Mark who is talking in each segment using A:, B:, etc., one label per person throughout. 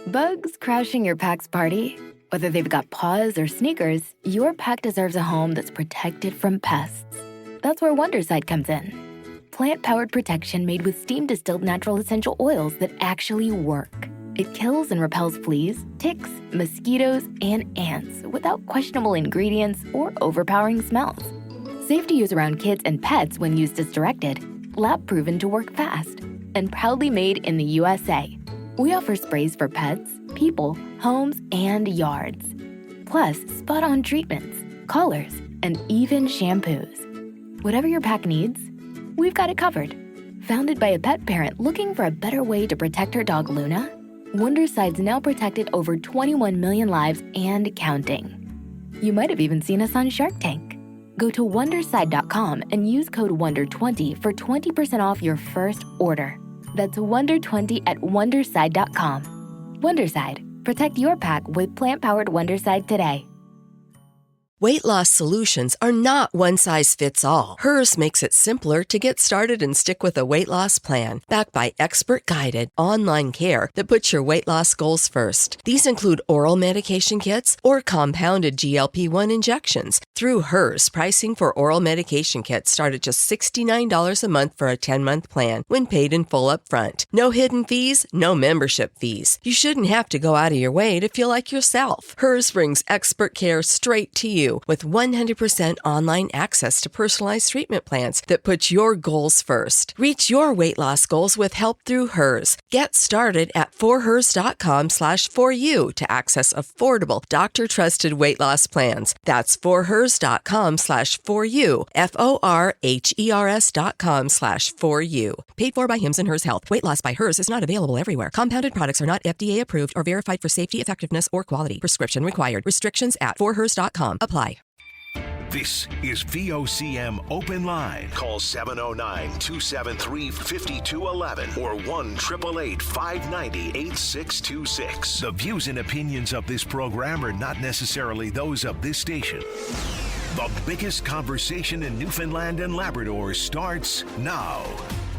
A: Bugs crashing your pack's party? Whether they've got paws or sneakers, your pack deserves a home that's protected from pests. That's where Wondercide comes in. Plant-powered protection made with steam-distilled natural essential oils that actually work. It kills and repels fleas, ticks, mosquitoes, and ants without questionable ingredients or overpowering smells. Safe to use around kids and pets when used as directed, lab-proven to work fast, and proudly made in the USA. We offer sprays for pets, people, homes, and yards. Plus, spot-on treatments, collars, and even shampoos. Whatever your pack needs, we've got it covered. Founded by a pet parent looking for a better way to protect her dog Luna, Wondercide's now protected over 21 million lives and counting. You might have even seen us on Shark Tank. Go to Wondercide.com and use code WONDER20 for 20% off your first order. That's WONDER20 at Wondercide.com. Wondercide. Protect your pack with plant-powered Wondercide today.
B: Weight loss solutions are not one-size-fits-all. Hers makes it simpler to get started and stick with a weight loss plan, backed by expert-guided online care that puts your weight loss goals first. These include oral medication kits or compounded GLP-1 injections. Through Hers, pricing for oral medication kits start at just $69 a month for a 10-month plan when paid in full up front. No hidden fees, no membership fees. You shouldn't have to go out of your way to feel like yourself. Hers brings expert care straight to you with 100% online access to personalized treatment plans that put your goals first. Reach your weight loss goals with help through Hers. Get started at forhers.com/4u to access affordable, doctor-trusted weight loss plans. That's forhers.com/4u, forhers.com/4u. Paid for by Hims and Hers Health. Weight loss by Hers is not available everywhere. Compounded products are not FDA approved or verified for safety, effectiveness, or quality. Prescription required. Restrictions at forhers.com apply.
C: This is VOCM Open Line. Call 709-273-5211 or 1-888-590-8626. The views and opinions of this program are not necessarily those of this station. The biggest conversation in Newfoundland and Labrador starts now.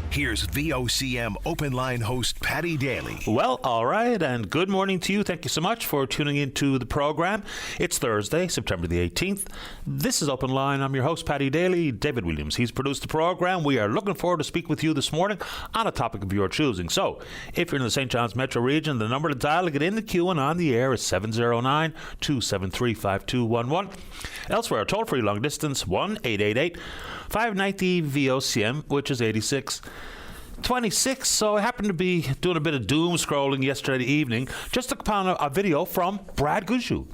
C: Here's VOCM Open Line host Paddy Daly.
D: Well, all right, and good morning to you. Thank you so much for tuning into the program. It's Thursday, September the 18th. This is Open Line. I'm your host, Paddy Daly. David Williams, he's produced the program. We are looking forward to speak with you this morning on a topic of your choosing. So, if you're in the St. John's metro region, the number to dial to get in the queue and on the air is 709-273-5211. Elsewhere, toll-free long distance, 1-888-590-VOCM, which is 8626. So I happened to be doing a bit of doom scrolling yesterday evening, just upon a video from Brad Gushue.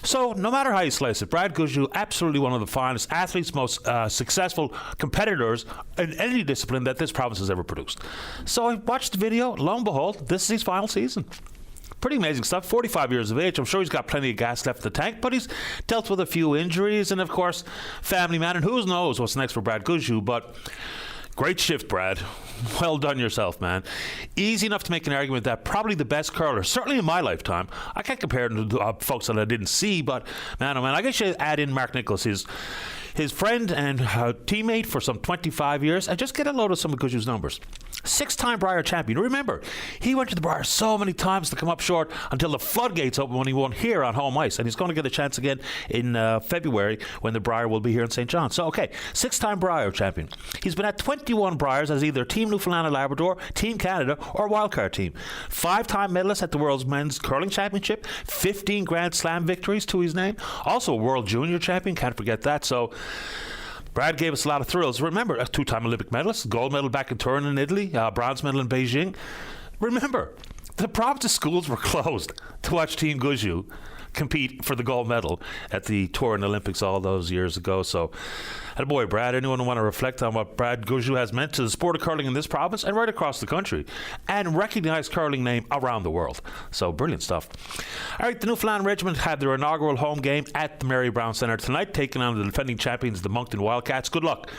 D: So no matter how you slice it, Brad Gushue, absolutely one of the finest athletes, most successful competitors in any discipline that this province has ever produced. So I watched the video. Lo and behold, this is his final season. Pretty amazing stuff. 45 years of age. I'm sure he's got plenty of gas left in the tank, but he's dealt with a few injuries and, of course, family man. And who knows what's next for Brad Gushue, but great shift, Brad. Well done yourself, man. Easy enough to make an argument that probably the best curler, certainly in my lifetime. I can't compare him to folks that I didn't see, but man, oh man, I guess you add in Mark Nicholas, his friend and teammate for some 25 years, and just get a load of some of Gushue's numbers. 6-time Brier champion. Remember, he went to the Brier so many times to come up short until the floodgates opened when he won here on home ice. And he's going to get a chance again in February when the Brier will be here in St. John. So, okay, 6-time Brier champion. He's been at 21 Briers as either Team Newfoundland and Labrador, Team Canada, or Wildcard team. 5-time medalist at the World's Men's Curling Championship. 15 Grand Slam victories to his name. Also a World Junior champion. Can't forget that. So Brad gave us a lot of thrills. Remember, a 2-time Olympic medalist, gold medal back in Turin in Italy, bronze medal in Beijing. Remember, the province's schools were closed to watch Team Gushue compete for the gold medal at the Turin Olympics all those years ago. So, and boy, Brad, anyone want to reflect on what Brad Gushue has meant to the sport of curling in this province and right across the country, and recognize curling name around the world. So, brilliant stuff. All right, the Newfoundland Regiment had their inaugural home game at the Mary Brown Centre tonight, taking on the defending champions, the Moncton Wildcats. Good luck.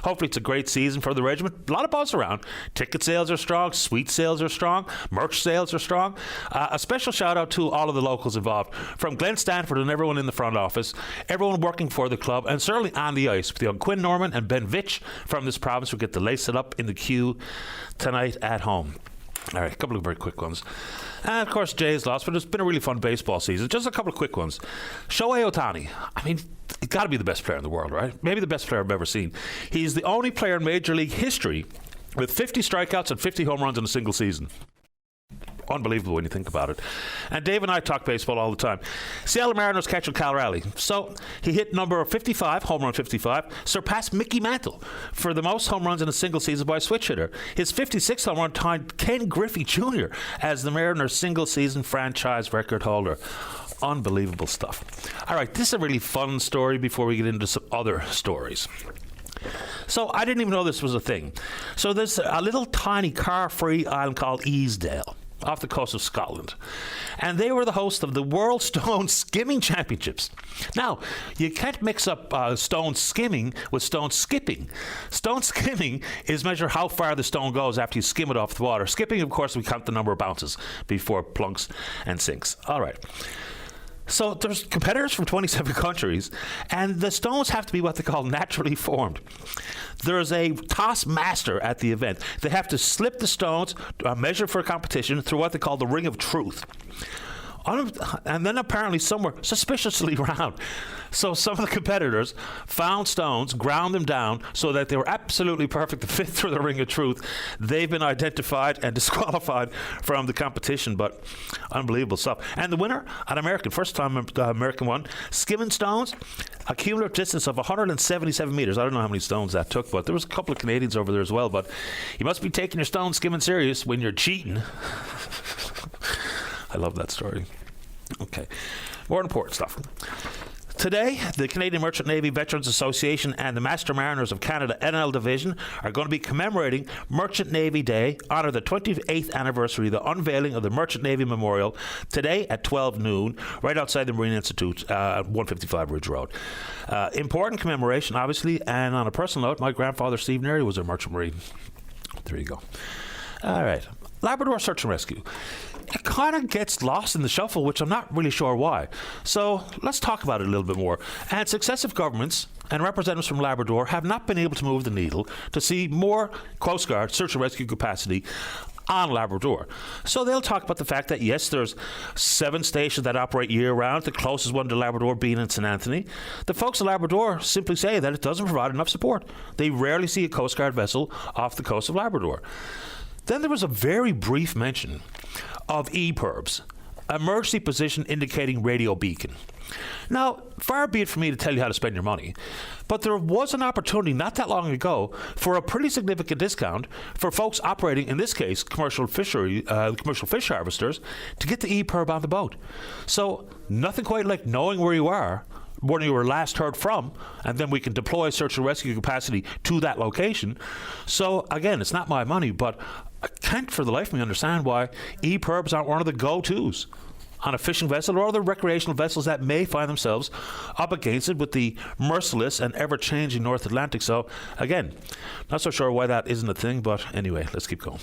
D: Hopefully it's a great season for the regiment. A lot of buzz around. Ticket sales are strong. Suite sales are strong. Merch sales are strong. A special shout out to all of the locals involved, from Glenn Stanford and everyone in the front office, everyone working for the club, and certainly on the ice with young Quinn Norman and Ben Vitch from this province who get to lace it up in the queue tonight at home. All right, a couple of very quick ones. And, of course, Jays lost, but it's been a really fun baseball season. Just a couple of quick ones. Shohei Ohtani. I mean, he's got to be the best player in the world, right? Maybe the best player I've ever seen. He's the only player in Major League history with 50 strikeouts and 50 home runs in a single season. Unbelievable when you think about it. And Dave and I talk baseball all the time. Seattle Mariners catcher Cal Raleigh. So he hit number 55, home run 55, surpassed Mickey Mantle for the most home runs in a single season by a switch hitter. His 56th home run tied Ken Griffey Jr. as the Mariners' single season franchise record holder. Unbelievable stuff. All right, this is a really fun story before we get into some other stories. So I didn't even know this was a thing. So there's a little tiny car-free island called Easdale off the coast of Scotland. And they were the host of the World Stone Skimming Championships. Now, you can't mix up stone skimming with stone skipping. Stone skimming is measure how far the stone goes after you skim it off the water. Skipping, of course, we count the number of bounces before it plunks and sinks. All right. So there's competitors from 27 countries, and the stones have to be what they call naturally formed. There's a toss master at the event. They have to slip the stones, measure for a competition through what they call the ring of truth. And then apparently some were suspiciously round. So some of the competitors found stones, ground them down so that they were absolutely perfect to fit through the ring of truth. They've been identified and disqualified from the competition, but unbelievable stuff. And the winner, an American, first time American one, skimming stones, a cumulative distance of 177 meters. I don't know how many stones that took, but there was a couple of Canadians over there as well. But you must be taking your stone skimming serious when you're cheating. I love that story. Okay, more important stuff. Today, the Canadian Merchant Navy Veterans Association and the Master Mariners of Canada NL Division are going to be commemorating Merchant Navy Day, honor the 28th anniversary of the unveiling of the Merchant Navy Memorial today at 12 noon, right outside the Marine Institute at 155 Ridge Road. Important commemoration, obviously, and on a personal note, my grandfather, Steve Neary, was a Merchant Marine. There you go. All right. Labrador Search and Rescue. It kind of gets lost in the shuffle, which I'm not really sure why. So let's talk about it a little bit more. And successive governments and representatives from Labrador have not been able to move the needle to see more Coast Guard search and rescue capacity on Labrador. So they'll talk about the fact that, yes, there's 7 stations that operate year-round, the closest one to Labrador being in St. Anthony. The folks at Labrador simply say that it doesn't provide enough support. They rarely see a Coast Guard vessel off the coast of Labrador. Then there was a very brief mention of EPIRBs, emergency position indicating radio beacon. Now, far be it from me to tell you how to spend your money, but there was an opportunity not that long ago for a pretty significant discount for folks operating, in this case, commercial fish harvesters, to get the EPIRB on the boat. So nothing quite like knowing where you are when you were last heard from, and then we can deploy search and rescue capacity to that location. So again, it's not my money, but I can't for the life of me understand why EPIRBs aren't one of the go-tos on a fishing vessel or other recreational vessels that may find themselves up against it with the merciless and ever-changing North Atlantic. So again, not so sure why that isn't a thing, but anyway, let's keep going.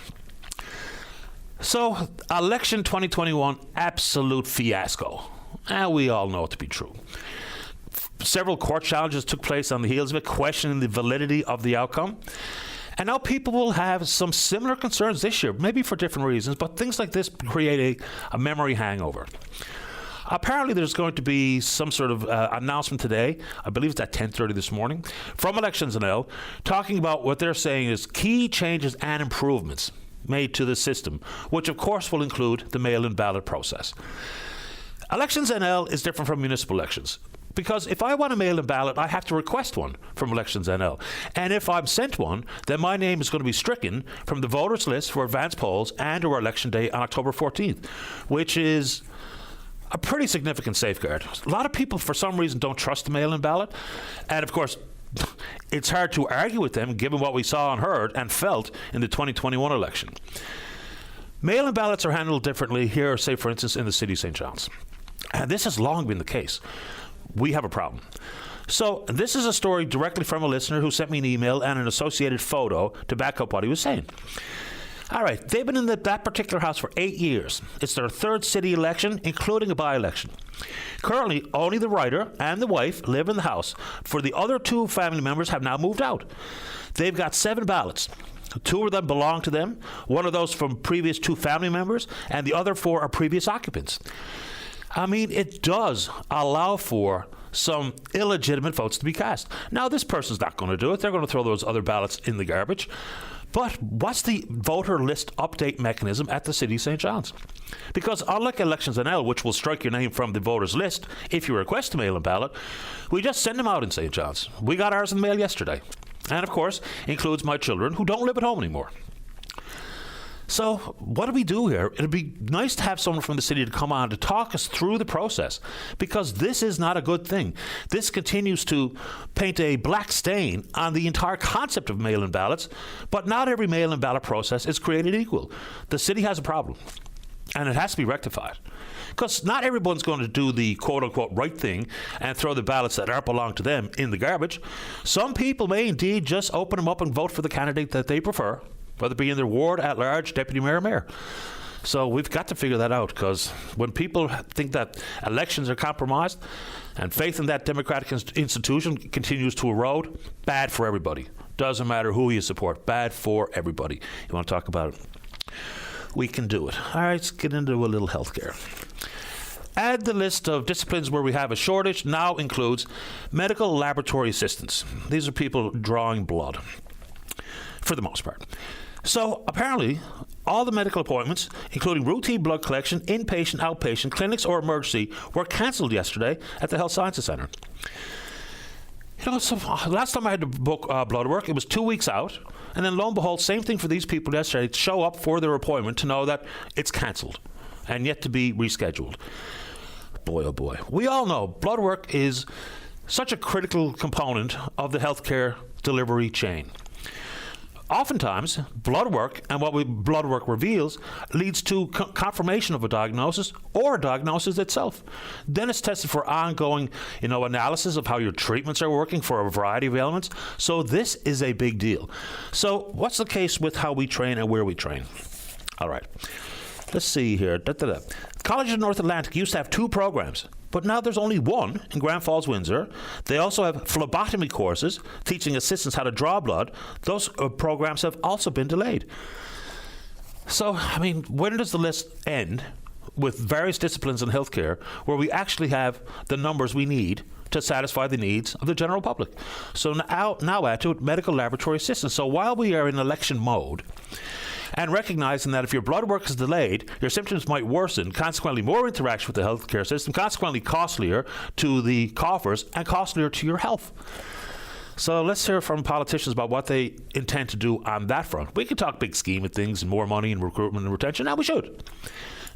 D: So, election 2021, absolute fiasco. And we all know it to be true. Several court challenges took place on the heels of it, questioning the validity of the outcome. And now people will have some similar concerns this year, maybe for different reasons, but things like this create a memory hangover. Apparently there's going to be some sort of announcement today, I believe it's at 10:30 this morning, from Elections NL, talking about what they're saying is key changes and improvements made to the system, which of course will include the mail-in ballot process. Elections NL is different from municipal elections, because if I want a mail-in ballot, I have to request one from Elections NL. And if I'm sent one, then my name is going to be stricken from the voters list for advance polls and or election day on October 14th, which is a pretty significant safeguard. A lot of people, for some reason, don't trust the mail-in ballot. And of course, it's hard to argue with them given what we saw and heard and felt in the 2021 election. Mail-in ballots are handled differently here, say, for instance, in the city of St. John's. And this has long been the case. We have a problem. So this is a story directly from a listener who sent me an email and an associated photo to back up what he was saying. All right, they've been in that particular house for 8 years. It's their 3rd city election, including a by-election. Currently, only the writer and the wife live in the house. For the other 2 family members have now moved out. They've got 7 ballots. 2 of them belong to them, one of those from previous 2 family members, and the other 4 are previous occupants. I mean, it does allow for some illegitimate votes to be cast. Now, this person's not going to do it. They're going to throw those other ballots in the garbage. But what's the voter list update mechanism at the City of St. John's? Because unlike Elections NL, which will strike your name from the voters list if you request a mail-in ballot, we just send them out in St. John's. We got ours in the mail yesterday. And, of course, includes my children who don't live at home anymore. So what do we do here? It'd be nice to have someone from the city to come on to talk us through the process, because this is not a good thing. This continues to paint a black stain on the entire concept of mail-in ballots, but not every mail-in ballot process is created equal. The city has a problem, and it has to be rectified. Because not everyone's going to do the quote-unquote right thing and throw the ballots that aren't belong to them in the garbage. Some people may indeed just open them up and vote for the candidate that they prefer, whether it be in their ward, at-large, deputy mayor, or mayor. So we've got to figure that out, because when people think that elections are compromised and faith in that democratic institution continues to erode, bad for everybody. Doesn't matter who you support. Bad for everybody. You want to talk about it? We can do it. All right, let's get into a little healthcare. Add the list of disciplines where we have a shortage now includes medical laboratory assistants. These are people drawing blood, for the most part. So apparently, all the medical appointments, including routine blood collection, inpatient, outpatient, clinics, or emergency, were cancelled yesterday at the Health Sciences Centre. You know, so last time I had to book blood work, it was 2 weeks out. And then lo and behold, same thing for these people yesterday, to show up for their appointment to know that it's cancelled and yet to be rescheduled. Boy, oh boy. We all know blood work is such a critical component of the healthcare delivery chain. Oftentimes, blood work and what blood work reveals leads to confirmation of a diagnosis or a diagnosis itself. Then it's tested for ongoing, analysis of how your treatments are working for a variety of ailments. So this is a big deal. So what's the case with how we train and where we train? All right. Let's see here. College of North Atlantic used to have 2 programs, but now there's only 1 in Grand Falls, Windsor. They also have phlebotomy courses teaching assistants how to draw blood. Those programs have also been delayed. So, I mean, when does the list end with various disciplines in healthcare where we actually have the numbers we need to satisfy the needs of the general public? So now add to it medical laboratory assistants. So while we are in election mode, and recognizing that if your blood work is delayed, your symptoms might worsen, consequently more interaction with the healthcare system, consequently costlier to the coffers and costlier to your health. So let's hear from politicians about what they intend to do on that front. We can talk big scheme of things and more money and recruitment and retention. Now we should.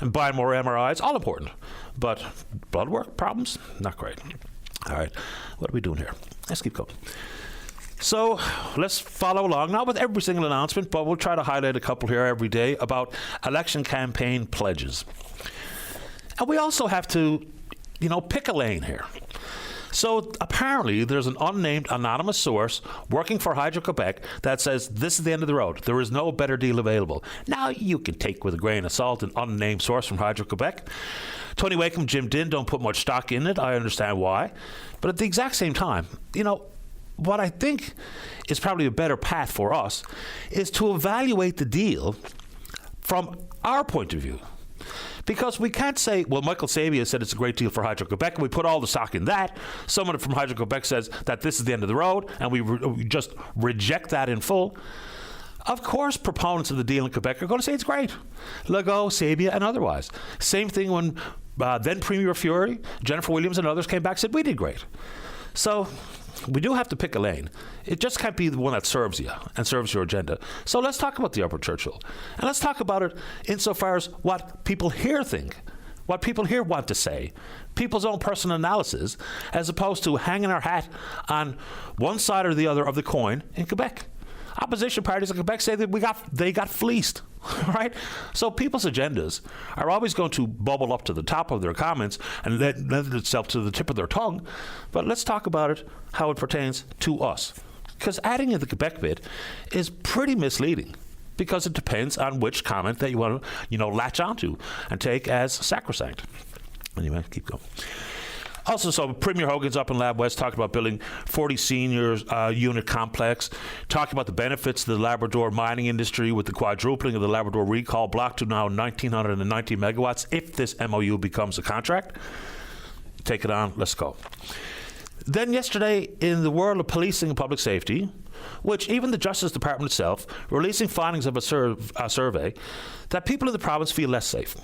D: And buying more MRIs, all important. But blood work problems, not great. All right, what are we doing here? Let's keep going. So let's follow along, not with every single announcement, but we'll try to highlight a couple here every day about election campaign pledges. And we also have to, pick a lane here. So apparently there's an unnamed anonymous source working for Hydro-Quebec that says this is the end of the road. There is no better deal available. Now you can take with a grain of salt an unnamed source from Hydro-Quebec. Tony Wakeham, Jim Dinn don't put much stock in it. I understand why. But at the exact same time, what I think is probably a better path for us is to evaluate the deal from our point of view. Because we can't say, well, Michael Sabia said it's a great deal for Hydro-Quebec, and we put all the stock in that. Someone from Hydro-Quebec says that this is the end of the road, and we just reject that in full. Of course, proponents of the deal in Quebec are going to say it's great. Legault, Sabia, and otherwise. Same thing when then Premier Fury, Jennifer Williams, and others came back and said we did great. So we do have to pick a lane. It just can't be the one that serves you and serves your agenda. So let's talk about the Upper Churchill. And let's talk about it insofar as what people here think, what people here want to say, people's own personal analysis, as opposed to hanging our hat on one side or the other of the coin in Quebec. Opposition parties in Quebec say that they got fleeced, right? So people's agendas are always going to bubble up to the top of their comments and lend itself to the tip of their tongue. But let's talk about it, how it pertains to us. Because adding in the Quebec bit is pretty misleading, because it depends on which comment that you want to, latch onto and take as sacrosanct. Anyway, keep going. Also, so Premier Hogan's up in Lab West talking about building 40 seniors unit complex, talking about the benefits of the Labrador mining industry with the quadrupling of the Labrador recall block to now 1,990 megawatts if this MOU becomes a contract. Take it on. Let's go. Then yesterday, in the world of policing and public safety, which even the Justice Department itself, releasing findings of a survey, that people in the province feel less safe.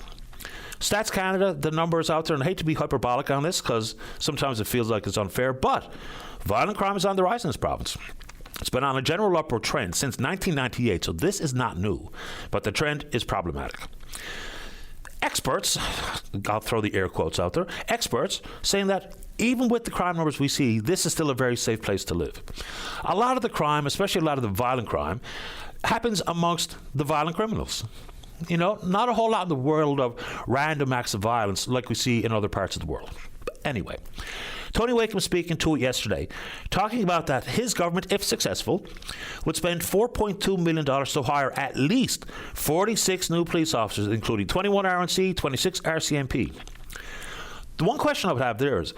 D: Stats Canada, the numbers out there, and I hate to be hyperbolic on this because sometimes it feels like it's unfair, but violent crime is on the rise in this province. It's been on a general upward trend since 1998, so this is not new, but the trend is problematic. Experts, I'll throw the air quotes out there, experts saying that even with the crime numbers we see, this is still a very safe place to live. A lot of the crime, especially a lot of the violent crime, happens amongst the violent criminals. You know, not a whole lot in the world of random acts of violence like we see in other parts of the world. But anyway, Tony Wakeham was speaking to it yesterday, talking about that his government, if successful, would spend $4.2 million to hire at least 46 new police officers, including 21 RNC, 26 RCMP. The one question I would have there is,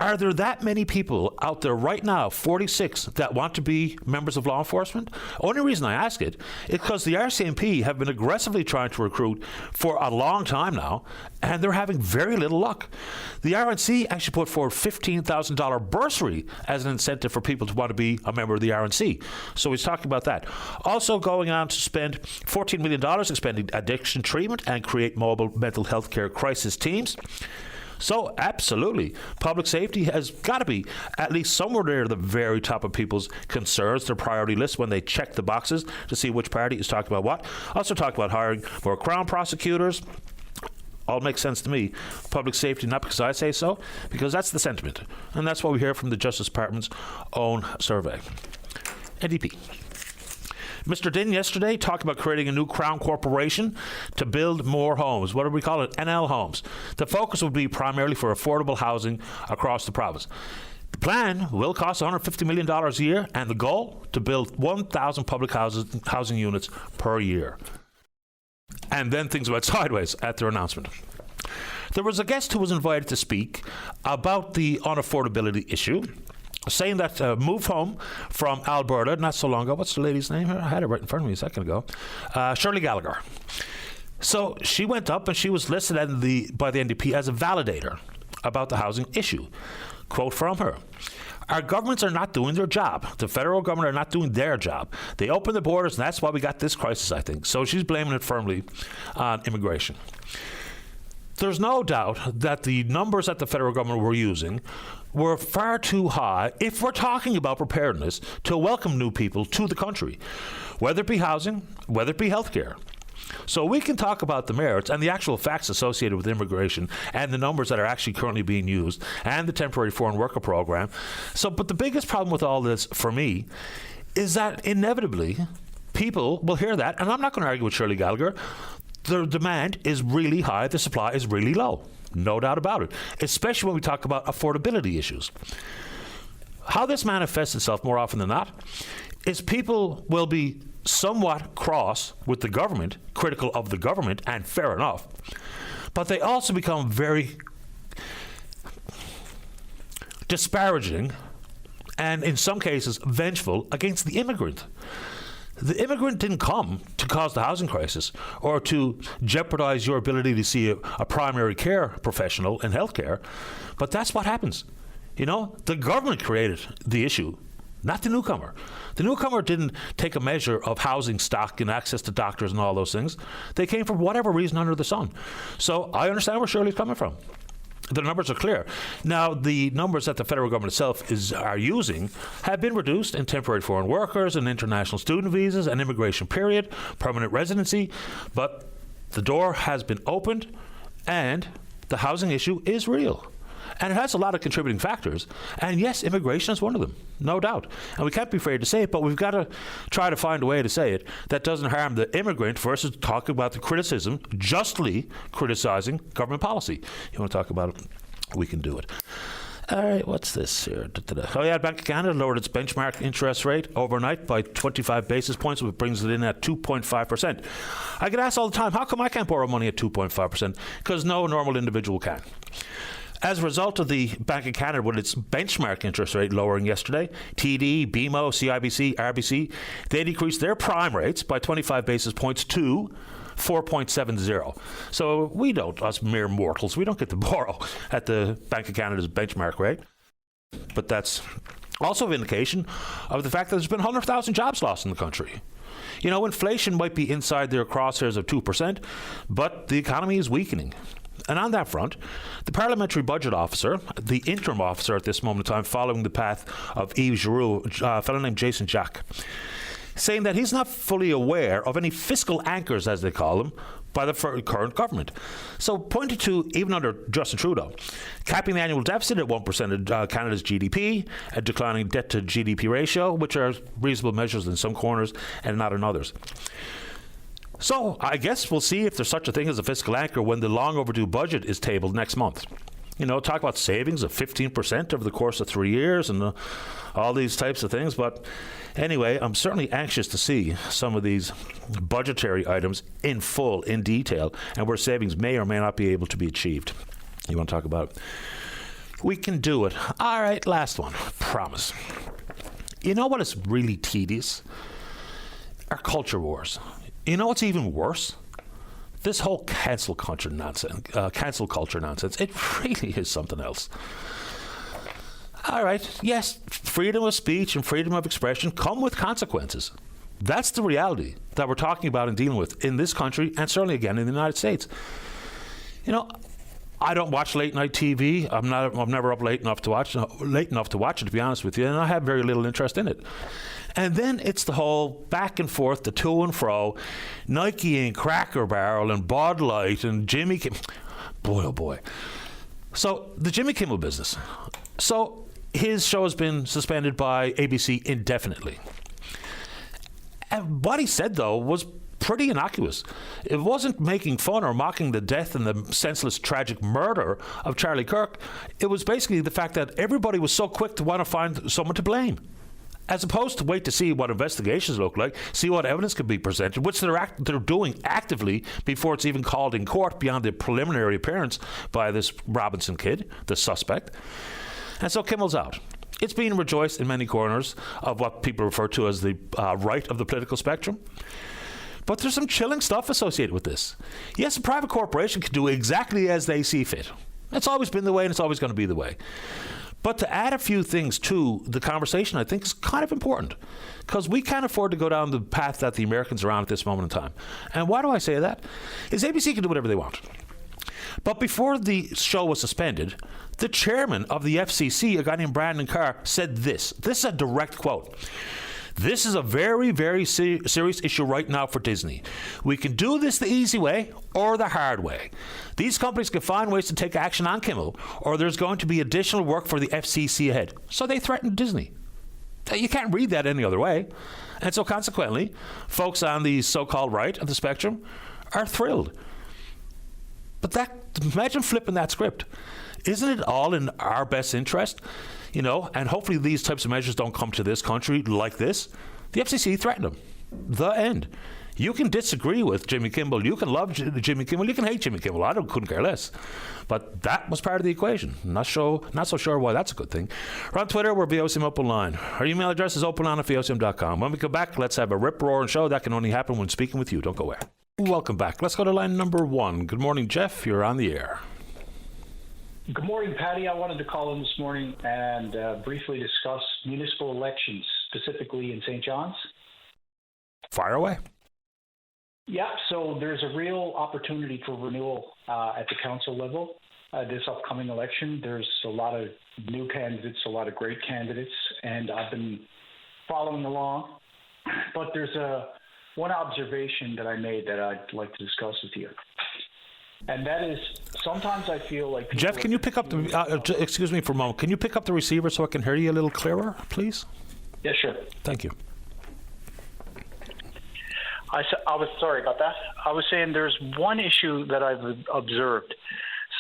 D: are there that many people out there right now, 46, that want to be members of law enforcement? Only reason I ask it is because the RCMP have been aggressively trying to recruit for a long time now, and they're having very little luck. The RNC actually put forward $15,000 bursary as an incentive for people to want to be a member of the RNC. So he's talking about that. Also going on to spend $14 million expending addiction treatment and create mobile mental health care crisis teams. So, absolutely, public safety has got to be at least somewhere near the very top of people's concerns, their priority list when they check the boxes to see which party is talking about what. Also talk about hiring more Crown prosecutors. All makes sense to me. Public safety, not because I say so, because that's the sentiment. And that's what we hear from the Justice Department's own survey. NDP. Mr. Dinh yesterday talked about creating a new Crown corporation to build more homes. What do we call it? NL homes. The focus would be primarily for affordable housing across the province. The plan will cost $150 million a year, and the goal to build 1,000 public housing units per year. And then things went sideways at their announcement. There was a guest who was invited to speak about the unaffordability issue, saying that moved home from Alberta not so long ago. What's the lady's name? I had it right in front of me a second ago. Shirley Gallagher. So she went up and she was listed by the NDP as a validator about the housing issue. Quote from her. Our governments are not doing their job. The federal government are not doing their job. They opened the borders, and that's why we got this crisis, I think. So she's blaming it firmly on immigration. There's no doubt that the numbers that the federal government were using were far too high if we're talking about preparedness to welcome new people to the country, whether it be housing, whether it be healthcare. So we can talk about the merits and the actual facts associated with immigration and the numbers that are actually currently being used and the temporary foreign worker program. But the biggest problem with all this for me is that inevitably people will hear that, and I'm not going to argue with Shirley Gallagher. The demand is really high, the supply is really low. No doubt about it, especially when we talk about affordability issues. How this manifests itself more often than not is people will be somewhat cross with the government, critical of the government, and fair enough, but they also become very disparaging and in some cases vengeful against the immigrant. The immigrant didn't come to cause the housing crisis or to jeopardize your ability to see a primary care professional in healthcare, but that's what happens. You know, the government created the issue, not the newcomer. The newcomer didn't take a measure of housing stock and access to doctors and all those things. They came for whatever reason under the sun. So I understand where Shirley's coming from. The numbers are clear. Now, the numbers that the federal government itself are using have been reduced in temporary foreign workers and international student visas and immigration period, permanent residency, but the door has been opened and the housing issue is real. And it has a lot of contributing factors. And yes, immigration is one of them, no doubt. And we can't be afraid to say it, but we've got to try to find a way to say it that doesn't harm the immigrant versus talking about the criticism, justly criticizing government policy. You want to talk about it? We can do it. All right, what's this here? Oh yeah, Bank of Canada lowered its benchmark interest rate overnight by 25 basis points, which brings it in at 2.5%. I get asked all the time, how come I can't borrow money at 2.5%? Because no normal individual can. As a result of the Bank of Canada with its benchmark interest rate lowering yesterday, TD, BMO, CIBC, RBC, they decreased their prime rates by 25 basis points to 4.70. So we don't, us mere mortals, we don't get to borrow at the Bank of Canada's benchmark rate. But that's also an indication of the fact that there's been 100,000 jobs lost in the country. You know, inflation might be inside their crosshairs of 2%, but the economy is weakening. And on that front, the Parliamentary Budget Officer, the interim officer at this moment in time, following the path of Yves Giroux, a fellow named Jason Jacques, saying that he's not fully aware of any fiscal anchors, as they call them, by the current government. So pointed to, even under Justin Trudeau, capping the annual deficit at 1% of Canada's GDP, a declining debt to GDP ratio, which are reasonable measures in some corners and not in others. So I guess we'll see if there's such a thing as a fiscal anchor when the long overdue budget is tabled next month. You know, talk about savings of 15% over the course of 3 years and all these types of things. But anyway, I'm certainly anxious to see some of these budgetary items in full, in detail, and where savings may or may not be able to be achieved. You want to talk about it? We can do it. All right, last one. Promise. You know what is really tedious? Our culture wars. You know what's even worse? This whole cancel culture nonsense. It really is something else. All right, yes, freedom of speech and freedom of expression come with consequences. That's the reality that we're talking about and dealing with in this country, and certainly again in the United States. You know, I don't watch late night TV. I'm never up late enough to watch it, to be honest with you, and I have very little interest in it. And then it's the whole back and forth, the to and fro, Nike and Cracker Barrel and Bud Light and Jimmy Kimmel. Boy, oh boy. So the Jimmy Kimmel business. So his show has been suspended by ABC indefinitely. And what he said, though, was pretty innocuous. It wasn't making fun or mocking the death and the senseless, tragic murder of Charlie Kirk. It was basically the fact that everybody was so quick to want to find someone to blame, as opposed to wait to see what investigations look like, see what evidence can be presented, which they're doing actively before it's even called in court beyond the preliminary appearance by this Robinson kid, the suspect. And so Kimmel's out. It's being rejoiced in many corners of what people refer to as the right of the political spectrum. But there's some chilling stuff associated with this. Yes, a private corporation can do exactly as they see fit. It's always been the way, and it's always going to be the way. But to add a few things to the conversation, I think, is kind of important, because we can't afford to go down the path that the Americans are on at this moment in time. And why do I say that? Is ABC can do whatever they want. But before the show was suspended, the chairman of the FCC, a guy named Brandon Carr, said this. This is a direct quote. "This is a very, very serious issue right now for Disney. We can do this the easy way or the hard way. These companies can find ways to take action on Kimmel, or there's going to be additional work for the FCC ahead." So they threatened Disney. You can't read that any other way. And so consequently, folks on the so-called right of the spectrum are thrilled. But imagine flipping that script. Isn't it all in our best interest? You know, and hopefully these types of measures don't come to this country like this. The FCC threatened them. The end. You can disagree with Jimmy Kimmel. You can love Jimmy Kimmel. You can hate Jimmy Kimmel. Couldn't care less. But that was part of the equation. Not so sure why that's a good thing. We're on Twitter. We're VOCM Open Line. Our email address is openline@vocm.com. When we come back, let's have a rip-roaring show. That can only happen when speaking with you. Don't go away. Welcome back. Let's go to line number 1. Good morning, Jeff. You're on the air.
E: Good morning, Patty. I wanted to call in this morning and briefly discuss municipal elections, specifically in St. John's.
D: Fire away.
E: Yeah, so there's a real opportunity for renewal at the council level this upcoming election. There's a lot of new candidates, a lot of great candidates, and I've been following along. But there's one observation that I made that I'd like to discuss with you. And that is, sometimes I feel like...
D: Jeff, can you pick up the... excuse me for a moment. Can you pick up the receiver so I can hear you a little clearer, please?
E: Yeah, sure.
D: Thank you.
E: I was sorry about that. I was saying there's one issue that I've observed.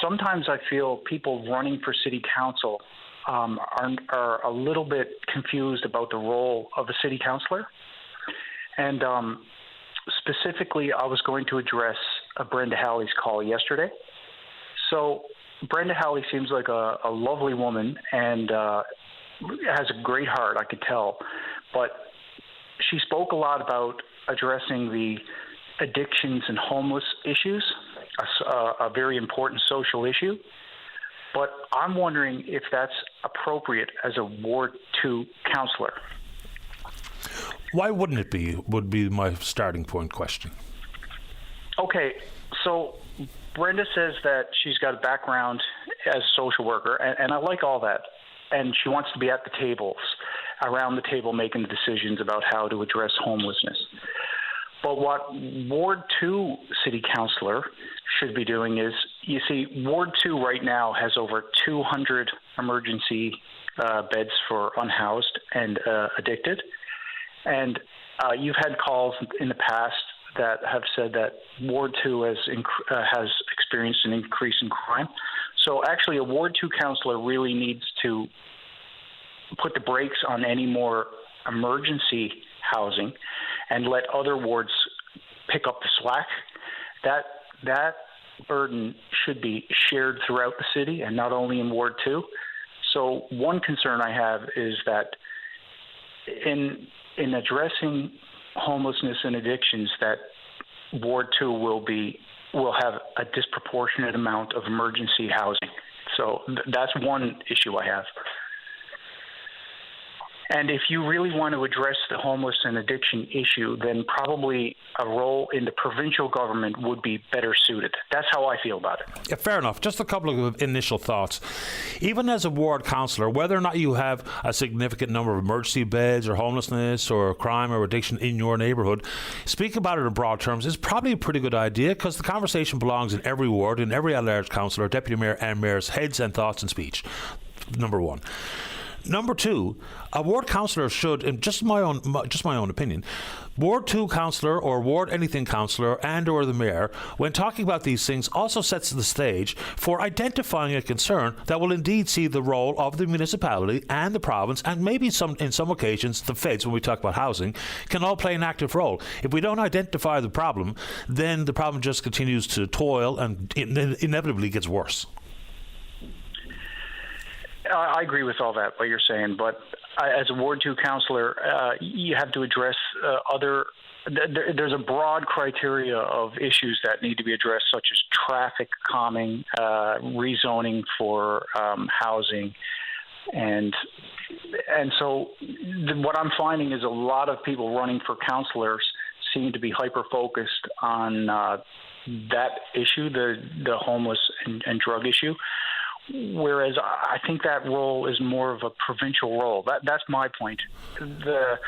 E: Sometimes I feel people running for city council are a little bit confused about the role of a city councillor. And specifically, I was going to address Brenda Halley's call yesterday. So Brenda Howley seems like a lovely woman and has a great heart, I could tell. But she spoke a lot about addressing the addictions and homeless issues, a very important social issue. But I'm wondering if that's appropriate as a Ward 2 councillor.
D: Why wouldn't it be, would be my starting point question.
E: Okay, so Brenda says that she's got a background as a social worker, and I like all that. And she wants to be at the tables, around the table, making the decisions about how to address homelessness. But what Ward 2 city councillor should be doing is, you see, Ward 2 right now has over 200 emergency beds for unhoused and addicted. And you've had calls in the past that have said that Ward 2 has experienced an increase in crime. So actually, a Ward 2 councillor really needs to put the brakes on any more emergency housing and let other wards pick up the slack. That burden should be shared throughout the city and not only in Ward 2. So one concern I have is that in addressing homelessness and addictions, that Ward 2 will have a disproportionate amount of emergency housing. So that's one issue I have. And if you really want to address the homeless and addiction issue, then probably a role in the provincial government would be better suited. That's how I feel about it.
D: Yeah, fair enough. Just a couple of initial thoughts. Even as a ward councillor, whether or not you have a significant number of emergency beds or homelessness or crime or addiction in your neighbourhood, speaking about it in broad terms is probably a pretty good idea, because the conversation belongs in every ward, in every at-large councillor, deputy mayor and mayor's heads and thoughts and speech. Number one. Number two, a ward councillor should, in just my own opinion, Ward 2 councillor or Ward anything councillor and or the mayor, when talking about these things, also sets the stage for identifying a concern that will indeed see the role of the municipality and the province, and maybe in some occasions the feds, when we talk about housing, can all play an active role. If we don't identify the problem, then the problem just continues to toil and inevitably gets worse.
E: I agree with all that, what you're saying, but as a Ward 2 councillor, you have to address there's a broad criteria of issues that need to be addressed, such as traffic calming, rezoning for housing, and so what I'm finding is a lot of people running for councillors seem to be hyper-focused on that issue, the homeless and drug issue. Whereas I think that role is more of a provincial role. That's my point. The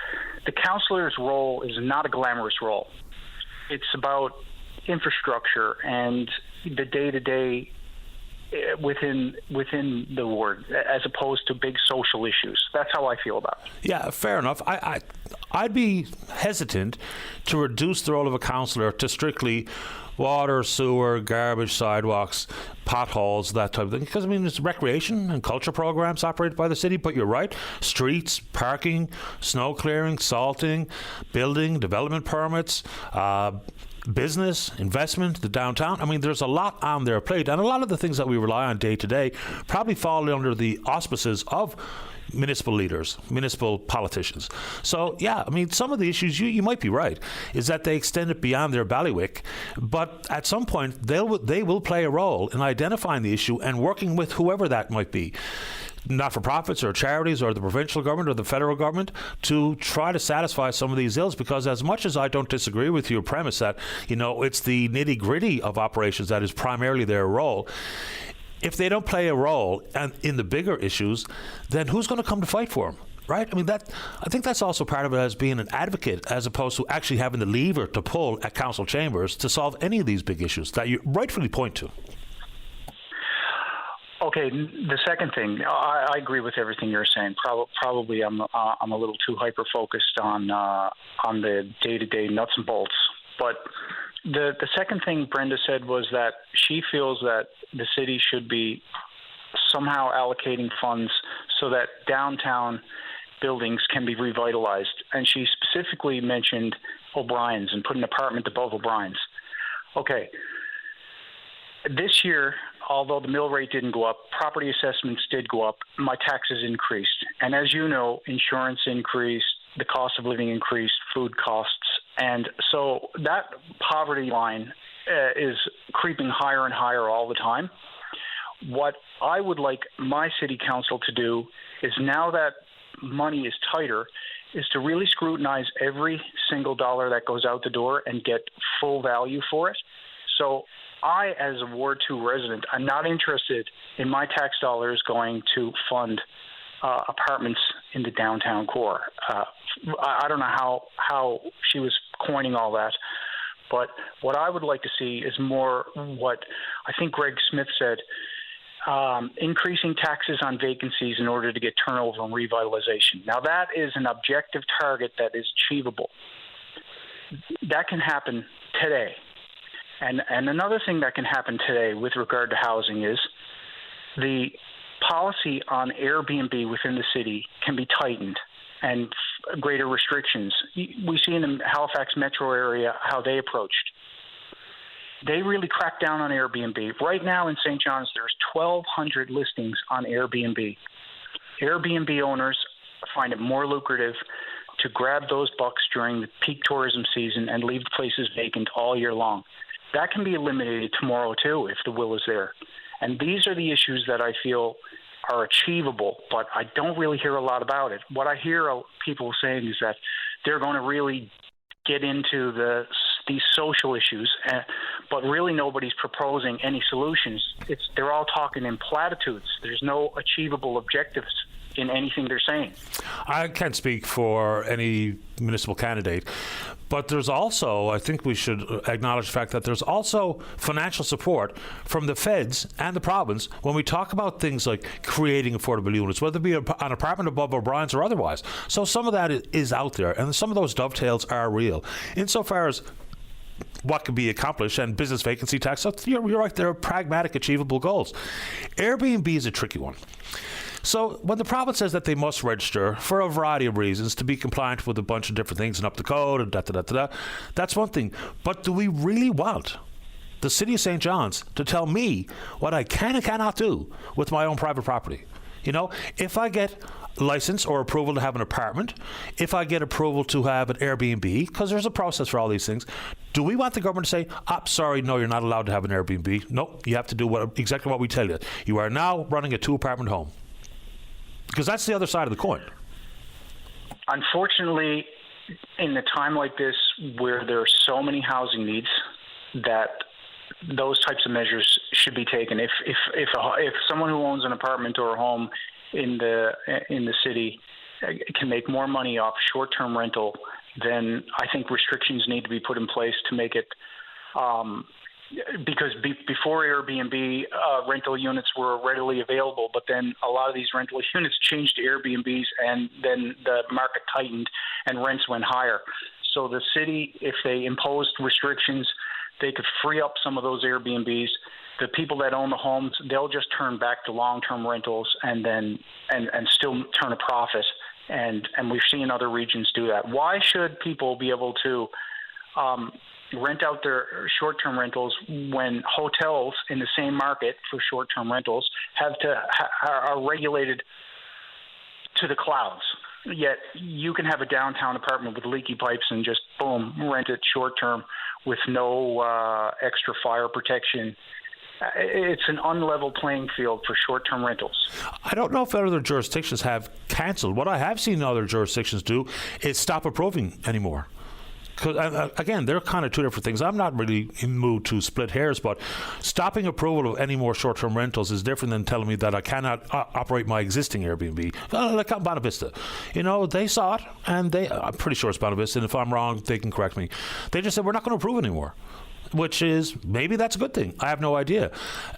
E: councillor's role is not a glamorous role. It's about infrastructure and the day-to-day within the ward, as opposed to big social issues. That's how I feel about it.
D: Yeah, fair enough. I'd be hesitant to reduce the role of a councillor to strictly water, sewer, garbage, sidewalks, potholes, that type of thing. Because, I mean, it's recreation and culture programs operated by the city, but you're right. Streets, parking, snow clearing, salting, building, development permits, business, investment, the downtown. I mean, there's a lot on their plate, and a lot of the things that we rely on day to day probably fall under the auspices of municipal leaders, municipal politicians. So, yeah, I mean, some of the issues, you might be right, is that they extend it beyond their bailiwick, but at some point they will play a role in identifying the issue and working with whoever that might be, not-for-profits or charities or the provincial government or the federal government, to try to satisfy some of these ills. Because as much as I don't disagree with your premise that, it's the nitty-gritty of operations that is primarily their role, if they don't play a role in the bigger issues, then who's going to come to fight for them, right? I mean, I think that's also part of it, as being an advocate, as opposed to actually having the lever to pull at council chambers to solve any of these big issues that you rightfully point to.
E: Okay, the second thing, I agree with everything you're saying. Probably I'm a little too hyper-focused on the day-to-day nuts and bolts. But the second thing Brenda said was that she feels that the city should be somehow allocating funds so that downtown buildings can be revitalized. And she specifically mentioned O'Brien's and put an apartment above O'Brien's. Okay. This year, although the mill rate didn't go up, property assessments did go up. My taxes increased. And as you know, insurance increased, the cost of living increased, food costs. And so that poverty line is creeping higher and higher all the time. What I would like my city council to do is, now that money is tighter, is to really scrutinize every single dollar that goes out the door and get full value for it. So I, as a Ward 2 resident, I'm not interested in my tax dollars going to fund apartments in the downtown core. I don't know how she was coining all that, but what I would like to see is more what I think Greg Smith said, increasing taxes on vacancies in order to get turnover and revitalization. Now, that is an objective target that is achievable. That can happen today. And another thing that can happen today with regard to housing is the policy on Airbnb within the city can be tightened and greater restrictions. We see in the Halifax metro area how they approached. They really cracked down on Airbnb. Right now in St. John's, there's 1,200 listings on Airbnb. Airbnb owners find it more lucrative to grab those bucks during the peak tourism season and leave the places vacant all year long. That can be eliminated tomorrow, too, if the will is there. And these are the issues that I feel are achievable, but I don't really hear a lot about it. What I hear people saying is that they're going to really get into these social issues, but really nobody's proposing any solutions. They're all talking in platitudes. There's no achievable objectives in anything they're saying.
D: I can't speak for any municipal candidate, but there's also, I think we should acknowledge the fact that there's also financial support from the feds and the province when we talk about things like creating affordable units, whether it be an apartment above O'Brien's or otherwise. So some of that is out there, and some of those dovetails are real. Insofar as what can be accomplished, and business vacancy tax, you're right, they're pragmatic, achievable goals. Airbnb is a tricky one. So when the province says that they must register for a variety of reasons to be compliant with a bunch of different things and up the code and that's one thing. But do we really want the City of St. John's to tell me what I can and cannot do with my own private property? You know, if I get license or approval to have an apartment, if I get approval to have an Airbnb, because there's a process for all these things, do we want the government to say, sorry, no, you're not allowed to have an Airbnb? No, you have to do exactly what we tell you. You are now running a 2-apartment home. Because that's the other side of the coin.
E: Unfortunately, in a time like this where there are so many housing needs, that those types of measures should be taken. If someone who owns an apartment or a home in the city can make more money off short-term rental, then I think restrictions need to be put in place to make it. Because before Airbnb, rental units were readily available, but then a lot of these rental units changed to Airbnbs, and then the market tightened and rents went higher. So the city, if they imposed restrictions, they could free up some of those Airbnbs. The people that own the homes, they'll just turn back to long-term rentals and still turn a profit. And we've seen other regions do that. Why should people be able to rent out their short-term rentals when hotels in the same market for short-term rentals are regulated to the clouds? Yet you can have a downtown apartment with leaky pipes and just boom, rent it short-term with no extra fire protection. It's an unlevel playing field for short-term rentals.
D: I don't know if other jurisdictions have cancelled. What I have seen other jurisdictions do is stop approving anymore. Because, again, they're kind of two different things. I'm not really in the mood to split hairs, but stopping approval of any more short-term rentals is different than telling me that I cannot operate my existing Airbnb. Like Bonavista. You know, they saw it, and I'm pretty sure it's Bonavista, and if I'm wrong, they can correct me. They just said, we're not going to approve anymore. Which is, maybe that's a good thing. I have no idea.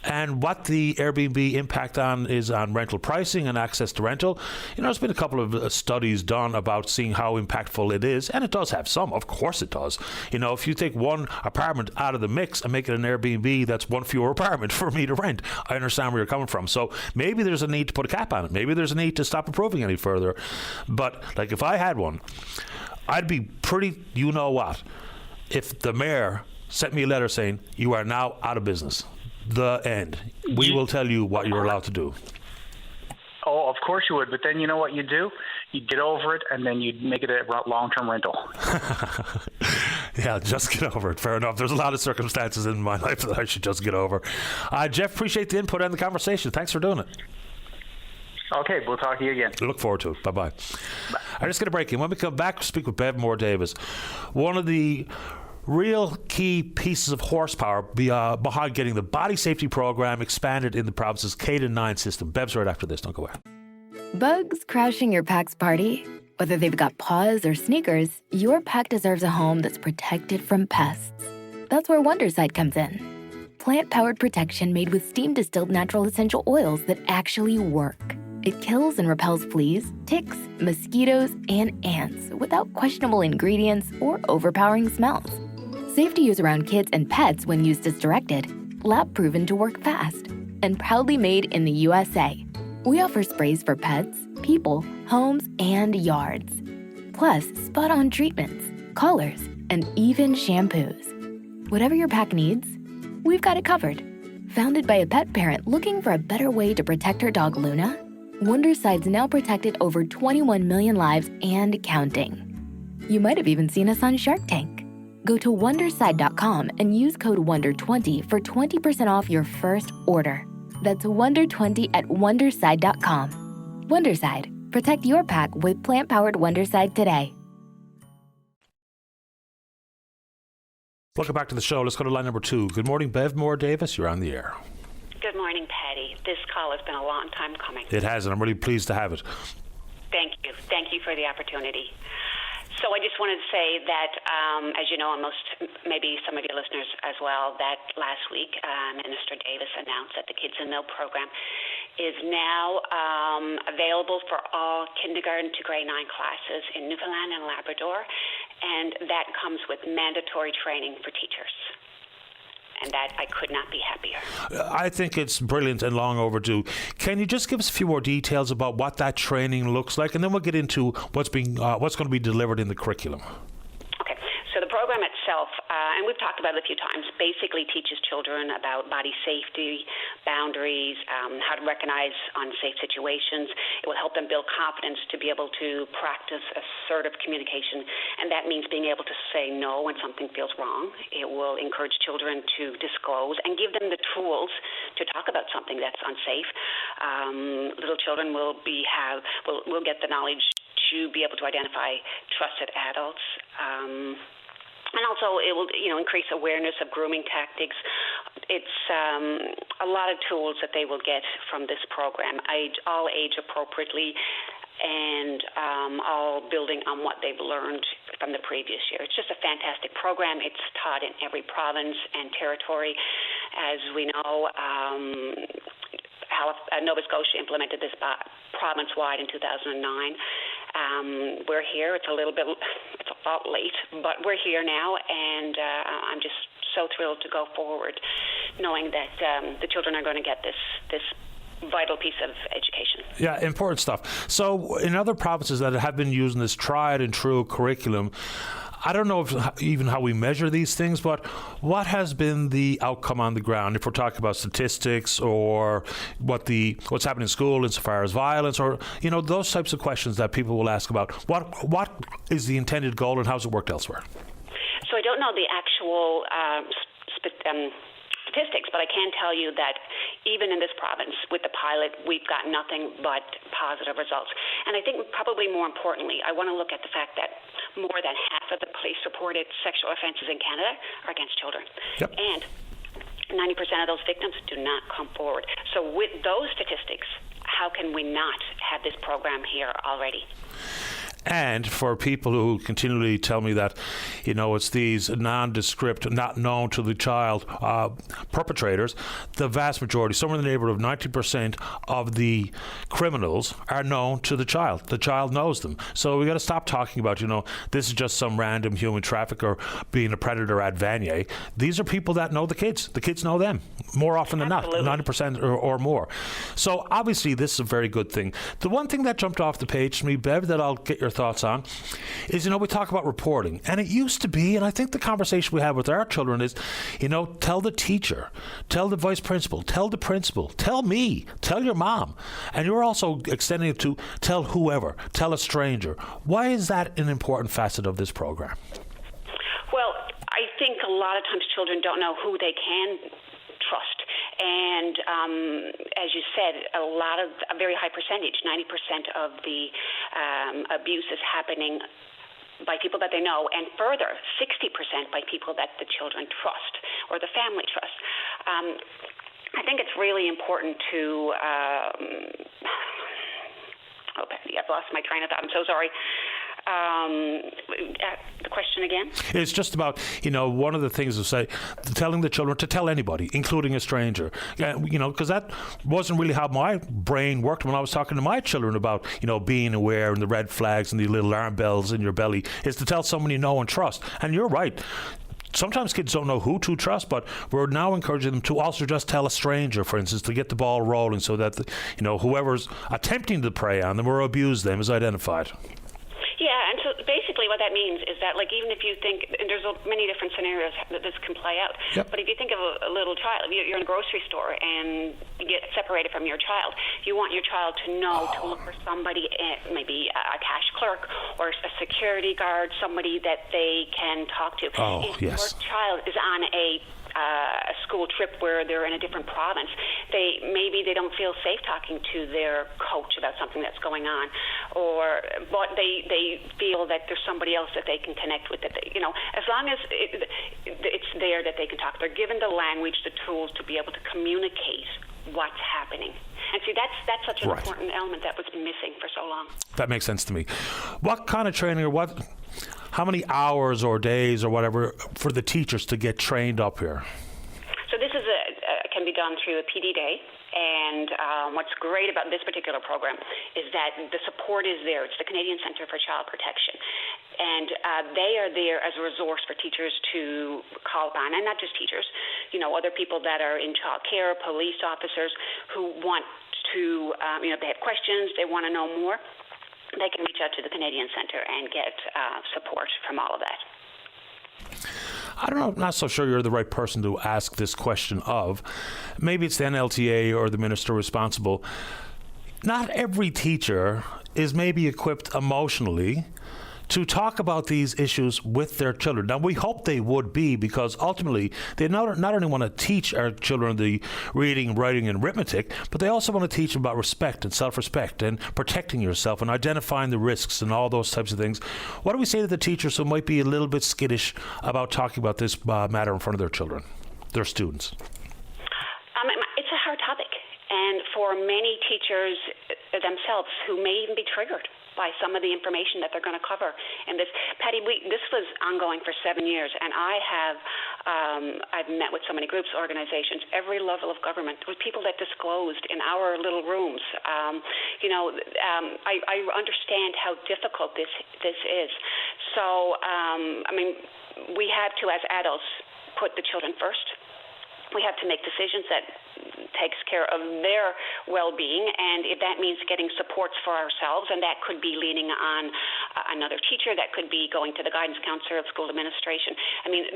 D: And what the Airbnb impact is on rental pricing and access to rental. You know, there's been a couple of studies done about seeing how impactful it is. And it does have some. Of course it does. You know, if you take one apartment out of the mix and make it an Airbnb, that's one fewer apartment for me to rent. I understand where you're coming from. So maybe there's a need to put a cap on it. Maybe there's a need to stop approving any further. But, like, if I had one, I'd be pretty, you know what, if the mayor sent me a letter saying, you are now out of business. the end. We will tell you what you're allowed to do.
E: Oh, of course you would. But then you know what you do? You get over it, and then you make it a long-term rental.
D: Yeah, just get over it. Fair enough. There's a lot of circumstances in my life that I should just get over. Jeff, appreciate the input and the conversation. Thanks for doing it.
E: Okay, we'll talk to you again.
D: Look forward to it. Bye-bye. I'm just going to break in. When we come back, we'll speak with Bev Moore-Davis. One of the real key pieces of horsepower behind getting the body safety program expanded in the province's K-9 system. Bev's right after this. Don't go away.
A: Bugs crashing your pack's party? Whether they've got paws or sneakers, your pack deserves a home that's protected from pests. That's where Wondercide comes in. Plant-powered protection made with steam-distilled natural essential oils that actually work. It kills and repels fleas, ticks, mosquitoes, and ants without questionable ingredients or overpowering smells. Safe to use around kids and pets when used as directed. Lab-proven to work fast. And proudly made in the USA. We offer sprays for pets, people, homes, and yards. Plus, spot-on treatments, collars, and even shampoos. Whatever your pack needs, we've got it covered. Founded by a pet parent looking for a better way to protect her dog Luna, Wonderside's now protected over 21 million lives and counting. You might have even seen us on Shark Tank. Go to Wonderside.com and use code WONDER20 for 20% off your first order. That's WONDER20 at Wonderside.com. Wonderside. Protect your pack with plant-powered Wonderside today.
D: Welcome back to the show. Let's go to line number 2. Good morning, Bev Moore-Davis. You're on the air.
F: Good morning, Patty. This call has been a long time coming.
D: It has, and I'm really pleased to have it.
F: Thank you. Thank you for the opportunity. So I just wanted to say that, as you know, and maybe some of your listeners as well, that last week Minister Davis announced that the Kids in Know program is now available for all kindergarten to grade 9 classes in Newfoundland and Labrador, and that comes with mandatory training for teachers. And that I could not be happier.
D: I think it's brilliant and long overdue. Can you just give us a few more details about what that training looks like, and then we'll get into what's going to be delivered in the curriculum.
F: Okay. So the program itself, and we've talked about it a few times, basically teaches children about body safety, boundaries, how to recognize unsafe situations. It will help them build confidence to be able to practice assertive communication, and that means being able to say no when something feels wrong. It will encourage children to disclose and give them the tools to talk about something that's unsafe. Little children will get the knowledge to be able to identify trusted adults. And also, it will, increase awareness of grooming tactics. It's a lot of tools that they will get from this program, all age appropriately, and all building on what they've learned from the previous year. It's just a fantastic program. It's taught in every province and territory. As we know, Nova Scotia implemented this province-wide in 2009. We're here. It's a lot late, but we're here now, and I'm just so thrilled to go forward, knowing that the children are going to get this vital piece of education.
D: Yeah, important stuff. So in other provinces that have been using this tried and true curriculum, I don't know even how we measure these things, but what has been the outcome on the ground? If we're talking about statistics or what's happening in school insofar as violence, or those types of questions that people will ask about. What is the intended goal, and how's it worked elsewhere?
F: So I don't know the actual statistics, but I can tell you that even in this province with the pilot, we've got nothing but positive results. And I think probably more importantly, I want to look at the fact that more than half of the police-reported sexual offenses in Canada are against children.
D: Yep.
F: And 90% of those victims do not come forward. So with those statistics, how can we not have this program here already?
D: And for people who continually tell me that, it's these nondescript, not known to the child perpetrators, the vast majority, somewhere in the neighborhood of 90% of the criminals are known to the child. The child knows them. So we got to stop talking about, this is just some random human trafficker being a predator at Vanier. These are people that know the kids. The kids know them more often than
F: Absolutely.
D: not, 90% or more. So obviously this is a very good thing. The one thing that jumped off the page to me, Bev, that I'll get your thoughts on is, we talk about reporting. And it used to be, and I think the conversation we have with our children is, tell the teacher, tell the vice principal, tell the principal, tell me, tell your mom. And you're also extending it to tell whoever, tell a stranger. Why is that an important facet of this program?
F: Well, I think a lot of times children don't know who they can trust. And as you said, a very high percentage, 90% of the abuse is happening by people that they know, and further, 60% by people that the children trust or the family trusts. I think it's really important to I've lost my train of thought. I'm so sorry. The question again?
D: It's just about, one of the things to say, telling the children to tell anybody, including a stranger. Because that wasn't really how my brain worked when I was talking to my children about, being aware and the red flags and the little alarm bells in your belly, is to tell someone you know and trust. And you're right. Sometimes kids don't know who to trust, but we're now encouraging them to also just tell a stranger, for instance, to get the ball rolling so that, whoever's attempting to prey on them or abuse them is identified.
F: Yeah, and so basically what that means is that, even if you think, and there's many different scenarios that this can play out,
D: yep.
F: But if you think of a little child, if you're in a grocery store and you get separated from your child, you want your child to know to look for somebody, maybe a cash clerk or a security guard, somebody that they can talk to. If
D: yes.
F: your child is on a school trip where they're in a different province, maybe they don't feel safe talking to their coach about something that's going on, but they feel that there's somebody else that they can connect with. That as long as it's there that they can talk, they're given the language, the tools to be able to communicate what's happening. And see, that's such an important element that was missing for so long. That makes sense to me.
D: What kind of training or how many hours or days or whatever for the teachers to get trained up here?
F: So this is can be done through a PD day. And what's great about this particular program is that the support is there. It's the Canadian Centre for Child Protection. And they are there as a resource for teachers to call upon, and not just teachers, other people that are in child care, police officers who want to, if they have questions, they want to know more, they can reach out to the Canadian Centre and get support from all of that.
D: I don't know, I'm not so sure you're the right person to ask this question of. Maybe it's the NLTA or the minister responsible. Not every teacher is maybe equipped emotionally to talk about these issues with their children. Now, we hope they would be, because ultimately they not only want to teach our children the reading, writing, and arithmetic, but they also want to teach them about respect and self-respect and protecting yourself and identifying the risks and all those types of things. What do we say to the teachers who might be a little bit skittish about talking about this matter in front of their children, their students?
F: It's a hard topic. And for many teachers themselves who may even be triggered by some of the information that they're going to cover. And this, Patty, this was ongoing for 7 years, and I've met with so many groups, organizations, every level of government, with people that disclosed in our little rooms. I understand how difficult this is. So, we have to, as adults, put the children first. We have to make decisions that takes care of their well-being, and if that means getting supports for ourselves, and that could be leaning on another teacher, that could be going to the guidance counselor of school administration.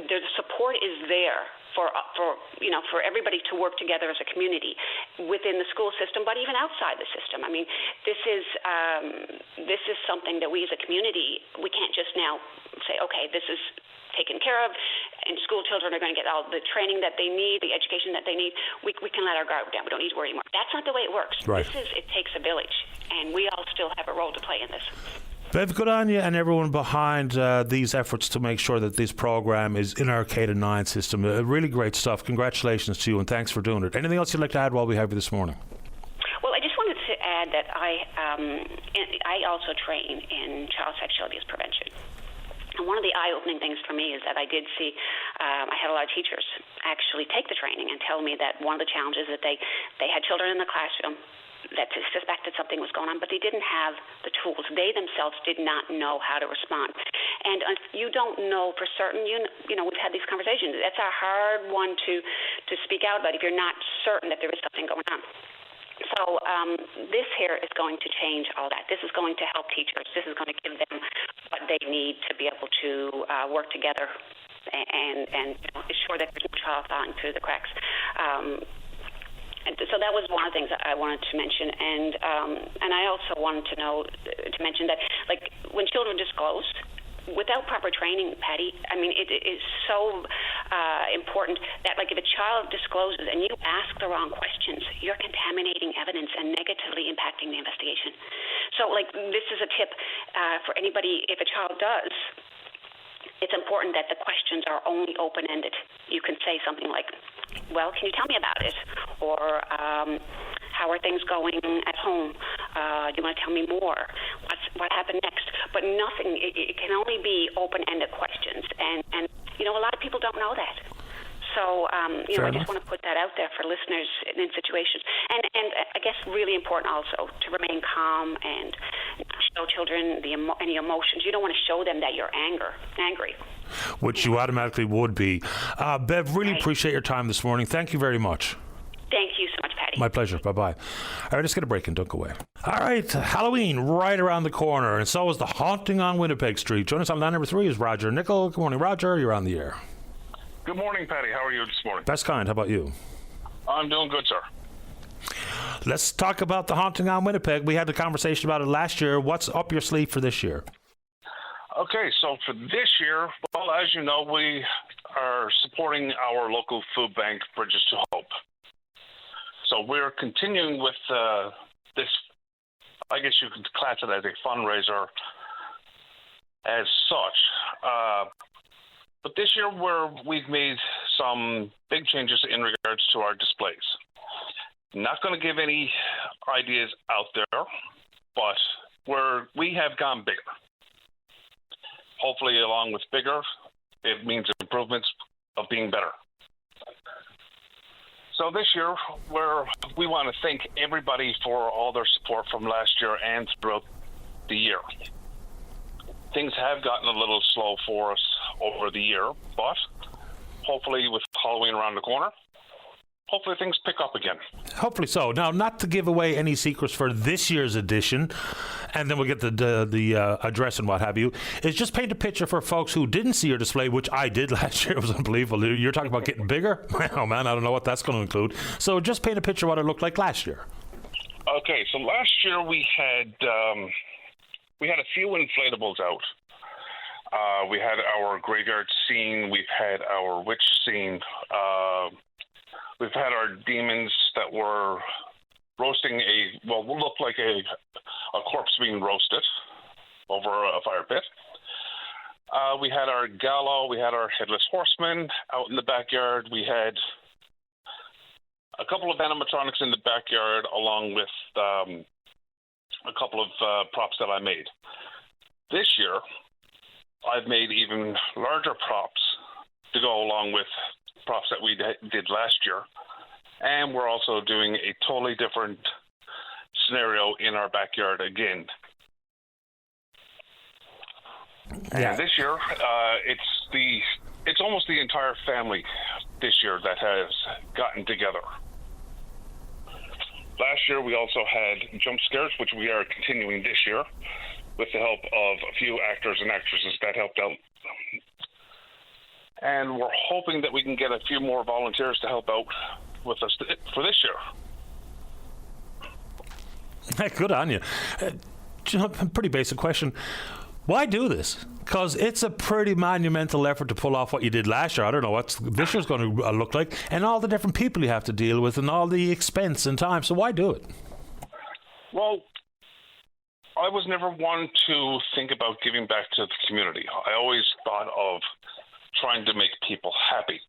F: The support is there for everybody to work together as a community within the school system, but even outside the system. This is something that we as a community, we can't just now say, okay, this is taken care of, and school children are going to get all the training that they need, the education that they need. We can let our guard down. We don't need to worry anymore. That's not the way it works.
D: Right.
F: It takes a village, and we all still have a role to play in this.
D: Bev, good on you and everyone behind these efforts to make sure that this program is in our K-9 system. Really great stuff. Congratulations to you, and thanks for doing it. Anything else you'd like to add while we have you this morning?
F: Well, I just wanted to add that I also train in child sexual abuse prevention. And one of the eye-opening things for me is that I did see, I had a lot of teachers actually take the training and tell me that one of the challenges that they had children in the classroom that suspected something was going on, but they didn't have the tools. They themselves did not know how to respond. And you don't know for certain, we've had these conversations. That's a hard one to speak out about if you're not certain that there is something going on. So this here is going to change all that. This is going to help teachers. This is going to give them what they need to be able to work together and ensure that there's no child falling through the cracks. And so that was one of the things that I wanted to mention, and I also wanted to mention that, like, when children disclose, without proper training, Patty, I mean, it is so important that, like, if a child discloses and you ask the wrong questions, you're contaminating evidence and negatively impacting the investigation. So, like, this is a tip for anybody. If a child does, it's important that the questions are only open-ended. You can say something like, well, can you tell me about it? Or how are things going at home? Do you want to tell me more? What happened next? But nothing, it can only be open-ended questions. And a lot of people don't know that. So, I just want to put that out there for listeners in situations. And I guess really important also to remain calm and not show children any emotions. You don't want to show them that you're angry.
D: Which you automatically would be. Bev, really appreciate your time this morning. Thank you very much.
F: Thank you so much, Patty.
D: My pleasure. Bye-bye. All right, let's get a break and don't go away. All right, Halloween right around the corner, and so is the haunting on Winnipeg Street. Join us on line number 3 is Roger Nickel. Good morning, Roger. You're on the air.
G: Good morning, Patty. How are you this morning?
D: Best kind. How about you?
G: I'm doing good, sir.
D: Let's talk about the haunting on Winnipeg. We had the conversation about it last year. What's up your sleeve for this year?
G: Okay, so for this year, well, as you know, we are supporting our local food bank, Bridges to Hope. So we're continuing with this, I guess you could class it as a fundraiser as such. But this year we've made some big changes in regards to our displays. Not going to give any ideas out there, but we have gone bigger. Hopefully, along with bigger, it means improvements of being better. So this year, we want to thank everybody for all their support from last year and throughout the year. Things have gotten a little slow for us over the year, but hopefully with Halloween around the corner, hopefully things pick up again.
D: Hopefully so. Now, not to give away any secrets for this year's edition, and then we'll get the address and what have you, is just paint a picture for folks who didn't see your display, which I did last year. It was unbelievable. You're talking about getting bigger? Oh, man, I don't know what that's going to include. So just paint a picture of what it looked like last year.
G: Okay, so last year we had a few inflatables out. We had our graveyard scene. We've had our witch scene. We've had our demons that were roasting what looked like a corpse being roasted over a fire pit. We had our gallows. We had our headless horseman out in the backyard. We had a couple of animatronics in the backyard, along with a couple of props that I made. This year, I've made even larger props to go along with props that we did last year. And we're also doing a totally different scenario in our backyard again. Yeah. And this year, it's almost the entire family this year that has gotten together. Last year, we also had jump scares, which we are continuing this year with the help of a few actors and actresses that helped out. And we're hoping that we can get a few more volunteers to help out with us for this year.
D: Good on you. Pretty basic question. Why do this? Because it's a pretty monumental effort to pull off what you did last year. I don't know what this year's going to look like, and all the different people you have to deal with and all the expense and time. So why do it?
G: Well, I was never one to think about giving back to the community. I always thought of trying to make people happy.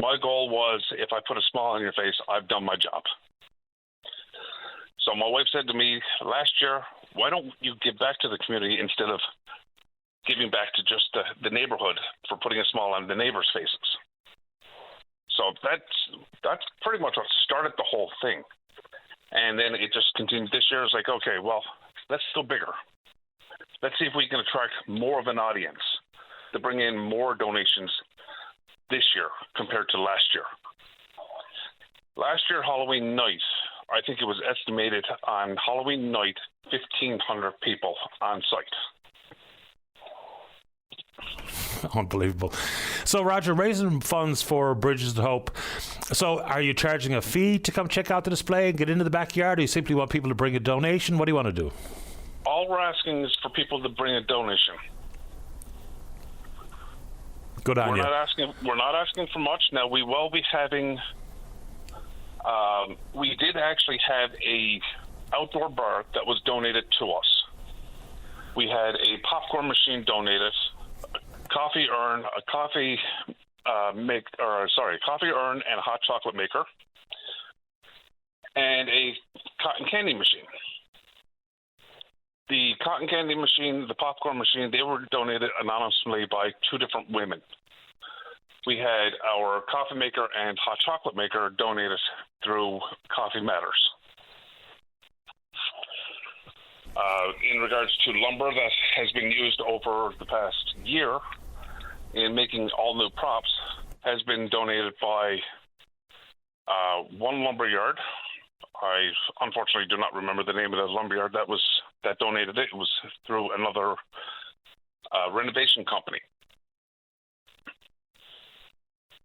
G: My goal was, if I put a smile on your face, I've done my job. So my wife said to me last year, why don't you give back to the community instead of giving back to just the neighborhood for putting a smile on the neighbors' faces? So that's pretty much what started the whole thing. And then it just continued. This year, it's like, okay, well, let's go bigger. Let's see if we can attract more of an audience to bring in more donations this year compared to last year. Last year, Halloween night, I think it was estimated on Halloween night, 1,500 people on site.
D: Unbelievable. So, Roger, raising funds for Bridges to Hope. So, are you charging a fee to come check out the display and get into the backyard, or you simply want people to bring a donation? What do you want to do?
G: All we're asking is for people to bring a donation.
D: Good on you.
G: We're not asking for much. Now, we will be having. We did actually have a outdoor bar that was donated to us. We had a popcorn machine donated. Coffee urn, a coffee urn and a hot chocolate maker, and a cotton candy machine. The cotton candy machine, the popcorn machine, they were donated anonymously by two different women. We had our coffee maker and hot chocolate maker donated through Coffee Matters. In regards to lumber that has been used over the past year in making all new props, has been donated by one lumber yard. I unfortunately do not remember the name of the lumber yard that donated it. It was through another renovation company.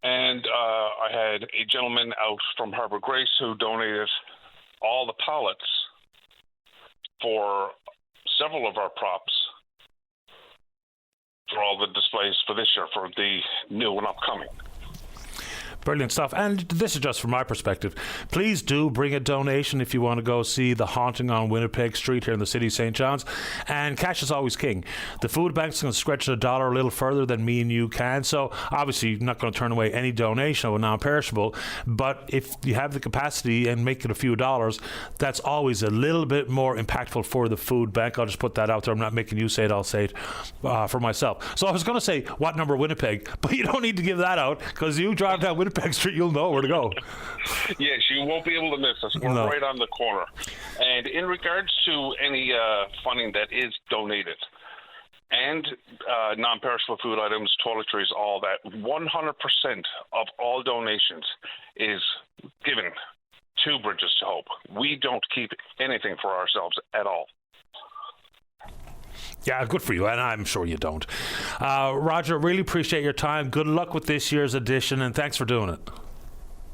G: And I had a gentleman out from Harbor Grace who donated all the pallets for several of our props for all the displays for this year, for the new and upcoming.
D: Brilliant stuff. And this is just from my perspective. Please do bring a donation if you want to go see The Haunting on Winnipeg Street here in the city of St. John's. And cash is always king. The food bank's going to stretch the dollar a little further than me and you can. So obviously you're not going to turn away any donation of a non-perishable. But if you have the capacity and make it a few dollars, that's always a little bit more impactful for the food bank. I'll just put that out there. I'm not making you say it. I'll say it for myself. So I was going to say, what number Winnipeg? But you don't need to give that out, because you drive down Winnipeg Street, you'll know where to go.
G: Yes, you won't be able to miss us. We're right on the corner. And in regards to any funding that is donated, and non-perishable food items, toiletries, all that, 100% of all donations is given to Bridges to Hope. We don't keep anything for ourselves at all.
D: Yeah, good for you, and I'm sure you don't. Roger, really appreciate your time. Good luck with this year's edition, and thanks for doing it.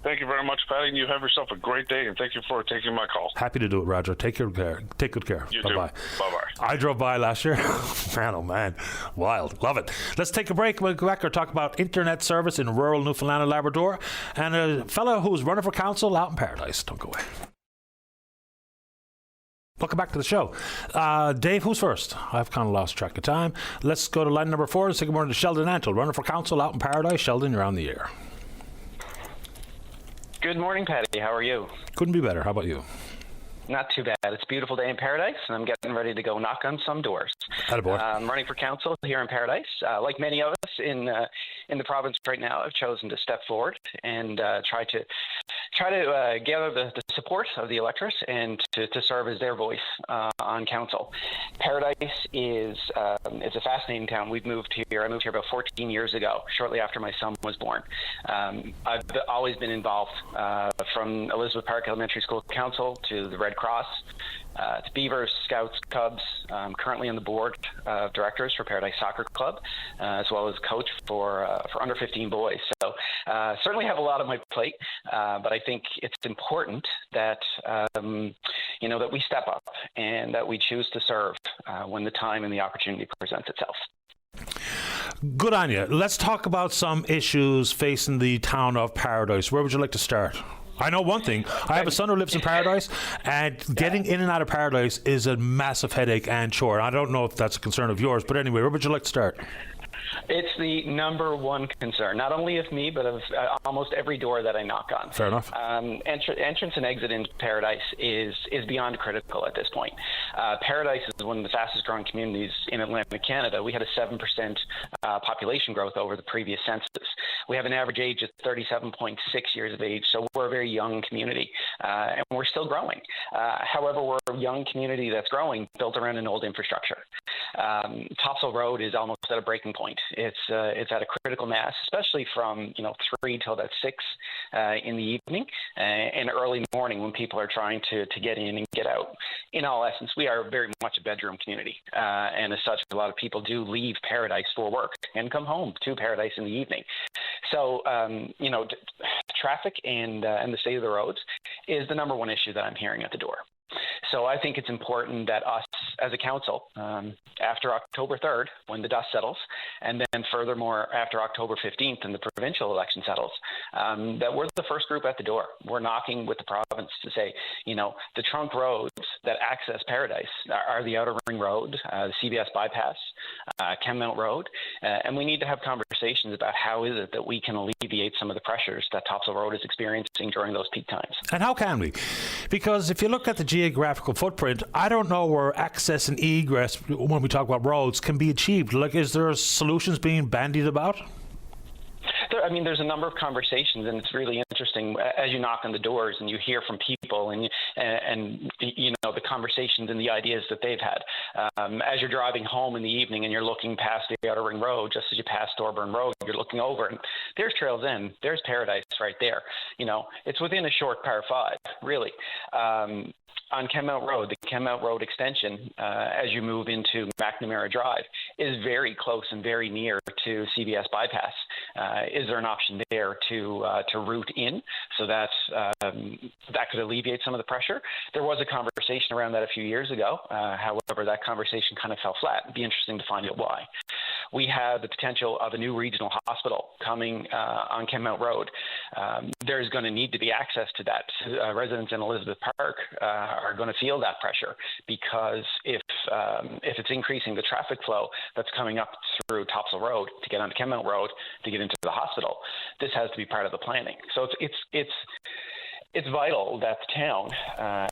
G: Thank you very much, Patty, and you have yourself a great day, and thank you for taking my call.
D: Happy to do it, Roger. Take good care.
G: You
D: Bye-bye.
G: too. Bye-bye.
D: I drove by last year. Man, oh man. Wild. Love it. Let's take a break. We'll go back and talk about internet service in rural Newfoundland and Labrador, and a fellow who's running for council out in Paradise. Don't go away. Welcome back to the show. Dave, who's first? I've kind of lost track of time. Let's go to line number 4 and say good morning to Sheldon Antle, running for council out in Paradise. Sheldon, you're on the air.
H: Good morning, Patty. How are you?
D: Couldn't be better. How about you?
H: Not too bad. It's a beautiful day in Paradise, and I'm getting ready to go knock on some doors.
D: Attaboy.
H: I'm running for council here in Paradise. Like many of us in the province right now, I've chosen to step forward and try to gather the support of the electorate and to serve as their voice on council. Paradise is a fascinating town. We've moved here. I moved here about 14 years ago, shortly after my son was born. I've always been involved from Elizabeth Park Elementary School Council to the Red Cross, to Beavers, Scouts, Cubs. I'm currently on the board of directors for Paradise Soccer Club, as well as coach for under 15 boys. So certainly have a lot on my plate, but I think it's important that that we step up and that we choose to serve when the time and the opportunity presents itself.
D: Good on you. Let's talk about some issues facing the town of Paradise. Where would you like to start? I know one thing. I have a son who lives in Paradise, and getting in and out of Paradise is a massive headache and chore. I don't know if that's a concern of yours, but anyway, where would you like to start?
H: It's the number one concern, not only of me, but of almost every door that I knock on.
D: Fair enough.
H: Entrance and exit into Paradise is beyond critical at this point. Paradise is one of the fastest growing communities in Atlantic Canada. We had a 7% population growth over the previous census. We have an average age of 37.6 years of age, so we're a very young community, and we're still growing. However, we're a young community that's growing, built around an old infrastructure. Topsail Road is almost at a breaking point. It's at a critical mass, especially from 3 till about 6 in the evening and early morning when people are trying to get in and get out. In all essence, we are very much a bedroom community, and as such, a lot of people do leave Paradise for work and come home to Paradise in the evening. So, traffic and the state of the roads is the number one issue that I'm hearing at the door. So I think it's important that us as a council, after October 3rd, when the dust settles, and then furthermore after October 15th and the provincial election settles, that we're the first group at the door. We're knocking with the province to say, the trunk roads that access Paradise are the Outer Ring Road, the CBS bypass, Kenmount Road, and we need to have conversations about how is it that we can alleviate some of the pressures that Topsail Road is experiencing during those peak times.
D: And how can we? Because if you look at the geographical footprint, I don't know where access and egress, when we talk about roads, can be achieved. Like, is there solutions being bandied about?
H: There's a number of conversations, and it's really interesting as you knock on the doors and you hear from people and the conversations and the ideas that they've had. As you're driving home in the evening and you're looking past the Outer Ring Road, just as you pass Thorburn Road, you're looking over and there's Trails End, there's Paradise right there. It's within a short par 5, really. On Kenmount Road, the Kenmount Road extension, as you move into McNamara Drive, is very close and very near to CBS bypass. Is there an option there to route in so that could alleviate some of the pressure? There was a conversation around that a few years ago. However, that conversation kind of fell flat. It'd be interesting to find out why. We have the potential of a new regional hospital coming on Kenmount Road. There's going to need to be access to that. Residents in Elizabeth Park are going to feel that pressure because if it's increasing the traffic flow that's coming up through Topsail Road to get onto Kenmount Road to get into the hospital, this has to be part of the planning. So it's vital that the town,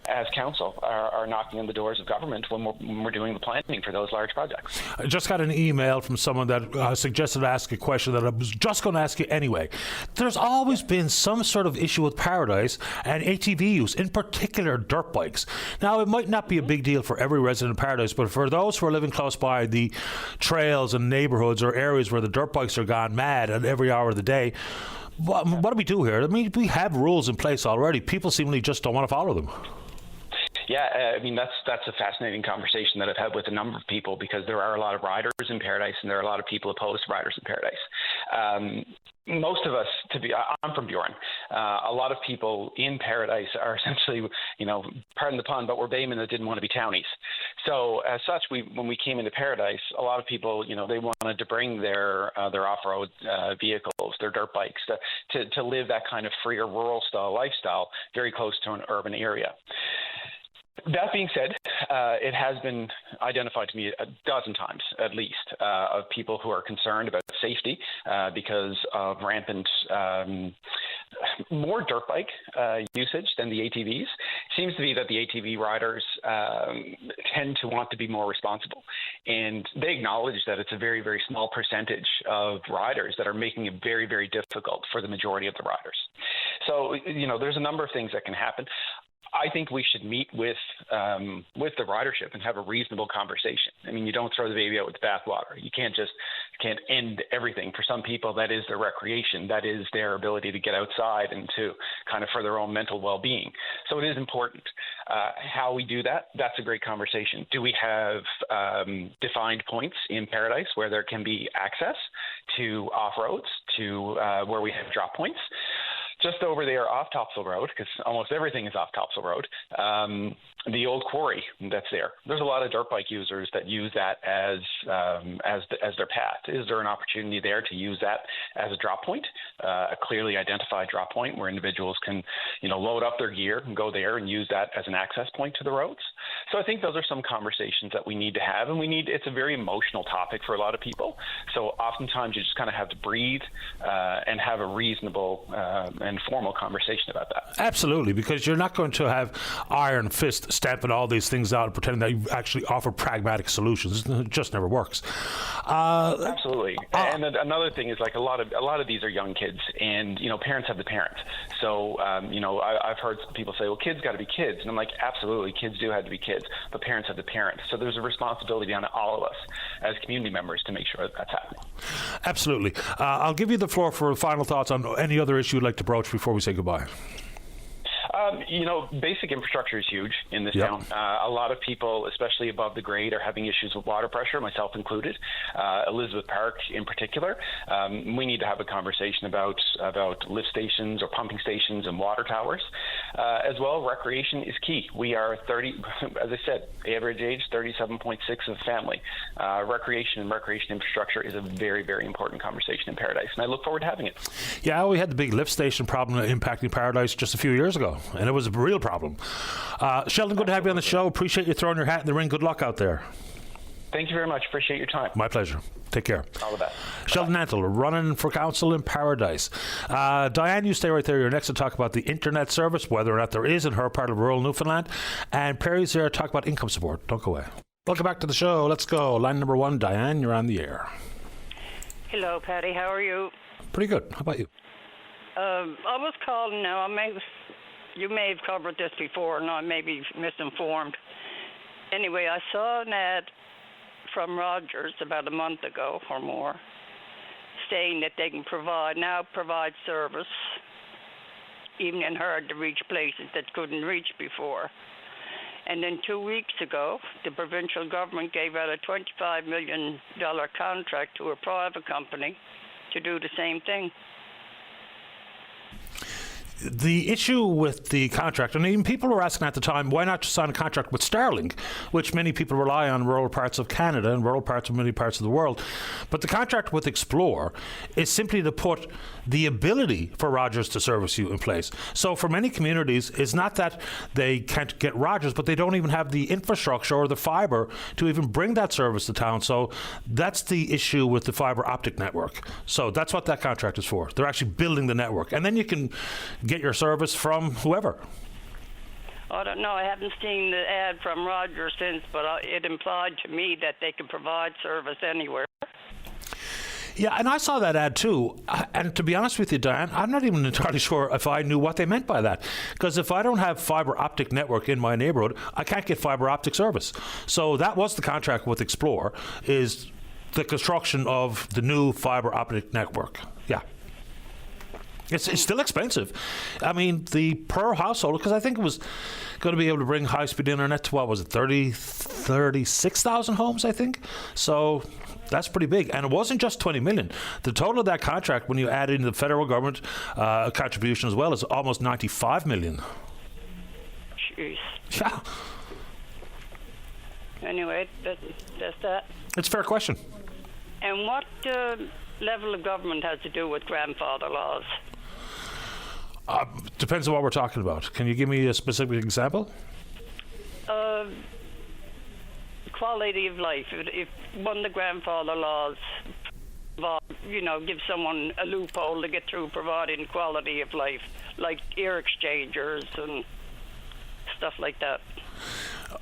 H: as council, are knocking on the doors of government when we're doing the planning for those large projects.
D: I just got an email from someone that suggested I ask a question that I was just going to ask you anyway. There's always been some sort of issue with Paradise and ATV use, in particular dirt bikes. Now, it might not be a big deal for every resident of Paradise, but for those who are living close by the trails and neighbourhoods or areas where the dirt bikes are gone mad at every hour of the day, what do we do here? We have rules in place already. People seemingly just don't want to follow them.
H: Yeah, that's a fascinating conversation that I've had with a number of people because there are a lot of riders in Paradise and there are a lot of people opposed to riders in Paradise. Most of us, I'm from Buren. A lot of people in Paradise are essentially, pardon the pun, but we're Baymen that didn't want to be townies. So as such, when we came into Paradise, a lot of people, they wanted to bring their off-road vehicles, their dirt bikes, to live that kind of freer rural style lifestyle very close to an urban area. That being said, it has been identified to me a dozen times, at least, of people who are concerned about safety because of rampant, more dirt bike usage than the ATVs. It seems to be that the ATV riders tend to want to be more responsible. And they acknowledge that it's a very, very small percentage of riders that are making it very, very difficult for the majority of the riders. So, there's a number of things that can happen. I think we should meet with the ridership and have a reasonable conversation. You don't throw the baby out with the bathwater. You can't end everything. For some people, that is their recreation. That is their ability to get outside and to kind of for their own mental well-being. So it is important. How we do that, that's a great conversation. Do we have defined points in Paradise where there can be access to off-roads, to where we have drop points? Just over there off Topsail Road, because almost everything is off Topsail Road, the old quarry that's there. There's a lot of dirt bike users that use that as their path. Is there an opportunity there to use that as a drop point, a clearly identified drop point where individuals can, load up their gear and go there and use that as an access point to the roads? So I think those are some conversations that we need to have, and it's a very emotional topic for a lot of people. So oftentimes you just kind of have to breathe and have a reasonable and formal conversation about that.
D: Absolutely, because you're not going to have iron fist stamping all these things out and pretending that you actually offer pragmatic solutions. It just never works.
H: Absolutely. And another thing is, like, a lot of these are young kids, and parents have the parents. So I've heard some people say, well, kids got to be kids, and I'm like, absolutely, kids do have to be kids. kids, but parents have the parents. So there's a responsibility on all of us as community members to make sure that that's happening.
D: Absolutely. I'll give you the floor for final thoughts on any other issue you'd like to broach before we say goodbye.
H: Basic infrastructure is huge in this
D: Yep.
H: town. A lot of people, especially above the grade, are having issues with water pressure, myself included. Elizabeth Park in particular. We need to have a conversation about lift stations or pumping stations and water towers. As well, recreation is key. We are 30, as I said, average age 37.6 of a family. Recreation and recreation infrastructure is a very, very important conversation in Paradise, and I look forward to having it.
D: Yeah, we had the big lift station problem impacting Paradise just a few years ago, and it was a real problem. Sheldon, good to have you on the show. Appreciate you throwing your hat in the ring. Good luck out there.
H: Thank you very much. Appreciate your time.
D: My pleasure. Take care.
H: All the best.
D: Sheldon Nantle, running for council in Paradise. Diane, you stay right there. You're next to talk about the internet service, whether or not there is in her part of rural Newfoundland. And Perry's there to talk about income support. Don't go away. Welcome back to the show. Let's go. Line number 1, Diane, you're on the air.
I: Hello, Patty. How are you?
D: Pretty good. How about you?
I: I was calling now. You may have covered this before, and I may be misinformed. Anyway, I saw an ad from Rogers about a month ago or more saying that they can provide service even in hard-to-reach places that couldn't reach before. And then 2 weeks ago, the provincial government gave out a $25 million contract to a private company to do the same thing.
D: The issue with the contract, and even people were asking at the time, why not just sign a contract with Starlink, which many people rely on in rural parts of Canada and rural parts of many parts of the world. But the contract with Explore is simply to put the ability for Rogers to service you in place. So for many communities, it's not that they can't get Rogers, but they don't even have the infrastructure or the fibre to even bring that service to town. So that's the issue with the fibre optic network. So that's what that contract is for. They're actually building the network. And then you can get your service from whoever.
I: I don't know. I haven't seen the ad from Rogers since, but it implied to me that they can provide service anywhere.
D: Yeah, and I saw that ad too. And to be honest with you, Diane, I'm not even entirely sure if I knew what they meant by that. Because if I don't have fibre optic network in my neighborhood, I can't get fibre optic service. So that was the contract with Explore, is the construction of the new fibre optic network. Yeah. It's still expensive. I mean, the per household, because I think it was going to be able to bring high-speed internet to, what was it, 36,000 homes, I think? So that's pretty big. And it wasn't just 20 million. The total of that contract, when you add in the federal government contribution as well, is almost 95 million.
I: Jeez.
D: Yeah.
I: Anyway, that's that.
D: It's a fair question.
I: And what level of government has to do with grandfather laws?
D: Depends on what we're talking about. Can you give me a specific example?
I: Quality of life. If one of the grandfather laws, give someone a loophole to get through providing quality of life, like ear exchangers and stuff like that.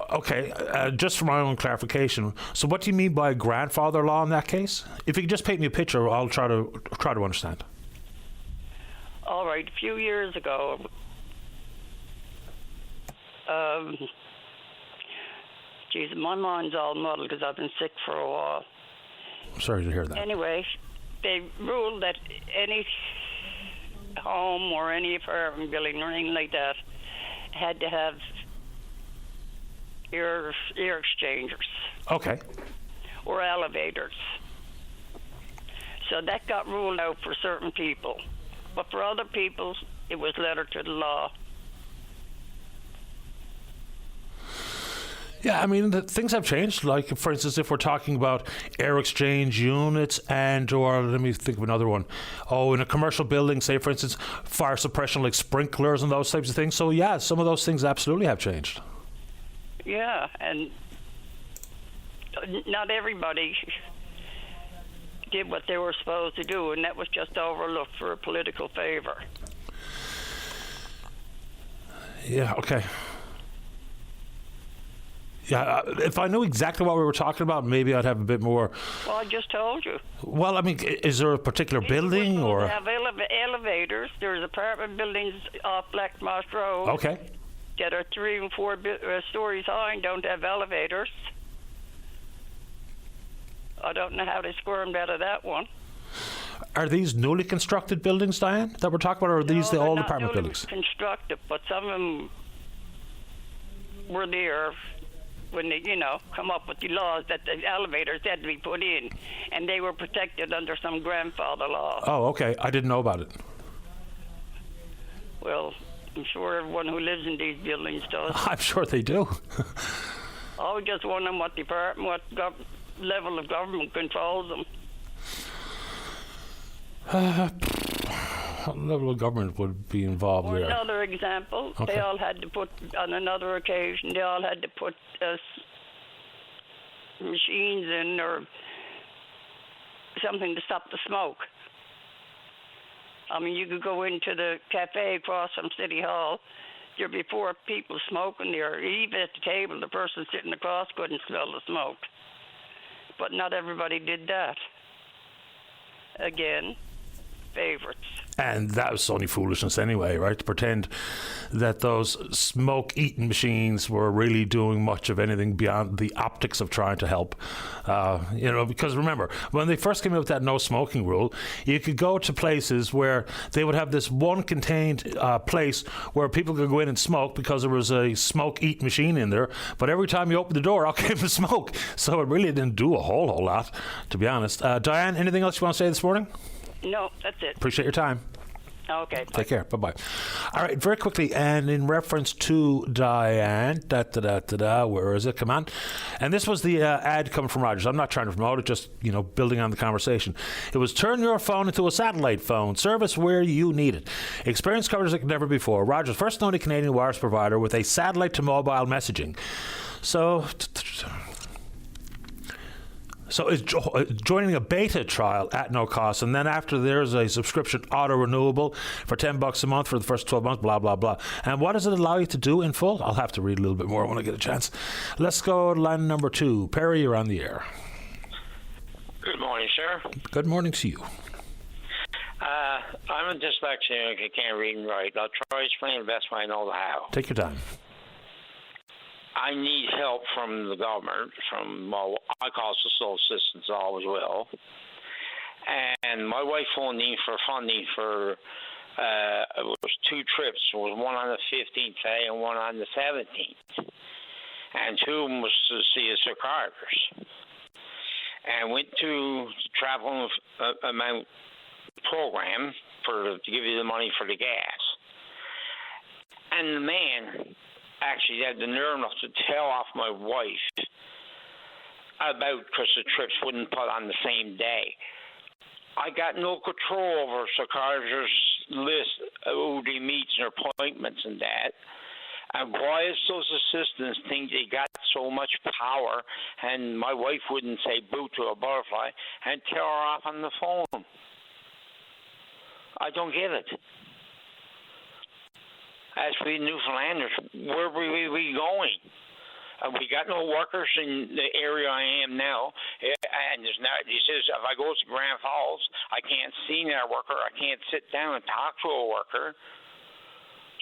D: Okay, just for my own clarification. So, what do you mean by grandfather law in that case? If you could just paint me a picture, I'll try to understand.
I: All right, a few years ago, my mind's all muddled because I've been sick for a while.
D: I'm sorry to hear that.
I: Anyway, they ruled that any home or any apartment building or anything like that had to have ear exchangers.
D: Okay.
I: Or elevators. So that got ruled out for certain people. But for other people, it was letter to the law.
D: Yeah, I mean, things have changed. Like, for instance, if we're talking about air exchange units or let me think of another one. Oh, in a commercial building, say, for instance, fire suppression, like sprinklers and those types of things. So, yeah, some of those things absolutely have changed.
I: Yeah, and not everybody did what they were supposed to do, and that was just overlooked for a political favor.
D: Yeah, okay. Yeah, if I knew exactly what we were talking about, maybe I'd have a bit more.
I: Well, I just told you.
D: Well, I mean, is there a particular building or?
I: Have elevators. There's apartment buildings off Black Moss Road.
D: Okay.
I: that are 3 and 4 stories high and don't have elevators. I don't know how they squirmed out of that one.
D: Are these newly constructed buildings, Diane, that we're talking about, or are these the old apartment
I: newly
D: buildings?
I: Constructed, but some of them were there when they, come up with the laws that the elevators had to be put in, and they were protected under some grandfather law.
D: Oh, okay. I didn't know about it.
I: Well, I'm sure everyone who lives in these buildings does.
D: I'm sure they do.
I: I was just wondering what level of government controls them.
D: What level of government would be involved there?
I: Another example,
D: Okay.
I: they all had to put, on another occasion, they all had to put machines in or something to stop the smoke. I mean, you could go into the cafe across from City Hall. There'd be 4 people smoking there. Even at the table, the person sitting across couldn't smell the smoke. But not everybody did that. Again, favorites.
D: And that was only foolishness anyway, right? To pretend that those smoke-eating machines were really doing much of anything beyond the optics of trying to help. Because remember, when they first came out with that no smoking rule, you could go to places where they would have this one contained place where people could go in and smoke because there was a smoke-eat machine in there. But every time you opened the door, out came the smoke. So it really didn't do a whole lot, to be honest. Diane, anything else you want to say this morning?
I: No, that's it.
D: Appreciate your time.
I: Okay.
D: Take care. Bye-bye. All right, very quickly, and in reference to Diane, where is it? Come on. And this was the ad coming from Rogers. I'm not trying to promote it, just, building on the conversation. It was turn your phone into a satellite phone. Service where you need it. Experience coverage like never before. Rogers, first and only Canadian wireless provider with a satellite to mobile messaging. So it's joining a beta trial at no cost, and then after there's a subscription auto-renewable for $10 a month for the first 12 months, blah, blah, blah. And what does it allow you to do in full? I'll have to read a little bit more when I get a chance. Let's go to line number 2. Perry, you're on the air.
J: Good morning, sir.
D: Good morning to you.
J: I'm a dyslexic. I can't read and write. I'll try to explain the best way I know how.
D: Take your time.
J: I need help from the government, I call it the social assistance, I always will. And my wife phoned in for funding for, it was 2 trips. It was one on the 15th day and one on the 17th. And 2 of them was to see a psychiatrist. And went to the travel amount program to give you the money for the gas. And the man actually had the nerve enough to tell off my wife because the trips wouldn't put on the same day. I got no control over psychiatrist's list of who they meet and appointments and that. And why is those assistants think they got so much power and my wife wouldn't say boo to a butterfly and tell her off on the phone? I don't get it. As for the Newfoundlanders, where were we going? We got no workers in the area I am now, and there's not. He says if I go to Grand Falls, I can't see that worker. I can't sit down and talk to a worker.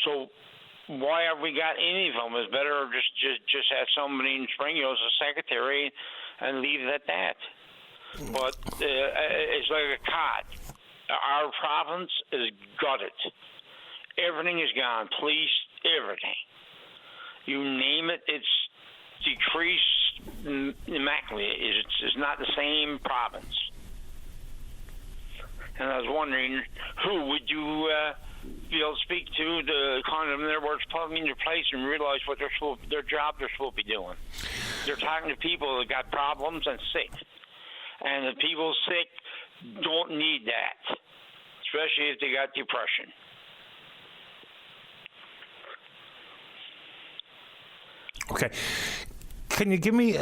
J: So why have we got any of them? It's better just have somebody in Springhill as a secretary and leave it at that. But it's like a cot. Our province is gutted. Everything is gone. Police, everything. You name it, it's decreased immaculately. It's not the same province. And I was wondering, who would you be able to speak to condemn their words, put them in their place, and realize what their job they're supposed to be doing? They're talking to people that got problems and sick. And the people sick don't need that, especially if they got depression.
D: Okay. Can you give me,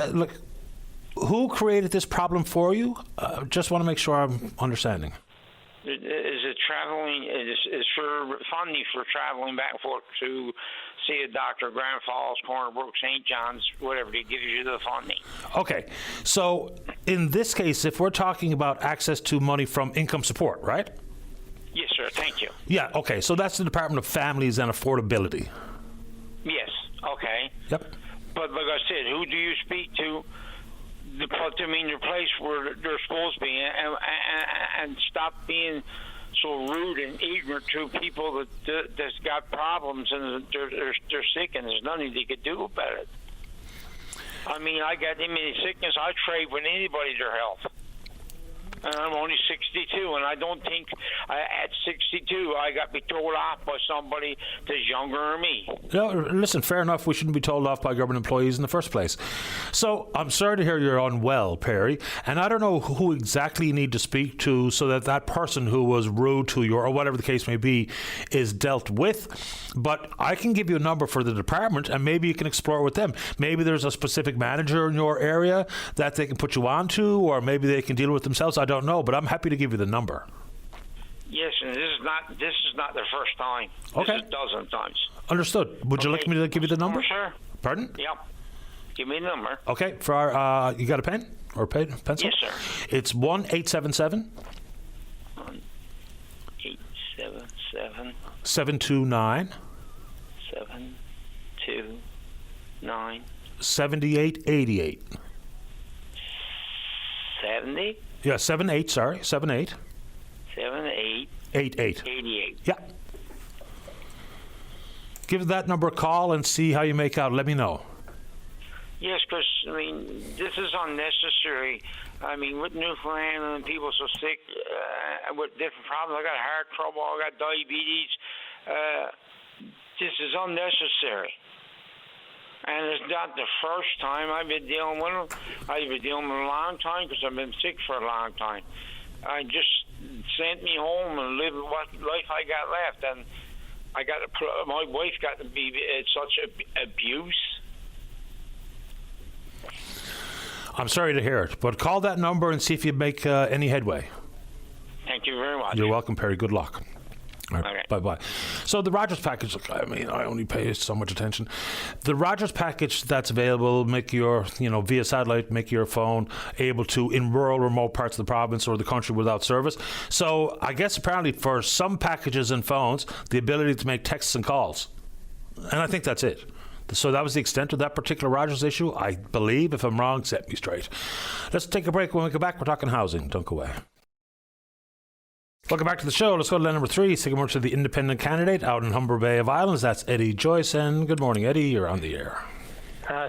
D: who created this problem for you? Just want to make sure I'm understanding.
J: Is it traveling? Is for funding for traveling back and forth to see a doctor, Grand Falls, Corner Brook, St. John's, whatever. They give you the funding.
D: Okay. So in this case, if we're talking about access to money from income support, right?
J: Yes, sir. Thank you.
D: Yeah. Okay. So that's the Department of Families and Affordability.
J: Yes. okay?
D: Yep.
J: But like I said, who do you speak to put them in your place where they're supposed to be, and stop being so rude and ignorant to people that's got problems and they're sick and there's nothing they could do about it. I mean, I got that many sickness. I trade with anybody their health. And I'm only 62, and I don't think at 62 I got to be told off by somebody that's younger than me.
D: No, listen, fair enough. We shouldn't be told off by government employees in the first place. So I'm sorry to hear you're unwell, Perry, and I don't know who exactly you need to speak to so that that person who was rude to you or whatever the case may be is dealt with. But I can give you a number for the department, and maybe you can explore with them. Maybe there's a specific manager in your area that they can put you on to, or maybe they can deal with themselves. I don't know, but I'm happy to give you the number.
J: Yes, and this is not the first time.
D: Okay.
J: This is dozens times.
D: Understood. Would you like me to give you the number?
J: Sir?
D: Pardon?
J: Yep. Give me the number.
D: Okay. For our, you got a pen or pencil?
J: Yes, sir.
D: It's 1-877.
J: 1-877.
D: 729.
J: 729.
D: 7888.
J: 70?
D: Yeah, 78, sorry. 78.
J: 78.
D: 88.
J: 88.
D: Yeah. Give that number a call and see how you make out. Let me know.
J: Yes, because, I mean, this is unnecessary. I mean, with Newfoundland and people so sick with different problems. I got heart trouble. I got diabetes. This is unnecessary. And it's not the first time I've been dealing with them. I've been dealing with them a long time because I've been sick for a long time. I just sent me home and live what life I got left. And my wife got to be such abuse.
D: I'm sorry to hear it, but call that number and see if you make any headway.
J: Thank you very much.
D: You're welcome, Perry. Good luck. All right,
J: okay.
D: Bye-bye. So the Rogers package, I mean, I only pay so much attention. The Rogers package that's available, make your, via satellite, make your phone able to, in rural, remote parts of the province or the country without service. So I guess apparently for some packages and phones, the ability to make texts and calls. And I think that's it. So that was the extent of that particular Rogers issue. I believe, if I'm wrong, set me straight. Let's take a break. When we go back, we're talking housing. Don't go away. Welcome back to the show. Let's go to line number 3. Say good morning to the independent candidate out in Humber Bay of Islands. That's Eddie Joyce. And good morning, Eddie. You're on the air.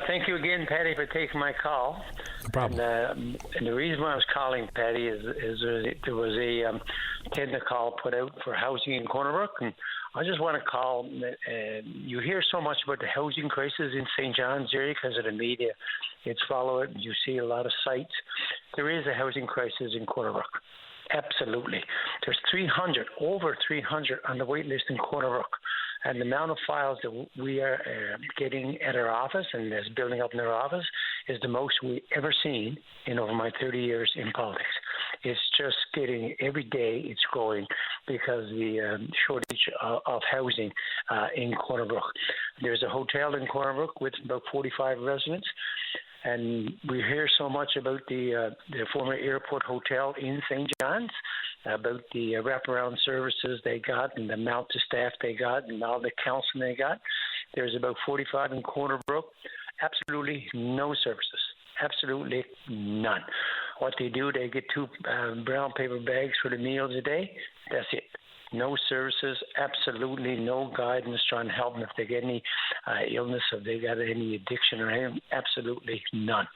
K: Thank you again, Patty, for taking my call.
D: No problem.
K: And the reason why I was calling, Patty, is there was a tender call put out for housing in Cornerbrook, and I just want to call. You hear so much about the housing crisis in St. John's area because of the media. It's followed. You see a lot of sites. There is a housing crisis in Cornerbrook. Absolutely. There's over 300 on the wait list in Cornerbrook. And the amount of files that we are getting at our office and that's building up in our office is the most we've ever seen in over my 30 years in politics. It's just getting, every day it's growing because the shortage of housing in Cornerbrook. There's a hotel in Cornerbrook with about 45 residents. And we hear so much about the former airport hotel in St. John's, about the wraparound services they got and the amount of staff they got and all the counseling they got. There's about 45 in Cornerbrook. Absolutely no services. Absolutely none. What they do, they get 2 brown paper bags for the meals a day. That's it. No services, absolutely no guidance trying to help them if they get any illness or they got any addiction or anything. Absolutely none.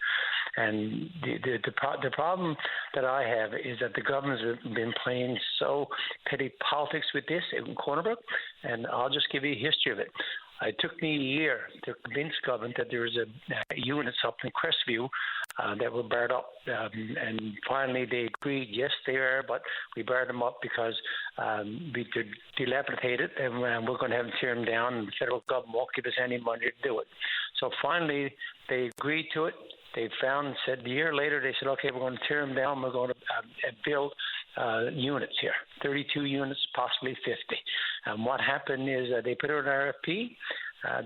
K: And the problem that I have is that the government's been playing so petty politics with this in Cornerbrook, and I'll just give you a history of it. It took me a year to convince government that there was units up in Crestview that were barred up, and finally they agreed, yes, they are, but we barred them up because we could dilapidate it, and we're going to have them tear them down, and the federal government won't give us any money to do it. So finally they agreed to it. They found and said a year later, they said, okay, we're going to tear them down. We're going to build units here, 32 units, possibly 50. And what happened is they put out an RFP.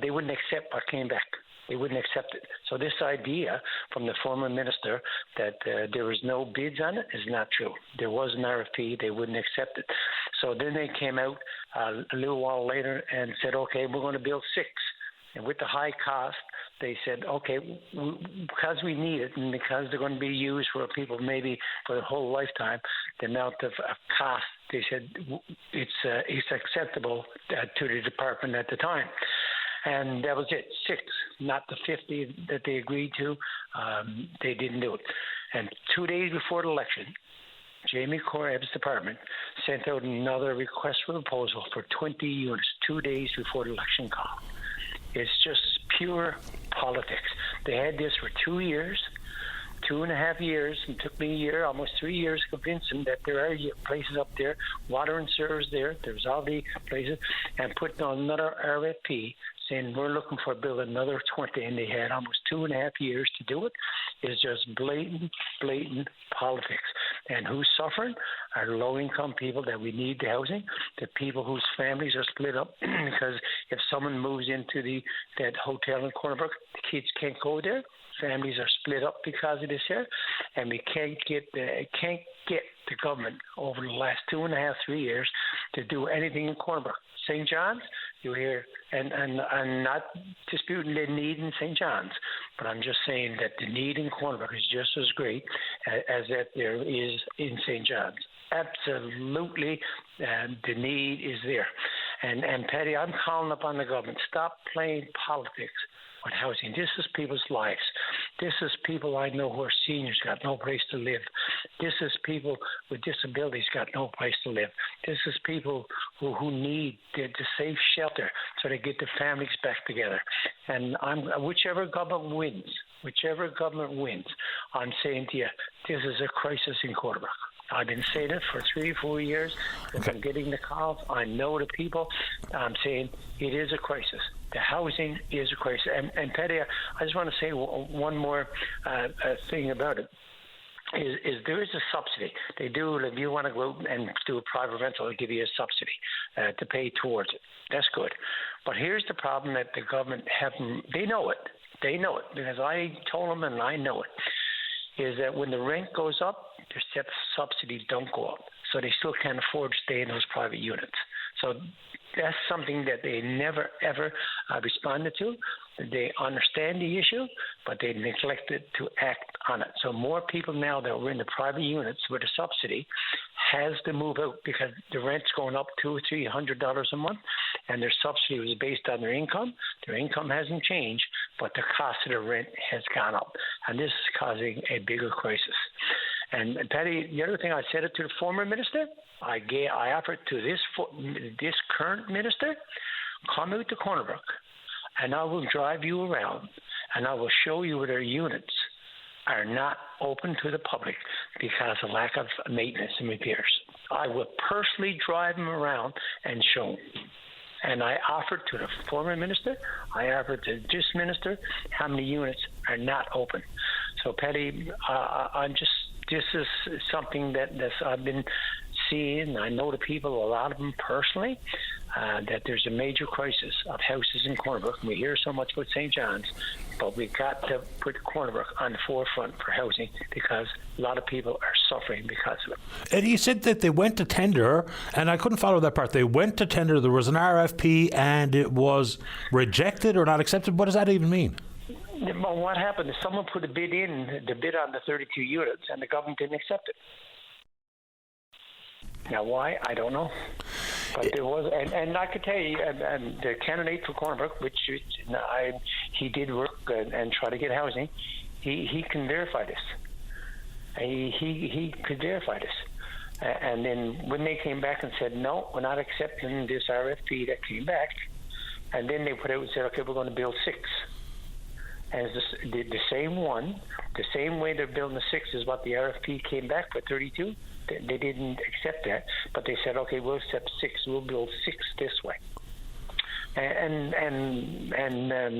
K: They wouldn't accept what came back. They wouldn't accept it. So this idea from the former minister that there was no bids on it is not true. There was an RFP. They wouldn't accept it. So then they came out a little while later and said, okay, we're going to build 6. And with the high cost, they said, okay, because we need it and because they're going to be used for people maybe for their whole lifetime, the amount of cost, they said it's acceptable to the department at the time. And that was it, 6, not the 50 that they agreed to. They didn't do it. And 2 days before the election, Jamie Coreb's department sent out another request for proposal for 20 units 2 days before the election call. It's just pure politics. They had this for 2 years, 2.5 years. It took me a year, almost 3 years to convince them that there are places up there, water and sewers there, there's all the places, and putting on another RFP saying we're looking for build another 20, and they had almost 2.5 years to do it. It's just blatant politics. And who's suffering are low-income people that we need the housing, the people whose families are split up because if someone moves into that hotel in Corner Brook, the kids can't go there. Families are split up because of this here, and we can't get the government over the last 2.5, 3 years to do anything in Corner Brook. St. John's, you hear, and I'm not disputing the need in St. John's, but I'm just saying that the need in Corner Brook is just as great as that there is in St. John's. Absolutely, the need is there. And Patty, I'm calling upon the government, stop playing politics on housing. This is people's lives. This is people I know who are seniors, got no place to live. This is people with disabilities, got no place to live. This is people who need the safe shelter so they get their families back together. And whichever government wins, I'm saying to you, this is a crisis in Corner Brook. I've been saying it for 3 or 4 years. Okay. I'm getting the calls. I know the people. I'm saying it is a crisis. The housing is a crisis. And Patty, I just want to say one more thing about it. Is there is a subsidy. They do, if you want to go out and do a private rental, they'll give you a subsidy to pay towards it. That's good. But here's the problem that the government they know it because I told them and I know it, is that when the rent goes up, their subsidies don't go up. So they still can't afford to stay in those private units. So that's something that they never, ever responded to. They understand the issue, but they neglected to act on it. So more people now that were in the private units with a subsidy has to move out because the rent's going up $200 or $300 a month, and their subsidy was based on their income. Their income hasn't changed, but the cost of the rent has gone up, and this is causing a bigger crisis. And Patty, the other thing, I said it to the former minister. I offered to this current minister, come out to Corner Brook, and I will drive you around, and I will show you where their units are not open to the public because of lack of maintenance and repairs. I will personally drive them around and show them. And I offered to the former minister, I offered to this minister, how many units are not open. So, Patty, this is something that I've been seeing. I know the people, a lot of them personally, that there's a major crisis of houses in Corner Brook. We hear so much about St. John's, but we've got to put Corner Brook on the forefront for housing because a lot of people are suffering because of it.
D: And you said that they went to tender, and I couldn't follow that part. They went to tender, there was an RFP, and it was rejected or not accepted. What does that even mean?
K: Well, what happened is someone put a bid on the 32 units, and the government didn't accept it. Now, why? I don't know. But there was, and I could tell you, and the candidate for Corner Brook, which he did work and try to get housing, he can verify this. He could verify this. And then when they came back and said, no, we're not accepting this RFP that came back, and then they put out and said, okay, we're going to build 6. And it's the same one, the same way they're building the 6 is what the RFP came back for 32. They didn't accept that, but they said, okay, we'll accept 6. We'll build 6 this way. And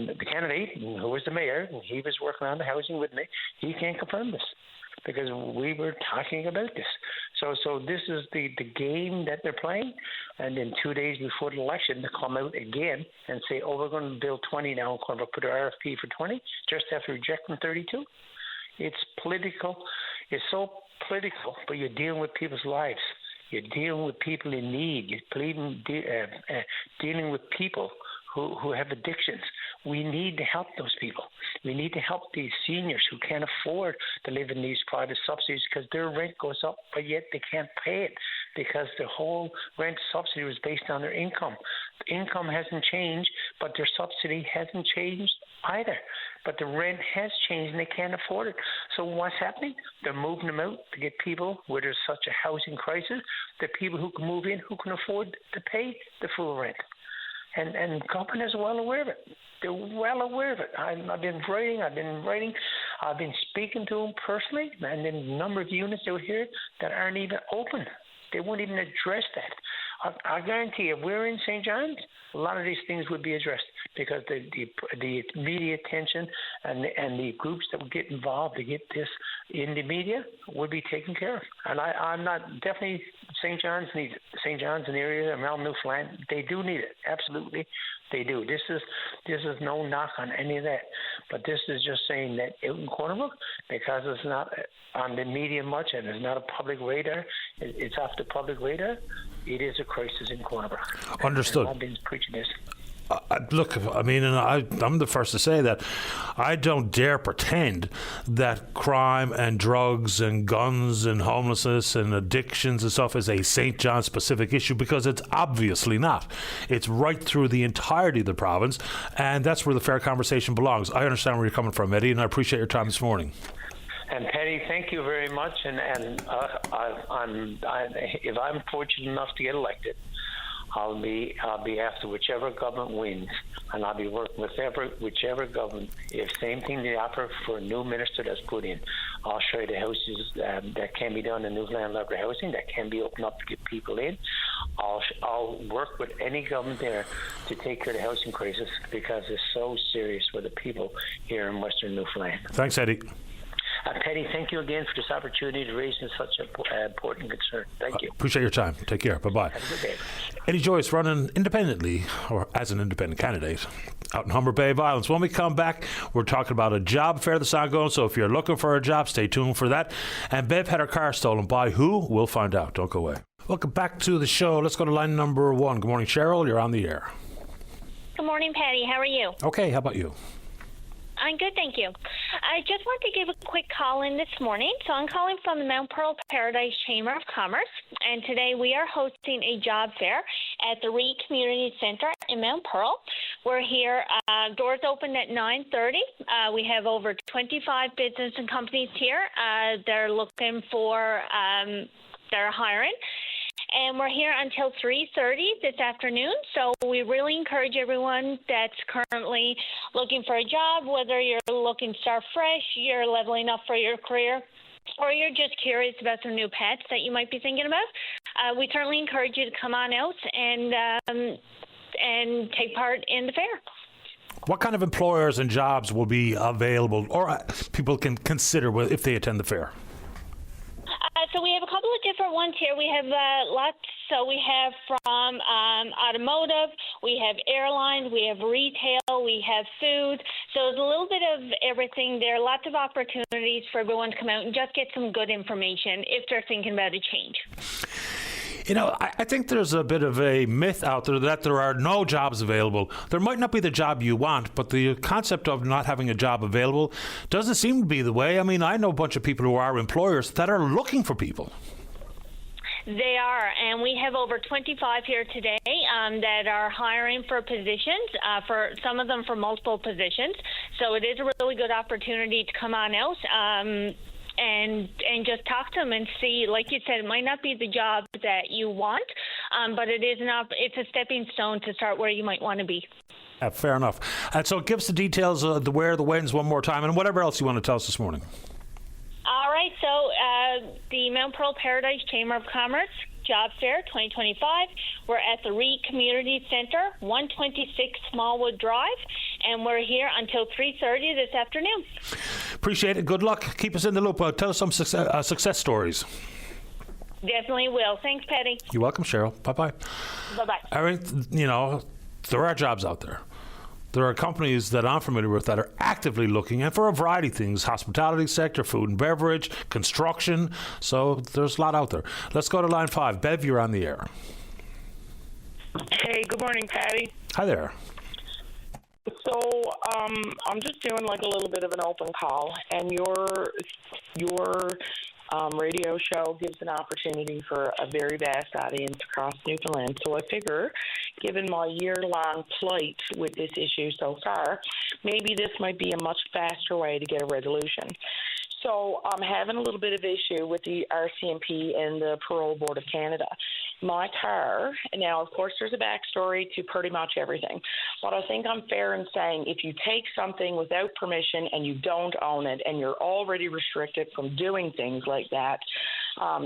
K: the candidate, who was the mayor, he was working on the housing with me. He can't confirm this because we were talking about this. So this is the game that they're playing. And then 2 days before the election, they come out again and say, oh, we're going to build 20 now. We're going to put an RFP for 20 just after rejecting 32. It's political. It's so political, but you're dealing with people's lives. You're dealing with people in need. You're dealing with people who have addictions. We need to help those people. We need to help these seniors who can't afford to live in these private subsidies because their rent goes up, but yet they can't pay it because the whole rent subsidy was based on their income. The income hasn't changed, but their subsidy hasn't changed either. But the rent has changed and they can't afford it. So what's happening? They're moving them out to get people where there's such a housing crisis, the people who can move in, who can afford to pay the full rent. And government is well aware of it. They're well aware of it. I've been writing. I've been speaking to them personally, and then the number of units out here that aren't even open. They won't even address that. I guarantee you, if we're in St. John's, a lot of these things would be addressed because the media attention and the groups that would get involved to get this in the media would be taken care of. And I'm not definitely St. John's needs it. St. John's and the area around Newfoundland, they do need it. Absolutely, they do. This is no knock on any of that, but this is just saying that out in Corner Brook, because it's not on the media much and it's not a public radar, it's off the public radar. It is a crisis in Corner Brook.
D: Understood.
K: And I've been preaching this.
D: Look, I mean, and I'm the first to say that I don't dare pretend that crime and drugs and guns and homelessness and addictions and stuff is a St. John specific issue, because it's obviously not. It's right through the entirety of the province, and that's where the fair conversation belongs. I understand where you're coming from, Eddie, and I appreciate your time this morning.
K: And Patty, thank you very much. And if I'm fortunate enough to get elected, I'll be after whichever government wins, and I'll be working with whichever government. If same thing they offer for a new minister that's put in, I'll show you the houses that can be done in Newfoundland library housing that can be opened up to get people in. I'll work with any government there to take care of the housing crisis because it's so serious for the people here in Western Newfoundland.
D: Thanks, Eddie.
K: Patty, thank you again for this opportunity to raise such an important concern. Thank you.
D: Appreciate your time. Take care. Bye-bye.
K: Have a good day.
D: Eddie Joyce running independently, or as an independent candidate, out in Humber Bay Violence. When we come back, we're talking about a job fair that's ongoing, so if you're looking for a job, stay tuned for that. And Bev had her car stolen. By who? We'll find out. Don't go away. Welcome back to the show. Let's go to line number 1. Good morning, Cheryl. You're on the air.
L: Good morning, Patty. How are you?
D: Okay. How about you?
L: I'm good, thank you. I just want to give a quick call in this morning. So I'm calling from the Mount Pearl Paradise Chamber of Commerce, and today we are hosting a job fair at the Reed Community Center in Mount Pearl. We're here, doors open at 9:30. We have over 25 business and companies here. They're looking for, they're hiring. And we're here until 3:30 this afternoon. So we really encourage everyone that's currently looking for a job, whether you're looking to start fresh, you're leveling up for your career, or you're just curious about some new pets that you might be thinking about. We certainly encourage you to come on out and take part in the fair.
D: What kind of employers and jobs will be available, or people can consider if they attend the fair?
L: So we have a couple of different ones here. We have lots. So we have from automotive, we have airlines, we have retail, we have food. So there's a little bit of everything there. Lots of opportunities for everyone to come out and just get some good information if they're thinking about a change.
D: You know, I think there's a bit of a myth out there that there are no jobs available. There might not be the job you want, but the concept of not having a job available doesn't seem to be the way. I mean, I know a bunch of people who are employers that are looking for people.
L: They are, and we have over 25 here today that are hiring for positions, for some of them for multiple positions. So it is a really good opportunity to come on out and just talk to them and see. Like you said, it might not be the job that you want, but it's a stepping stone to start where you might want to be.
D: Fair enough. And so give us the details of the where, the when's one more time, and whatever else you want to tell us this morning.
L: All right, so the Mount Pearl Paradise Chamber of Commerce Job Fair 2025. We're at the Reed Community Center, 126 Smallwood Drive, and we're here until 3:30 this afternoon.
D: Appreciate it. Good luck. Keep us in the loop. Tell us some success stories.
L: Definitely will. Thanks, Patty.
D: You're welcome, Cheryl. Bye-bye.
L: Bye-bye.
D: I mean, you know, there are jobs out there. There are companies that I'm familiar with that are actively looking, and for a variety of things, hospitality sector, food and beverage, construction. So there's a lot out there. Let's go to line 5. Bev, you're on the air.
M: Hey, good morning, Patty.
D: Hi there.
M: So I'm just doing like a little bit of an open call, and your radio show gives an opportunity for a very vast audience across Newfoundland. So I figure, given my year-long plight with this issue so far, maybe this might be a much faster way to get a resolution. So I'm having a little bit of issue with the RCMP and the Parole Board of Canada. My car, now, of course, there's a backstory to pretty much everything, but I think I'm fair in saying if you take something without permission and you don't own it and you're already restricted from doing things like that,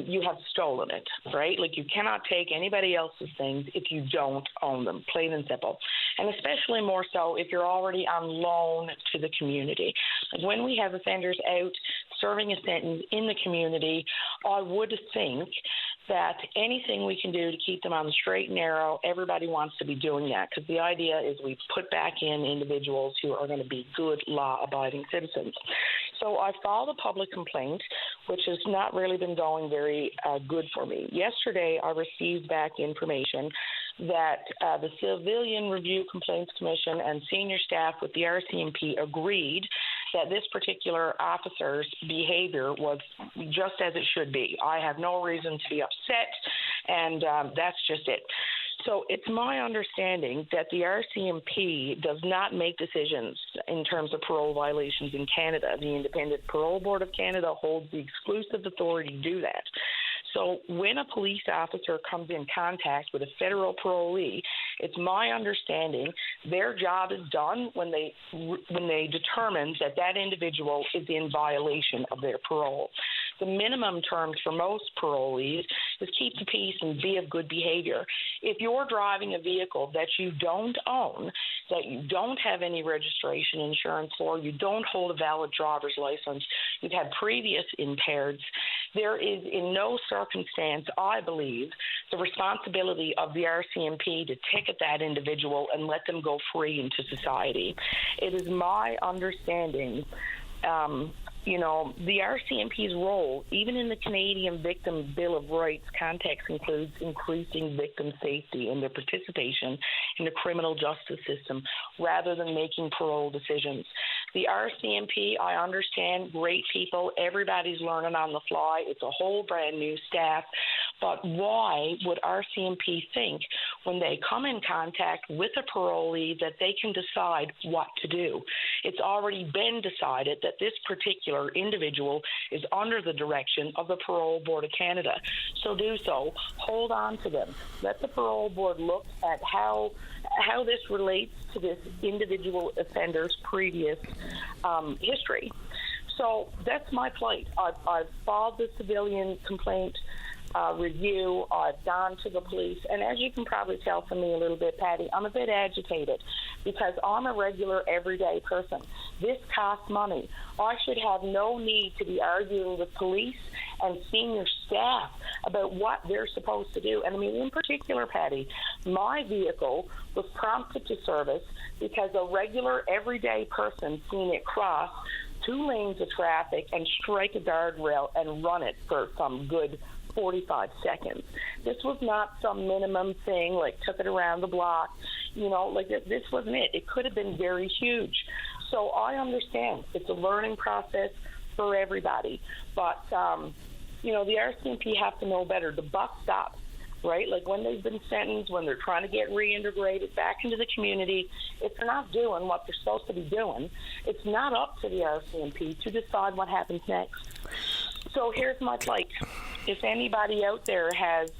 M: you have stolen it, right? Like, you cannot take anybody else's things if you don't own them, plain and simple. And especially more so if you're already on loan to the community. When we have offenders out serving a sentence in the community, I would think that anything we can do to keep them on the straight and narrow, everybody wants to be doing that, because the idea is we put back in individuals who are going to be good law-abiding citizens. So I filed a public complaint, which has not really been going very good for me. Yesterday, I received back information that the Civilian Review Complaints Commission and senior staff with the RCMP agreed that this particular officer's behavior was just as it should be. I have no reason to be upset, and that's just it. So it's my understanding that the RCMP does not make decisions in terms of parole violations in Canada. The Independent Parole Board of Canada holds the exclusive authority to do that. So when a police officer comes in contact with a federal parolee, it's my understanding their job is done when they determine that that individual is in violation of their parole. The minimum terms for most parolees is keep the peace and be of good behavior. If you're driving a vehicle that you don't own, that you don't have any registration insurance for, you don't hold a valid driver's license, you've had previous impaireds, there is in no circumstance, I believe, the responsibility of the RCMP to ticket that individual and let them go free into society. It is my understanding the RCMP's role, even in the Canadian Victim Bill of Rights context, includes increasing victim safety and their participation in the criminal justice system rather than making parole decisions. The RCMP, I understand, great people. Everybody's learning on the fly. It's a whole brand new staff. But why would RCMP think when they come in contact with a parolee that they can decide what to do? It's already been decided that this particular individual is under the direction of the Parole Board of Canada. So do so. Hold on to them. Let the Parole Board look at how this relates to this individual offender's previous history. So that's my plight. I've filed the civilian complaint review. I've gone to the police, and as you can probably tell from me a little bit, Patty, I'm a bit agitated because I'm a regular, everyday person. This costs money. I should have no need to be arguing with police and senior staff about what they're supposed to do. And I mean, in particular, Patty, my vehicle was prompted to service because a regular, everyday person seen it cross 2 lanes of traffic and strike a guardrail and run it for some good 45 seconds. This was not some minimum thing, like took it around the block. This wasn't it. It could have been very huge. So I understand it's a learning process for everybody. But, the RCMP have to know better. The buck stops, right? Like when they've been sentenced, when they're trying to get reintegrated back into the community, if they're not doing what they're supposed to be doing, it's not up to the RCMP to decide what happens next. So here's my plight. If anybody out there has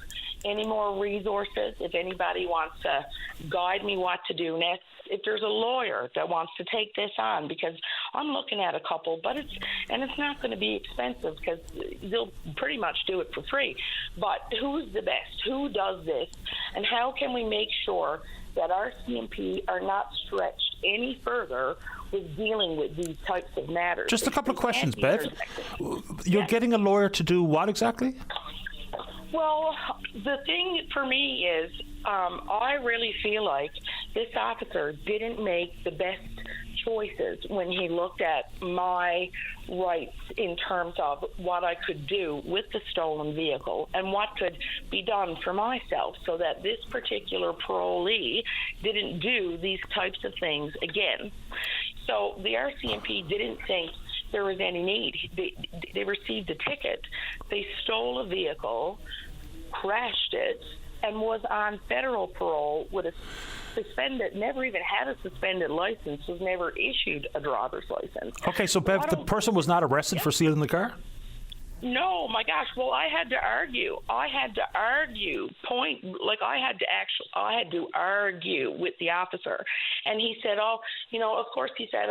M: any more resources, if anybody wants to guide me what to do next, if there's a lawyer that wants to take this on, because I'm looking at a couple, but it's not going to be expensive because they'll pretty much do it for free. But who's the best? Who does this? And how can we make sure that our CMP are not stretched any further with dealing with these types of matters?
D: Just a couple of questions, Bev. You're getting a lawyer to do what exactly?
M: Well, the thing for me is I really feel like this officer didn't make the best choices when he looked at my rights in terms of what I could do with the stolen vehicle and what could be done for myself so that this particular parolee didn't do these types of things again. So the RCMP didn't think there was any need. They received a ticket. They stole a vehicle, crashed it, and was on federal parole with a suspended, never even had a suspended license, was never issued a driver's license.
D: Okay, so Bev, the person was not arrested for stealing the car?
M: No, my gosh. Well, I had to argue. I had to argue with the officer. And he said, of course he said,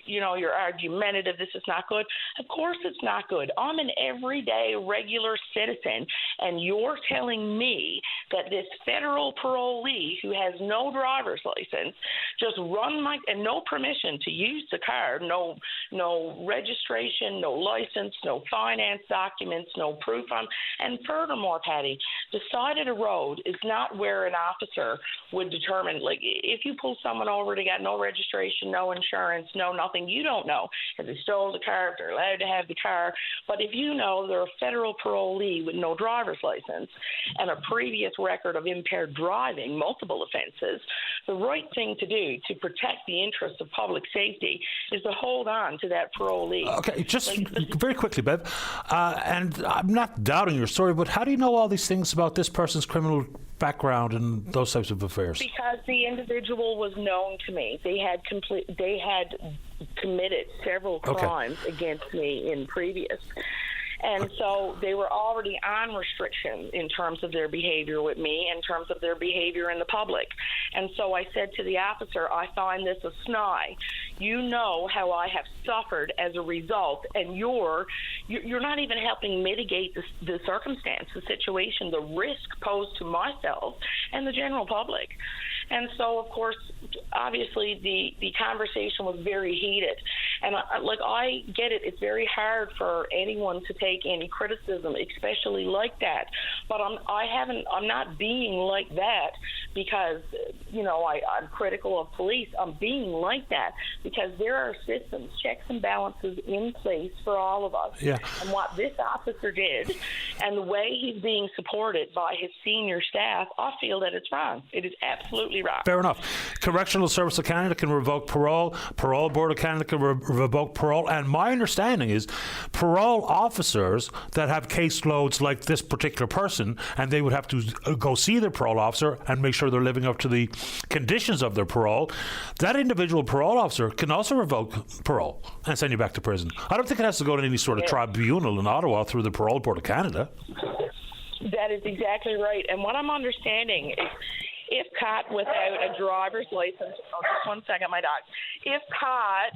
M: you're argumentative. This is not good. Of course it's not good. I'm an everyday regular citizen. And you're telling me that this federal parolee who has no driver's license just and no permission to use the car, no registration, no license, no finance documents, no proof on. And furthermore, Patty, the side of the road is not where an officer would determine, like, if you pull someone over, they got no registration, no insurance, no nothing, you don't know if they stole the car, if they're allowed to have the car. But if you know they're a federal parolee with no driver's license and a previous record of impaired driving, multiple offenses, the right thing to do to protect the interests of public safety is to hold on to that parolee.
D: Okay, just very quickly, Bev, and I'm not doubting your story, but how do you know all these things about this person's criminal background and those types of affairs?
M: Because the individual was known to me. They had committed several crimes against me in previous. And so they were already on restriction in terms of their behavior with me, in terms of their behavior in the public. And so I said to the officer, I find this a snide. You know how I have suffered as a result, and you're not even helping mitigate the circumstance, the situation, the risk posed to myself and the general public. And so, of course, obviously the conversation was very heated. And I get it. It's very hard for anyone to take any criticism, especially like that. But I'm not being like that because, I'm critical of police. I'm being like that because there are systems, checks and balances in place for all of us.
D: Yeah.
M: And what this officer did and the way he's being supported by his senior staff, I feel that it's wrong. It is absolutely wrong.
D: Fair enough. Correctional Service of Canada can revoke parole. Parole Board of Canada can revoke parole. And my understanding is parole officers that have caseloads like this particular person, and they would have to go see their parole officer and make sure they're living up to the conditions of their parole. That individual parole officer can also revoke parole and send you back to prison. I don't think it has to go to any sort of tribunal in Ottawa through the Parole Board of Canada.
M: That is exactly right. And what I'm understanding is if caught without a driver's license, just one second, my dog. If caught,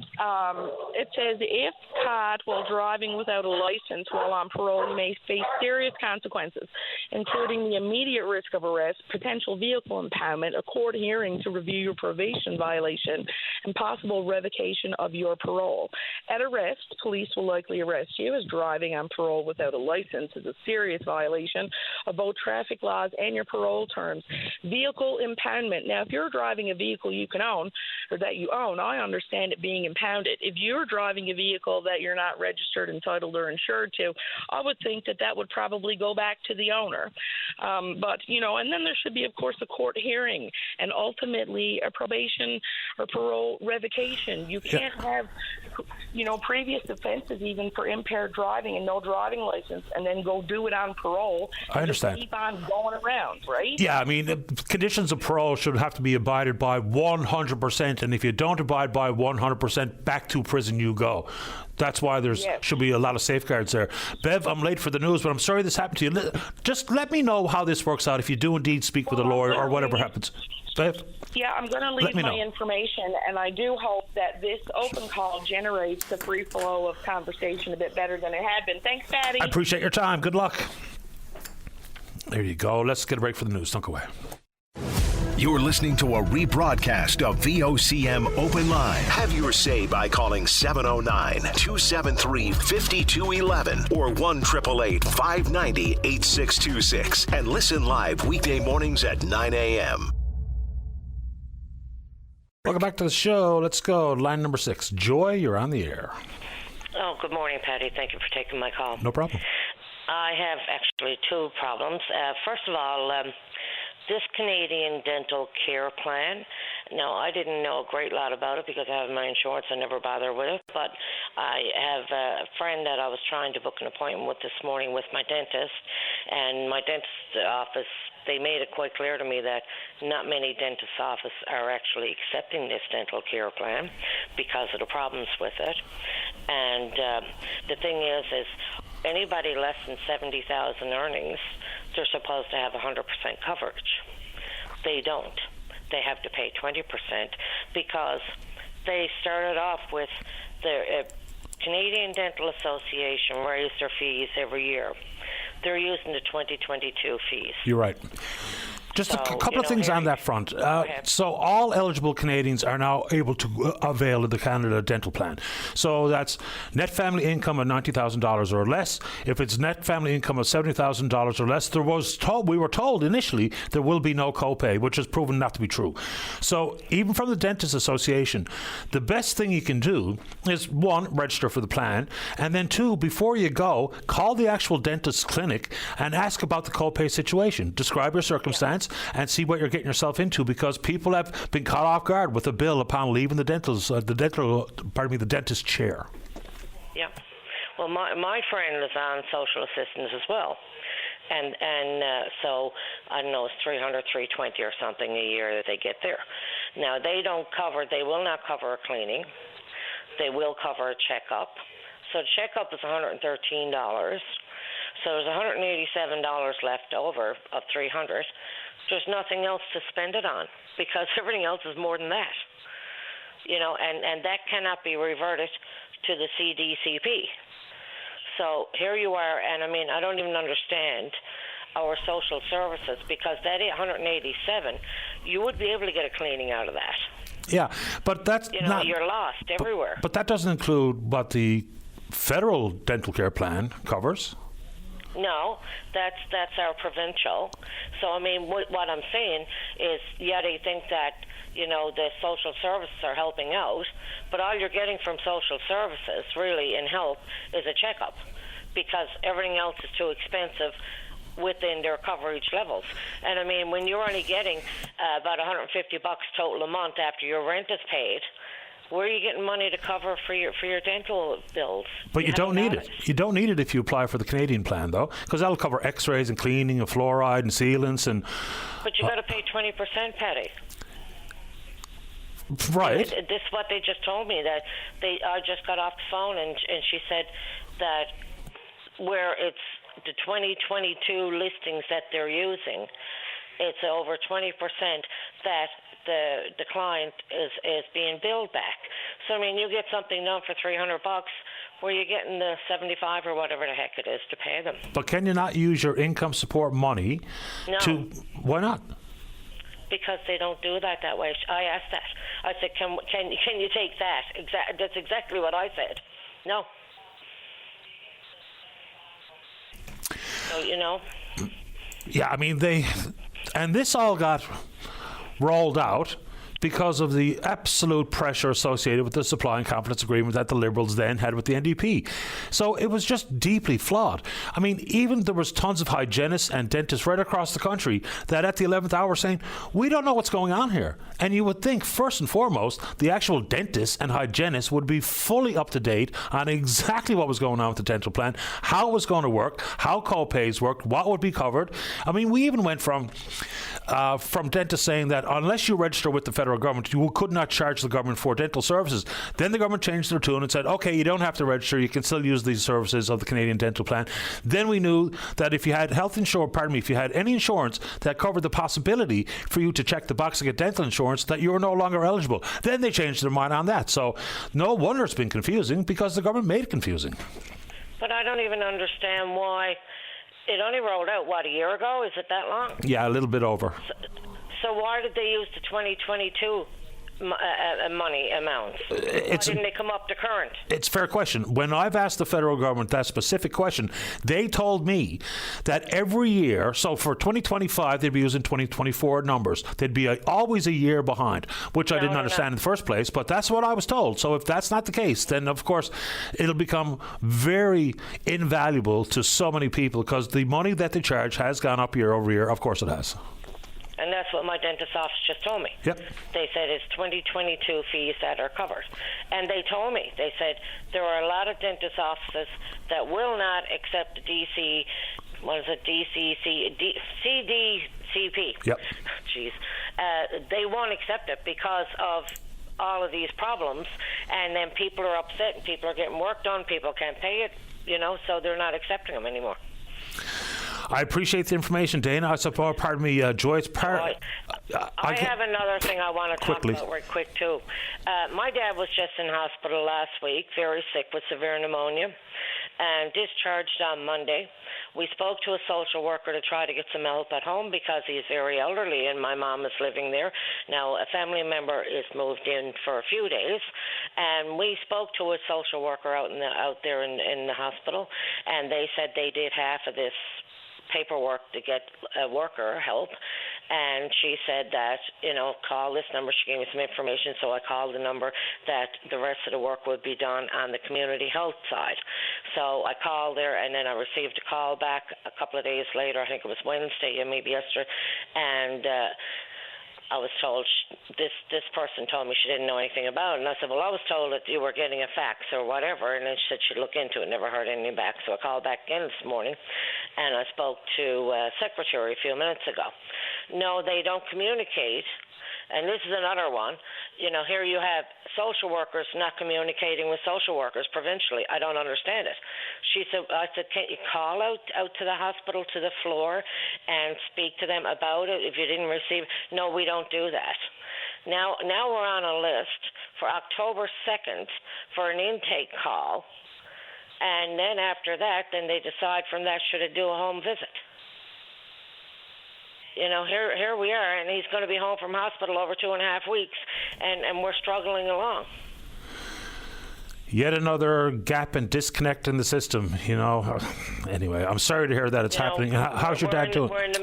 M: it says if caught while driving without a license while on parole, you may face serious consequences, including the immediate risk of arrest, potential vehicle impoundment, a court hearing to review your probation violation, and possible revocation of your parole. At arrest, police will likely arrest you as driving on parole without a license is a serious violation of both traffic laws and your parole terms. Vehicle impoundment. Now, if you're driving a vehicle you can own or that you own, I understand it being impounded. If you're driving a vehicle that you're not registered, entitled, or insured to, I would think that would probably go back to the owner. And then there should be, of course, a court hearing and ultimately a probation or parole revocation. You can't have, previous offenses even for impaired driving and no driving license and then go do it on parole.
D: I understand.
M: Keep on going around, right?
D: Yeah, I mean, conditions of parole should have to be abided by 100%, and if you don't abide by 100%, back to prison you go. That's why should be a lot of safeguards there. Bev, I'm late for the news, but I'm sorry this happened to you. Just let me know how this works out if you do indeed speak with a lawyer or whatever happens. Bev?
M: Yeah, I'm going to leave my information, and I do hope that this open call generates the free flow of conversation a bit better than it had been. Thanks, Patty.
D: I appreciate your time. Good luck. There you go. Let's get a break for the news. Don't go away.
C: You're listening to a rebroadcast of VOCM Open Line. Have your say by calling 709-273-5211 or 1-888-590-8626 and listen live weekday mornings at 9 a.m.
D: Welcome back to the show. Let's go. Line number 6. Joy, you're on the air.
N: Oh, good morning, Patty. Thank you for taking my call.
D: No problem.
N: I have actually two problems. First of all, this Canadian dental care plan. Now, I didn't know a great lot about it because I have my insurance. I never bother with it. But I have a friend that I was trying to book an appointment with this morning with my dentist. And my dentist's office, they made it quite clear to me that not many dentist offices are actually accepting this dental care plan because of the problems with it. And the thing is anybody less than 70,000 earnings, they're supposed to have 100% coverage. They don't. They have to pay 20% because they started off with the Canadian Dental Association raised their fees every year. They're using the 2022 fees.
D: You're right. Just a couple of things on that front. So all eligible Canadians are now able to avail of the Canada Dental Plan. So that's net family income of $90,000 or less. If it's net family income of $70,000 or less, we were told initially there will be no copay, which has proven not to be true. So even from the Dentist Association, the best thing you can do is, one, register for the plan, and then two, before you go, call the actual dentist's clinic and ask about the copay situation. Describe your circumstance. And see what you're getting yourself into, because people have been caught off guard with a bill upon leaving the dentist chair.
N: Yeah. Well, my friend is on social assistance as well, and so I don't know, it's $300, $320 or something a year that they get there. Now they will not cover a cleaning. They will cover a checkup. So the checkup is $113. So there's $187 left over of $300. There's nothing else to spend it on because everything else is more than that. And that cannot be reverted to the CDCP. So here you are, and I don't even understand our social services, because that $187, you would be able to get a cleaning out of that.
D: Yeah, but that's not...
N: You're lost everywhere.
D: But that doesn't include what the federal dental care plan covers.
N: No, that's our provincial. So, what I'm saying is, they think that, the social services are helping out, but all you're getting from social services, really, in health, is a checkup, because everything else is too expensive within their coverage levels. And, when you're only getting about $150 total a month after your rent is paid, where are you getting money to cover for your dental bills?
D: But you don't need it. You don't need it if you apply for the Canadian plan, though, because that'll cover X-rays and cleaning and fluoride and sealants and.
N: But you got to pay 20%, Patty.
D: Right.
N: This is what they just told me. That I just got off the phone and she said that where it's the 2022 listings that they're using, it's over 20% that the client is being billed back. So you get something done for $300, where you're getting the $75 or whatever the heck it is to pay them.
D: But can you not use your income support money?
N: No.
D: Why not?
N: Because they don't do that way. I asked that. I said, can you take that? That's exactly what I said. No. So
D: Yeah, and this all got rolled out because of the absolute pressure associated with the supply and confidence agreement that the Liberals then had with the NDP. So it was just deeply flawed. Even there was tons of hygienists and dentists right across the country that at the 11th hour saying, we don't know what's going on here. And you would think, first and foremost, the actual dentists and hygienists would be fully up to date on exactly what was going on with the dental plan, how it was going to work, how co-pays worked, what would be covered. We even went from dentists saying that unless you register with the federal government, you could not charge the government for dental services. Then the government changed their tune and said, okay, you don't have to register, you can still use these services of the Canadian Dental Plan. Then we knew that if you had if you had any insurance that covered the possibility for you to check the box to get dental insurance, that you were no longer eligible. Then they changed their mind on that. So no wonder it's been confusing, because the government made it confusing.
N: But I don't even understand why it only rolled out, a year ago? Is it that long?
D: Yeah, a little bit over.
N: So why did they use the 2022 money amounts? Why didn't they come up to current?
D: It's a fair question. When I've asked the federal government that specific question, they told me that every year, so for 2025, they'd be using 2024 numbers. They'd be always a year behind, which I didn't understand in the first place, but that's what I was told. So if that's not the case, then of course it'll become very invaluable to so many people because the money that they charge has gone up year over year. Of course it has.
N: And that's what my dentist office just told me.
D: Yep.
N: They said it's 2022 fees that are covered. And they told me, they said there are a lot of dentist offices that will not accept CDCP.
D: Yep.
N: Jeez. They won't accept it because of all of these problems. And then people are upset and people are getting work done. People can't pay it, so they're not accepting them anymore.
D: I appreciate the information, Dana. I suppose, pardon me, Joy.
N: I have another thing I want to talk about right quick, too. My dad was just in hospital last week, very sick with severe pneumonia, and discharged on Monday. We spoke to a social worker to try to get some help at home because he's very elderly and my mom is living there. Now, a family member is moved in for a few days, and we spoke to a social worker out there in the hospital, and they said they did half of this paperwork to get a worker help, and she said that call this number. She gave me some information, so I called the number that the rest of the work would be done on the community health side. So I called there, and then I received a call back a couple of days later. I think it was Wednesday, maybe yesterday, and I was told this person told me she didn't know anything about it. And I said, well, I was told that you were getting a fax or whatever. And then she said she'd look into it, never heard anything back. So I called back again this morning, and I spoke to secretary a few minutes ago. No, they don't communicate. And this is another one. Here you have social workers not communicating with social workers provincially. I don't understand it. I said, can't you call out to the hospital, to the floor, and speak to them about it if you didn't receive? No, we don't do that. Now we're on a list for October 2nd for an intake call. And then after that, then they decide from that should it do a home visit. Here we are, and he's going to be home from hospital over 2.5 weeks, and we're struggling along.
D: Yet another gap and disconnect in the system, Anyway, I'm sorry to hear that it's happening. How's your dad doing?
N: We're in the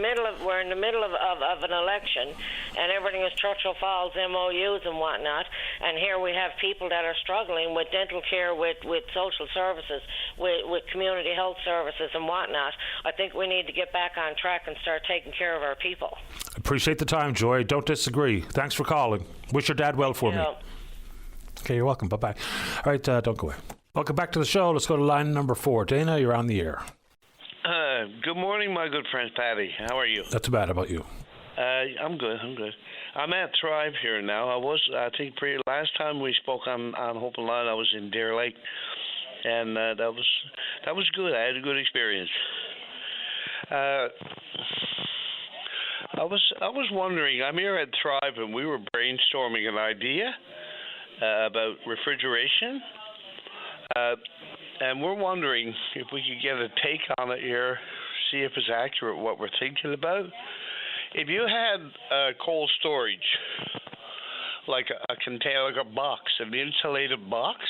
N: middle of an election, and everything is Churchill Falls MOUs and whatnot. And here we have people that are struggling with dental care, with social services, with community health services and whatnot. I think we need to get back on track and start taking care of our people.
D: Appreciate the time, Joy. Don't disagree. Thanks for calling. Wish your dad well for me. Okay, you're welcome. Bye-bye. All right, don't go away. Welcome back to the show. Let's go to line number 4. Dana, you're on the air.
O: Good morning, my good friend Patty. How are you?
D: Not too bad. How about you?
O: I'm good. I'm at Thrive here now. I think last time we spoke on Hope and Line, I was in Deer Lake, and that was good. I had a good experience. I was wondering. I'm here at Thrive, and we were brainstorming an idea about refrigeration, and we're wondering if we could get a take on it here, see if it's accurate what we're thinking about. If you had cold storage, like a container, like a box, an insulated box,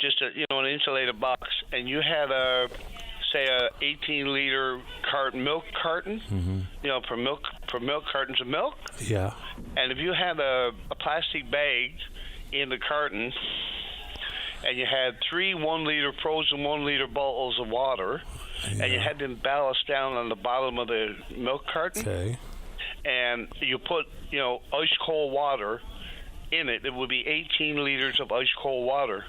O: just an insulated box, and you had a 18-liter milk carton, for milk cartons of milk.
D: Yeah.
O: And if you had a plastic bag in the carton, and you had 3 1-liter frozen 1-liter bottles of water, and you had them ballast down on the bottom of the milk carton.
D: Okay.
O: And you put, ice cold water in it. It would be 18 liters of ice cold water.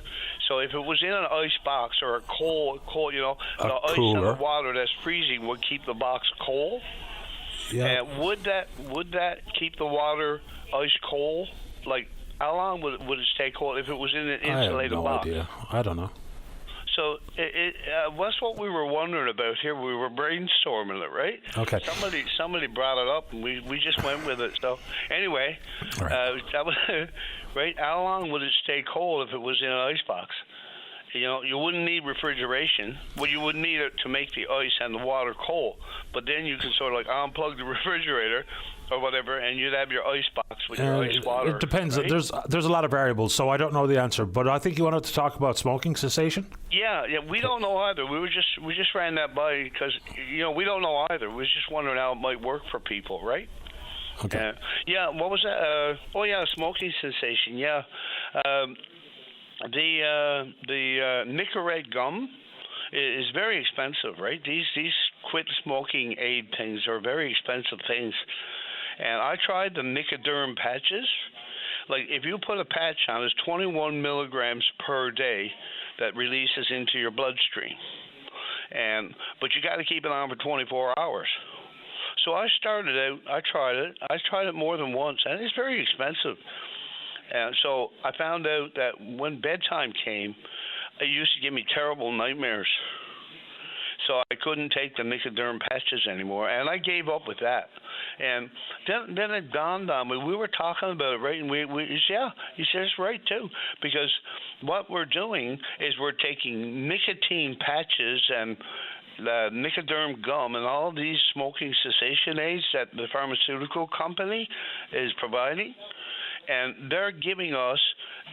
O: So if it was in an ice box or a cold, the ice and the water that's freezing would keep the box cold.
D: Yeah.
O: And would that keep the water ice cold? Like, how long would it stay cold if it was in an insulated box?
D: I have no idea. I don't know.
O: So that's what we were wondering about here. We were brainstorming it, right?
D: Okay.
O: Somebody brought it up, and we just went with it. So anyway,
D: right.
O: That was right. How long would it stay cold if it was in an ice box? You wouldn't need refrigeration. Well, you would need it to make the ice and the water cold. But then you can sort of like unplug the refrigerator or whatever, and you'd have your ice box with your ice water.
D: It depends.
O: Right?
D: There's a lot of variables, so I don't know the answer. But I think you wanted to talk about smoking cessation.
O: Yeah, we don't know either. We just ran that by because we don't know either. We was just wondering how it might work for people, right?
D: Okay.
O: What was that? Smoking cessation. Yeah. The Nicorette gum is very expensive, right? These quit smoking aid things are very expensive things. And I tried the Nicoderm patches. Like if you put a patch on, it's 21 milligrams per day that releases into your bloodstream. But you got to keep it on for 24 hours. So I started out. I tried it more than once, and it's very expensive. And so I found out that when bedtime came, it used to give me terrible nightmares. So I couldn't take the Nicoderm patches anymore, and I gave up with that. And then it dawned on me. We were talking about it, right? And he said it's right too, because what we're doing is we're taking nicotine patches and the Nicoderm gum and all these smoking cessation aids that the pharmaceutical company is providing, and they're giving us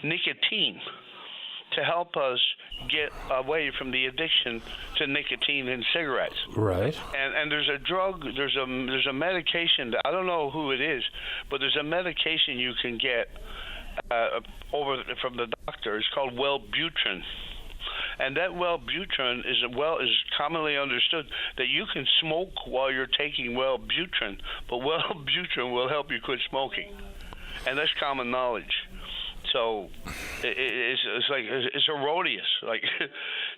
O: nicotine to help us get away from the addiction to nicotine in cigarettes.
D: Right.
O: And there's a drug, there's a medication, I don't know who it is, but there's a medication you can get from the doctor. It's called Wellbutrin. And that Wellbutrin is commonly understood that you can smoke while you're taking Wellbutrin, but Wellbutrin will help you quit smoking. And that's common knowledge. So it's erroneous.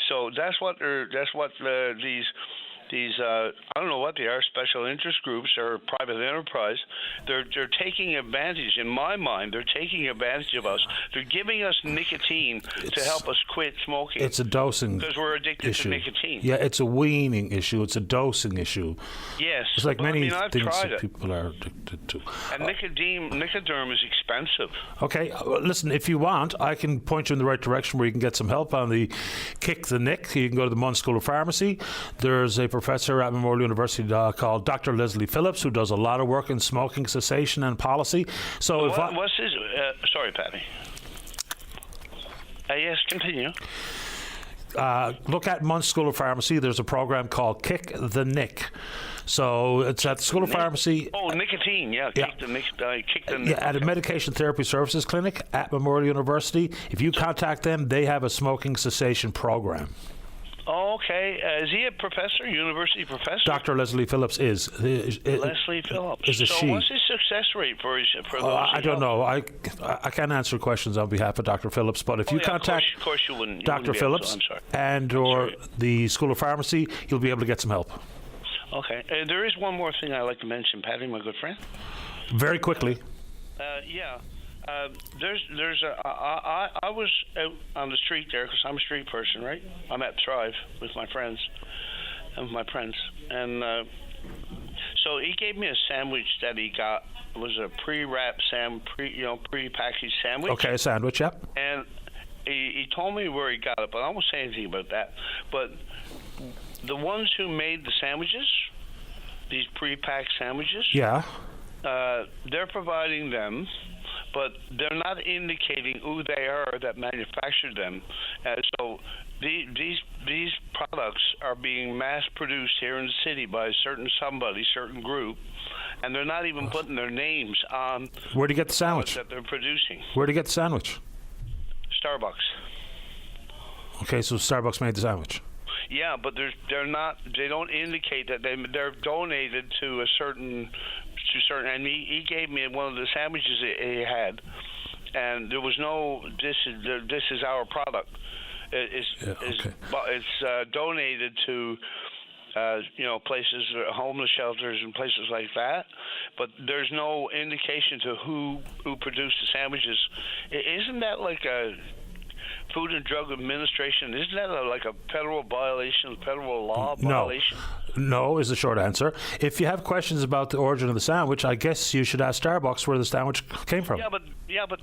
O: So that's what these I don't know what they are, special interest groups or private enterprise. They're taking advantage. In my mind, they're taking advantage of us. They're giving us nicotine to help us quit smoking.
D: It's a dosing
O: because we're addicted
D: issue.
O: to nicotine.
D: Yeah, it's a weaning issue. It's a dosing issue.
O: Yes,
D: it's like many
O: I've
D: things
O: tried
D: that people are addicted to.
O: And Nicoderm is expensive.
D: Okay, listen, if you want, I can point you in the right direction where you can get some help on the Kick the Nick. You can go to the Munn School of Pharmacy. There's a professor at Memorial University called Dr. Leslie Phillips, who does a lot of work in smoking cessation and policy. So
O: what's his? Sorry, Patty. Yes, continue.
D: Look at Munn School of Pharmacy. There's a program called Kick the Nick. So it's at the School of Pharmacy.
O: Oh, nicotine, yeah. Kick the Nick.
D: Yeah, at a medication therapy services clinic at Memorial University. If you contact them, they have a smoking cessation program.
O: Oh, okay. Is he a professor, university professor?
D: Dr. Leslie Phillips is.
O: Leslie Phillips.
D: Is a she.
O: What's his success rate for those?
D: I don't know. I can't answer questions on behalf of Dr. Phillips, but if you contact
O: of course you wouldn't.
D: Dr. Phillips or the School of Pharmacy, you'll be able to get some help.
O: Okay. There is one more thing I'd like to mention, Patty, my good friend.
D: Very quickly.
O: Yeah. I was out on the street there because I'm a street person, right? I'm at Thrive with my friends, and so he gave me a sandwich that he got. It was a pre-wrapped pre-packaged sandwich.
D: Okay, a sandwich, yep.
O: And he told me where he got it, but I won't say anything about that. But the ones who made the sandwiches, these pre-packed sandwiches,
D: yeah,
O: they're providing them. But they're not indicating who they are that manufactured them. So these products are being mass-produced here in the city by a certain group, and they're not even putting their names on.
D: Where do you get the sandwich?
O: That they're producing.
D: Where do you get the sandwich?
O: Starbucks.
D: Okay, so Starbucks made the sandwich.
O: Yeah, but they're not. They don't indicate that they're donated to a certain. And he gave me one of the sandwiches he had, and there was no. This is our product. It's donated to places, homeless shelters and places like that, but there's no indication to who produced the sandwiches. Isn't that like a Food and Drug Administration? Isn't that like a federal violation, federal law violation?
D: No is the short answer. If you have questions about the origin of the sandwich, I guess you should ask Starbucks where the sandwich came from.
O: Yeah, but Yeah, but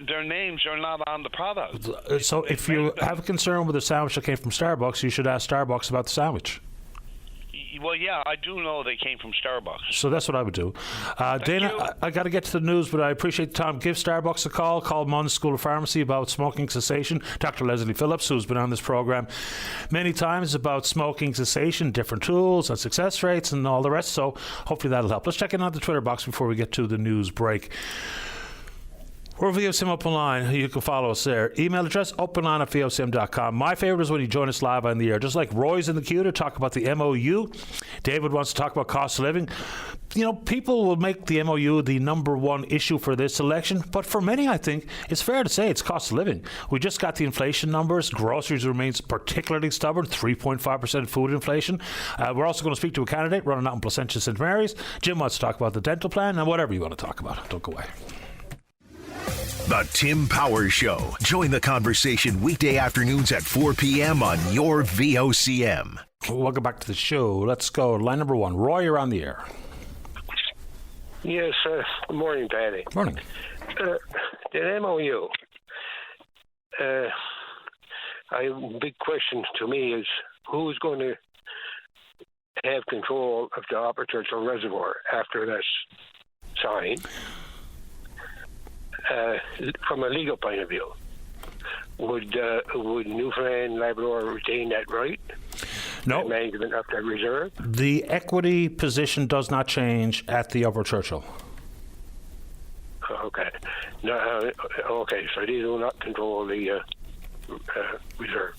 O: their names are not on the product.
D: So if you have a concern with a sandwich that came from Starbucks, you should ask Starbucks about the sandwich.
O: Well, yeah, I do know they came from Starbucks.
D: So that's what I would do. Dana, I got to get to the news, but I appreciate the time. Give Starbucks a call. Call Munn School of Pharmacy about smoking cessation. Dr. Leslie Phillips, who's been on this program many times about smoking cessation, different tools and success rates and all the rest. So hopefully that'll help. Let's check in on the Twitter box before we get to the news break. We're VOCM Open Line. You can follow us there. Email address, openline@vocm.com. My favorite is when you join us live on the air. Just like Roy's in the queue to talk about the MOU. David wants to talk about cost of living. You know, people will make the MOU the number one issue for this election, but for many, I think, it's fair to say it's cost of living. We just got the inflation numbers. Groceries remains particularly stubborn, 3.5% food inflation. We're also going to speak to a candidate running out in Placentia St. Mary's. Jim wants to talk about the dental plan and whatever you want to talk about. Don't go away.
C: The Tim Powers Show. Join the conversation weekday afternoons at 4 p.m. on your VOCM.
D: Welcome back to the show. Let's go. Line number one. Roy, you're on the air.
P: Yes, good morning, Patty.
D: Morning.
P: The MOU. Big question to me is who's going to have control of the Upper Churchill Reservoir after that's signed? From a legal point of view, would Newfoundland and Labrador retain that right?
D: No.
P: Management of that reserve?
D: The equity position does not change at the Upper Churchill.
P: Okay. No, okay, so they do not control the reserve.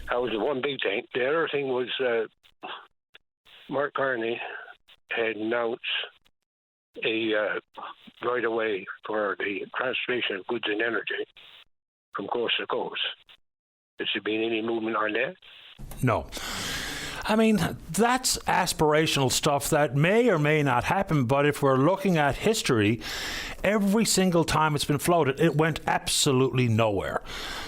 P: That was the one big thing. The other thing was Mark Carney had announced a right away for the transportation of goods and energy from coast to coast. Has there been any movement on that?
D: No. I mean, that's aspirational stuff that may or may not happen, but if we're looking at history, every single time it's been floated, it went absolutely nowhere.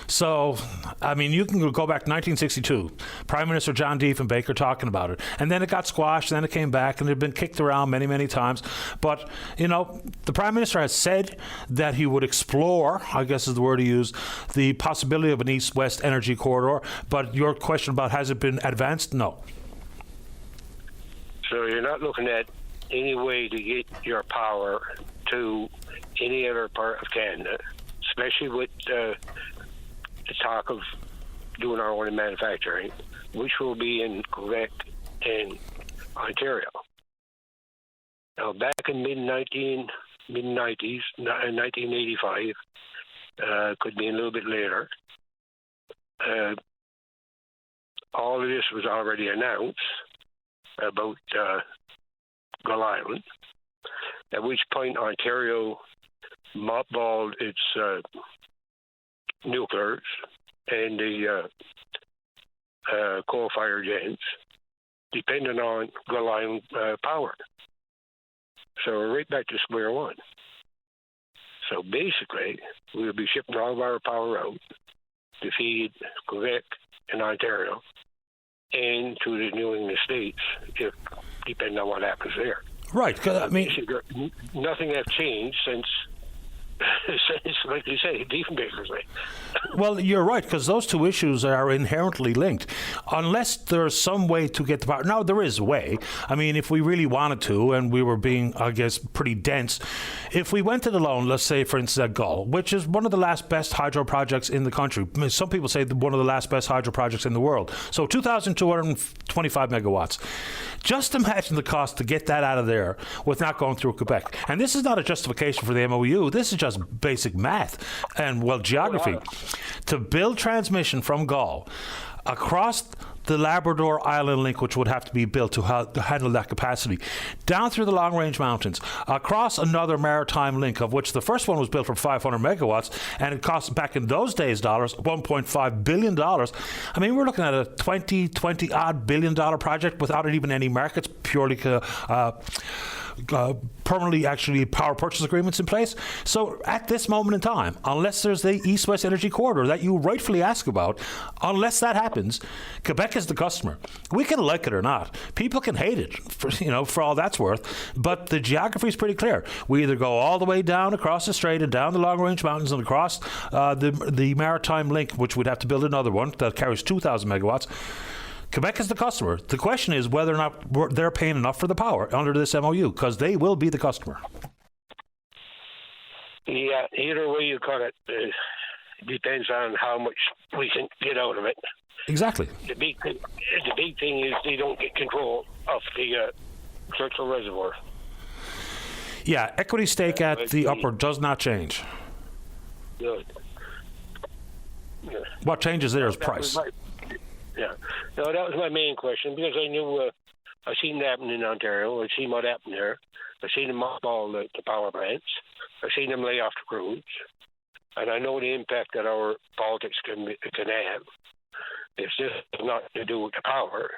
D: So, I mean, you can go back to 1962, Prime Minister John Diefenbaker talking about it, and then it got squashed, and then it came back, and it had been kicked around many, many times. But, you know, the Prime Minister has said that he would explore, I guess is the word he used, the possibility of an east-west energy corridor. But your question about has it been advanced? No.
P: So you're not looking at any way to get your power to any other part of Canada, especially with the talk of doing our own manufacturing, which will be in Quebec and Ontario. Now, back in mid-90s, 1985, could be a little bit later, all of this was already announced about Gull Island, at which point Ontario mothballed its nuclears and the coal-fired gens, depending on Gull Island power. So we're right back to square one. So basically, we'll be shipping all of our power out to feed Quebec and Ontario and to the New England states, if depending on what happens there.
D: Right. I mean,
P: nothing has changed since, like you say, Diefenbaker's way.
D: Well, you're right, because those two issues are inherently linked. Unless there's some way to get the power. Now, there is a way. I mean, if we really wanted to, and we were being, I guess, pretty dense, if we went it alone, let's say, for instance, at Gull, which is one of the last best hydro projects in the country. I mean, some people say one of the last best hydro projects in the world. So 2,225 megawatts. Just imagine the cost to get that out of there without going through Quebec. And this is not a justification for the MOU. This is just basic math and, well, geography. To build transmission from Gull across the Labrador Island Link, which would have to be built to handle that capacity, down through the Long Range Mountains, across another maritime link, of which the first one was built for 500 megawatts, and it cost, back in those days, dollars, $1.5 billion. I mean, we're looking at a $20-odd billion project without even any markets, purely permanently actually power purchase agreements in place. So at this moment in time, unless there's the East-West Energy Corridor that you rightfully ask about, unless that happens, Quebec is the customer. We can like it or not. People can hate it, for all that's worth. But the geography is pretty clear. We either go all the way down across the strait and down the long-range mountains and across the maritime link, which we'd have to build another one that carries 2,000 megawatts. Quebec is the customer. The question is whether or not they're paying enough for the power under this MOU, because they will be the customer.
P: Yeah, either way you cut it, depends on how much we can get out of it.
D: Exactly.
P: The big thing is they don't get control of the Churchill Reservoir.
D: Yeah, equity stake at the upper does not change.
P: Good. Yeah.
D: What changes there is price.
P: Yeah. No, that was my main question, because I knew I seen it happen in Ontario. I seen what happened there. I seen them mothball the power plants. I seen them lay off the crews, and I know the impact that our politics can have. It's just not to do with the power.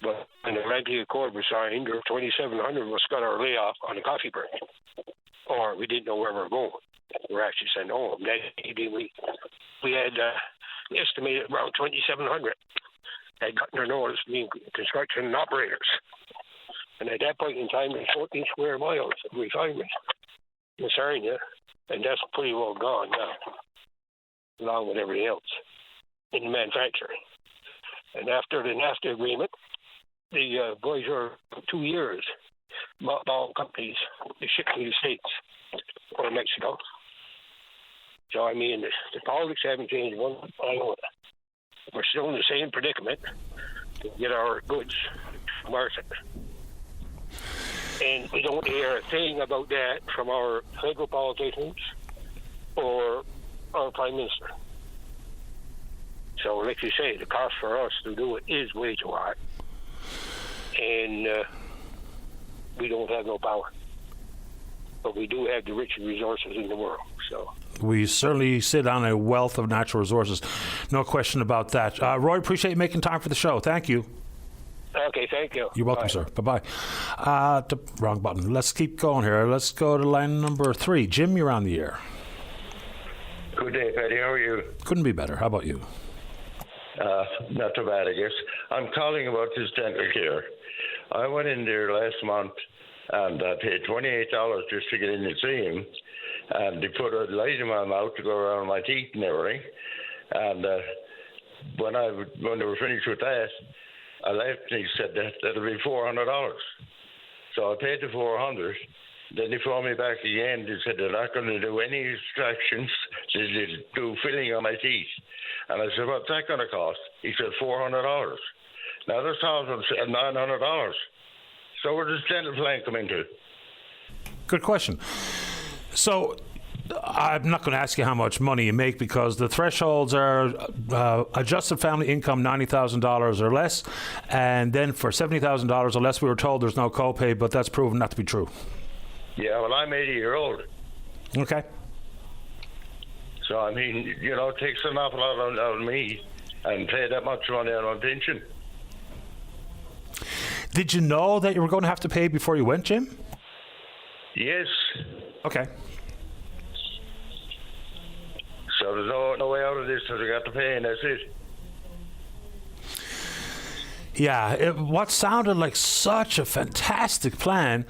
P: But when the Atlantic Accord was signed, or 2,700 was got our layoff on a coffee break, or we didn't know where we were going. We were actually sent home. That evening we had estimated around 2,700 had gotten their notice being construction operators. And at that point in time, there's 14 square miles of refinement in Sarnia, and that's pretty well gone now, along with everything else in manufacturing. And after the NAFTA agreement, the boys are 2 years, mothball companies to ship to the States or Mexico. So, I mean, the politics haven't changed one iota. We're still in the same predicament to get our goods to market. And we don't hear a thing about that from our federal politicians or our Prime Minister. So, like you say, the cost for us to do it is way too high. And we don't have no power. But we do have the richest resources in the world, so...
D: We certainly sit on a wealth of natural resources. No question about that. Roy, appreciate you making time for the show. Thank you.
P: Okay, thank you.
D: You're welcome, sir. Bye-bye. Wrong button. Let's keep going here. Let's go to line number 3. Jim, you're on the air.
Q: Good day, Patty. How are you?
D: Couldn't be better. How about you?
Q: Not too bad, I guess. I'm calling about this dental care. I went in there last month and I paid $28 just to get in and see him. And they put a light in my mouth to go around my teeth and everything. And when they were finished with that, I left and he said that'll be $400. So I paid the $400. Then they phoned me back again. They said they're not going to do any extractions. They'll do filling on my teeth. And I said, what's that going to cost? He said $400. Now this sounds at $900. So where does dental plan come into?
D: Good question. So I'm not going to ask you how much money you make, because the thresholds are adjusted family income $90,000 or less, and then for $70,000 or less, we were told there's no copay, but that's proven not to be true.
Q: Yeah, well, I'm 80-year-old.
D: Okay.
Q: So, I mean, it takes an awful lot out of me and pay that much money on pension.
D: Did you know that you were going to have to pay before you went, Jim?
Q: Yes.
D: Okay.
Q: So there's no way out of this, so they got to pay, and that's it.
D: Yeah, what sounded like such a fantastic plan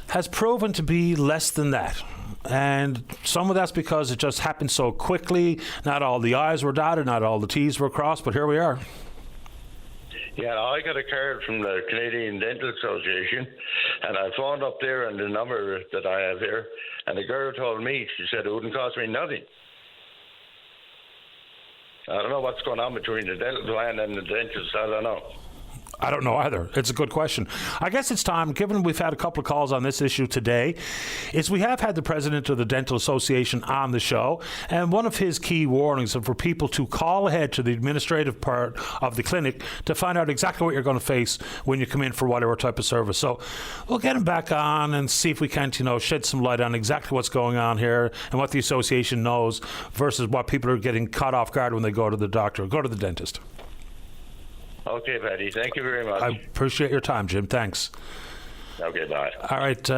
D: has proven to be less than that. And some of that's because it just happened so quickly. Not all the I's were dotted, not all the T's were crossed, but here we are.
Q: Yeah, I got a card from the Canadian Dental Association, and I phoned up there and the number that I have here, and the girl told me, she said it wouldn't cost me nothing. I don't know what's going on between the dental plan and the dentist. I don't know.
D: I don't know either. It's a good question. I guess it's time, given we've had a couple of calls on this issue today, is we have had the president of the Dental Association on the show, and one of his key warnings is for people to call ahead to the administrative part of the clinic to find out exactly what you're going to face when you come in for whatever type of service. So we'll get him back on and see if we can't, shed some light on exactly what's going on here and what the association knows versus what people are getting caught off guard when they go to the doctor, go to the dentist.
Q: Okay, Patty. Thank you very much.
D: I appreciate your time, Jim. Thanks.
Q: Okay, bye.
D: All right.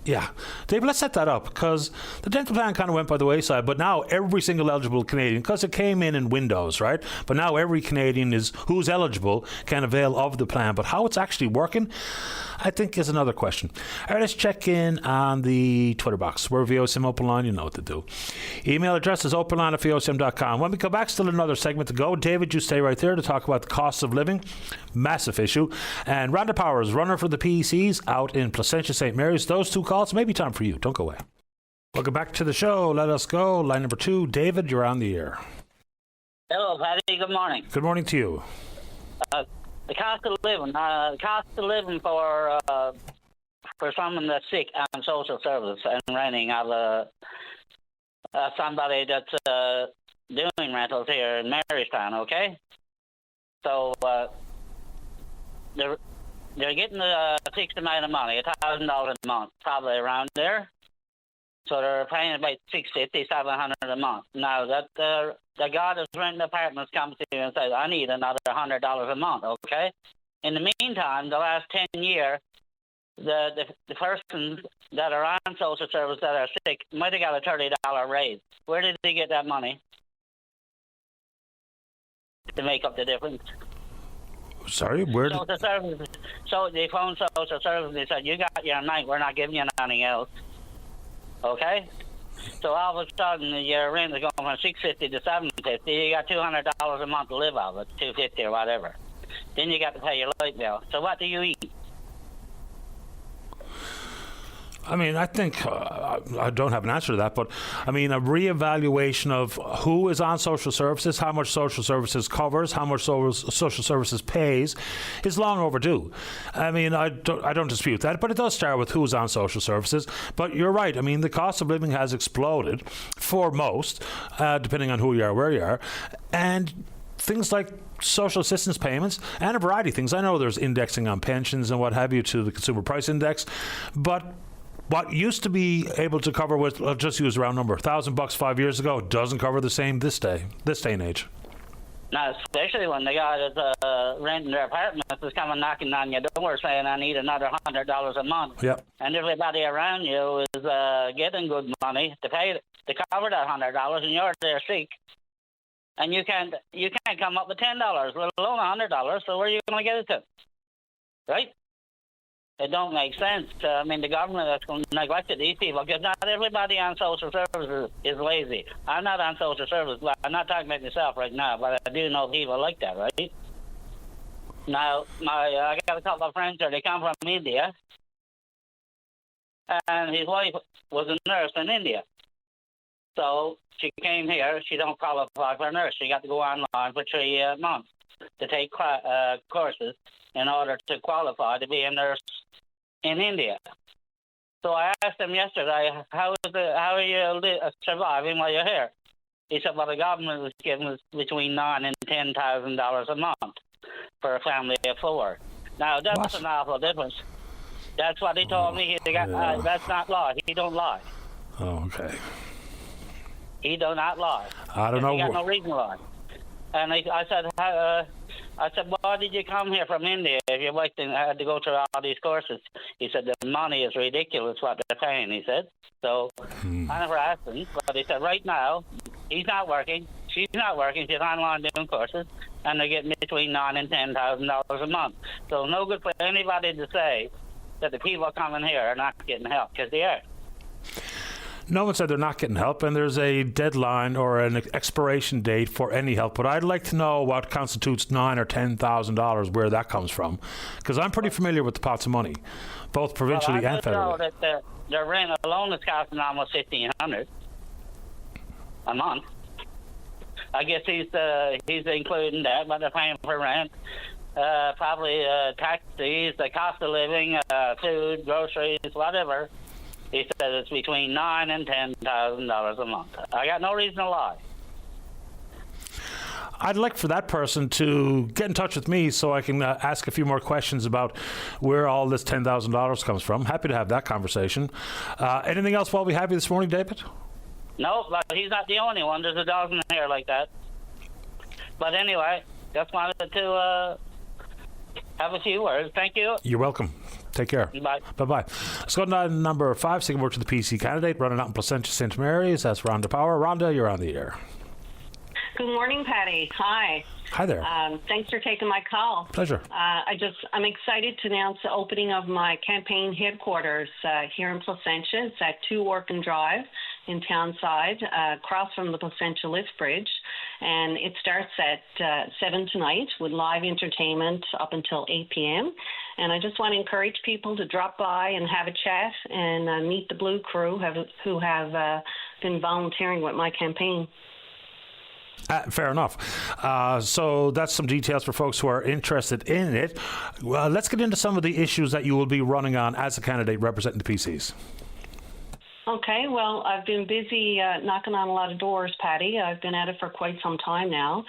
D: Yeah. Dave, let's set that up because the dental plan kind of went by the wayside, but now every single eligible Canadian, because it came in windows, right? But now every Canadian who's eligible can avail of the plan. But how it's actually working, I think, is another question. All right, let's check in on the Twitter box. We're VOCM Open Line. You know what to do. Email address is openline@vocm.com. When we come back, still another segment to go. David, you stay right there to talk about the cost of living. Massive issue. And Rhonda Powers, runner for the PECs out in Placentia St. Mary's. Those two calls may be time for you. Don't go away. Welcome back to the show. Let us go. Line number 2. David, you're on the air.
R: Hello, Patty. Good morning.
D: Good morning to you.
R: The cost of living for someone that's sick on social service and renting out somebody that's doing rentals here in Marystown, okay? So they're getting a fixed amount of money, $1,000 a month, probably around there. So they're paying about $650, $700 a month. Now that the guy that's renting apartments comes to you and says, "I need another $100 a month," okay? In the meantime, the last 10 years, the persons that are on social service that are sick might have got a $30 raise. Where did they get that money to make up the difference?
D: Sorry, where?
R: Social services. So they phoned social services and they said, "You got your night. We're not giving you anything else." Okay? So all of a sudden, your rent is going from $650 to $750. You got $200 a month to live off it, $250 or whatever. Then you got to pay your light bill. So what do you eat?
D: I mean, I think I don't have an answer to that, but I mean, a reevaluation of who is on social services, how much social services covers, how much social services pays, is long overdue. I mean, I don't dispute that, but it does start with who's on social services. But you're right. I mean, the cost of living has exploded for most, depending on who you are, where you are, and things like social assistance payments and a variety of things. I know there's indexing on pensions and what have you to the consumer price index, but what used to be able to cover with, I'll just use a round number, $1,000 5 years ago, doesn't cover the same this day and age.
R: Now, especially when the guy that's renting their apartment is coming knocking on your door saying, "I need another $100 a month."
D: Yep.
R: And everybody around you is getting good money to cover that $100, and you're there sick, and you can't come up with $10, let alone $100. So where are you going to get it to? Right? It don't make sense. I mean, the government has neglected these people because not everybody on social services is lazy. I'm not on social services. I'm not talking about myself right now, but I do know people like that, right? Now, I got a couple of friends there. They come from India, and his wife was a nurse in India. So she came here. She don't qualify for a nurse. She got to go online for 3 months to take courses in order to qualify to be a nurse in India. So I asked him yesterday, how are you surviving while you're here? He said, well, the government was giving us between $9,000 and $10,000 a month for a family of 4. Now, that's an awful difference. That's what he told me. That's not law. He don't lie.
D: Oh, okay.
R: He do not lie.
D: I don't know.
R: He got no reason to lie. And I said, why did you come here from India if you had to go through all these courses? He said, the money is ridiculous what they're paying, he said. So I never asked him, but he said right now, he's not working. She's not working. She's online doing courses, and they're getting between $9,000 and $10,000 a month. So no good for anybody to say that the people coming here are not getting help, because they are.
D: No one said they're not getting help, and there's a deadline or an expiration date for any help. But I'd like to know what constitutes $9,000 or $10,000, where that comes from, because I'm pretty familiar with the pots of money, both provincially and federally.
R: I know that their rent alone is costing almost $1,500 a month. I guess he's including that, but they're paying for rent, probably taxis, the cost of living, food, groceries, whatever. He said it's between $9,000 and $10,000 a month. I got no reason to lie.
D: I'd like for that person to get in touch with me so I can ask a few more questions about where all this $10,000 comes from. Happy to have that conversation. Anything else while we have you this morning, David?
R: No, but he's not the only one. There's a dozen here like that. But anyway, just wanted to have a few words. Thank you.
D: You're welcome. Take care.
R: Bye.
D: Bye-bye. Let's go to number 5, saying word to the PC candidate, running out in Placentia St. Mary's. That's Rhonda Power. Rhonda, you're on the air.
S: Good morning, Patty. Hi.
D: Hi there.
S: Thanks for taking my call.
D: Pleasure.
S: I'm excited to announce the opening of my campaign headquarters here in Placentia. It's at 2 Orkin Drive in Townside, across from the Placentia Lift Bridge. And it starts at 7 tonight with live entertainment up until 8 p.m. And I just want to encourage people to drop by and have a chat and meet the Blue Crew who have been volunteering with my campaign.
D: Fair enough. So that's some details for folks who are interested in it. Let's get into some of the issues that you will be running on as a candidate representing the PCs.
S: Okay, well, I've been busy knocking on a lot of doors, Patty. I've been at it for quite some time now.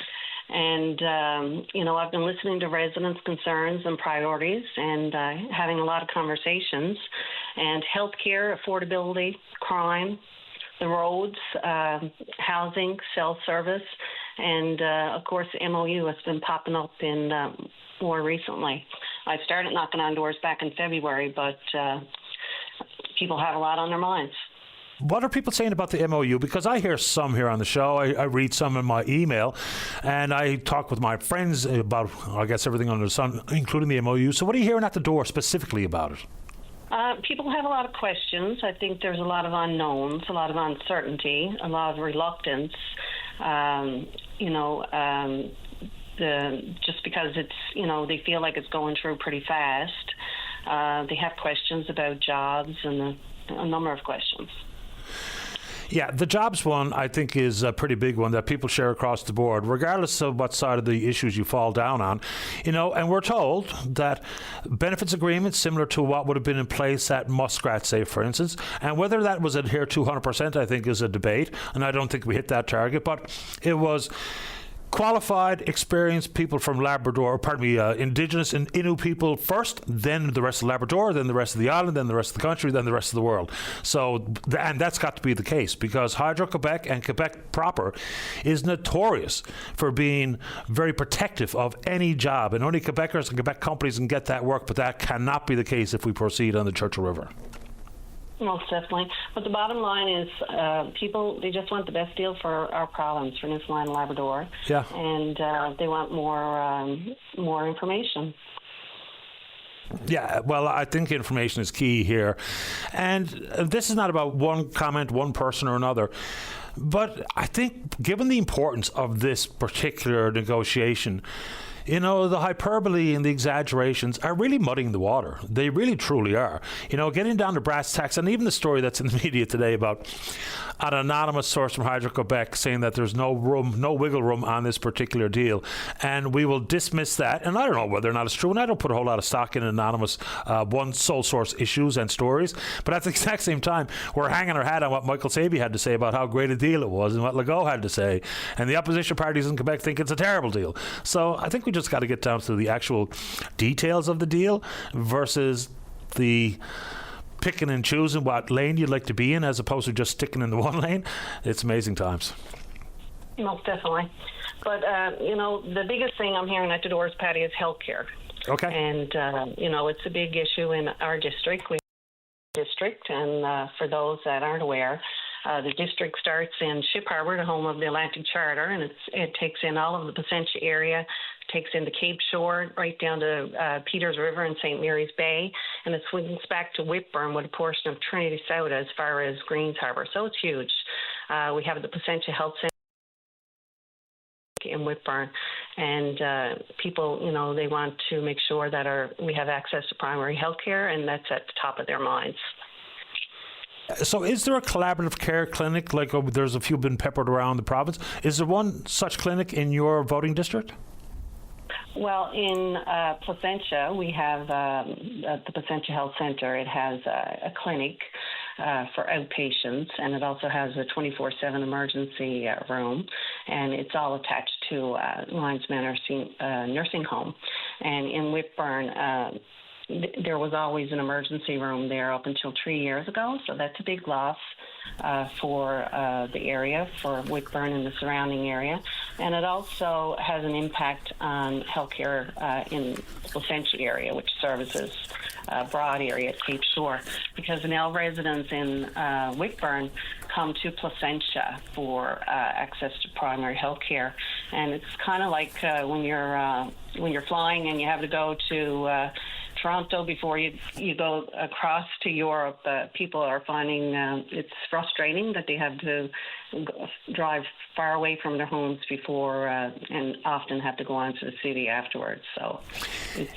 S: And, I've been listening to residents' concerns and priorities and having a lot of conversations. And healthcare, affordability, crime, the roads, housing, cell service, and, of course, MOU has been popping up in more recently. I started knocking on doors back in February, but people have a lot on their minds.
D: What are people saying about the MOU? Because I hear some here on the show. I read some in my email, and I talk with my friends about, I guess, everything under the sun, including the MOU. So what are you hearing at the door specifically about it?
S: People have a lot of questions. I think there's a lot of unknowns, a lot of uncertainty, a lot of reluctance. Just because it's, they feel like it's going through pretty fast. They have questions about jobs and a number of questions.
D: Yeah, the jobs one, I think, is a pretty big one that people share across the board, regardless of what side of the issues you fall down on. And we're told that benefits agreements similar to what would have been in place at Muskrat, say, for instance, and whether that was adhered to 100%, I think, is a debate, and I don't think we hit that target, but it was qualified, experienced people from Labrador, Indigenous and Innu people first, then the rest of Labrador, then the rest of the island, then the rest of the country, then the rest of the world. So, and that's got to be the case because Hydro-Quebec and Quebec proper is notorious for being very protective of any job, and only Quebecers and Quebec companies can get that work, but that cannot be the case if we proceed on the Churchill River.
S: Most definitely. But the bottom line is people, they just want the best deal for our province, for Newfoundland and Labrador.
D: Yeah.
S: And they want more information.
D: Yeah, well, I think information is key here. And this is not about one comment, one person or another. But I think given the importance of this particular negotiation, the hyperbole and the exaggerations are really muddying the water. They really, truly are. Getting down to brass tacks, and even the story that's in the media today about an anonymous source from Hydro-Quebec saying that there's no wiggle room on this particular deal, and we will dismiss that. And I don't know whether or not it's true, and I don't put a whole lot of stock in anonymous one sole source issues and stories, but at the exact same time, we're hanging our hat on what Michael Sabey had to say about how great a deal it was and what Legault had to say, and the opposition parties in Quebec think it's a terrible deal. So I think we just got to get down to the actual details of the deal versus the picking and choosing what lane you'd like to be in as opposed to just sticking in the one lane. It's amazing times.
S: Most definitely. But, the biggest thing I'm hearing at the doors, Patty, is healthcare.
D: Okay.
S: And, it's a big issue in our district. And for those that aren't aware, the district starts in Ship Harbour, the home of the Atlantic Charter, and it takes in all of the Placentia area, takes in the Cape Shore, right down to Peters River and St. Mary's Bay, and it swings back to Whitburn with a portion of Trinity South as far as Greens Harbour. So it's huge. We have the Placentia Health Centre in Whitburn, and people, they want to make sure that we have access to primary health care, and that's at the top of their minds.
D: So is there a collaborative care clinic, like there's a few been peppered around the province? Is there one such clinic in your voting district?
S: Well, in Placentia, we have the Placentia Health Centre. It has a clinic for outpatients, and it also has a 24/7 emergency room, and it's all attached to Lions Manor nursing home. And in Whitburn, there was always an emergency room there up until 3 years ago, so that's a big loss for the area, for Wickburn and the surrounding area. And it also has an impact on healthcare in the Placentia area, which services Broad area, Cape Shore, because now residents in Wickburn come to Placentia for access to primary health care. And it's kind of like when you're flying and you have to go to Toronto before you go across to Europe. People are finding it's frustrating that they have to drive far away from their homes before and often have to go on to the city afterwards. So it's...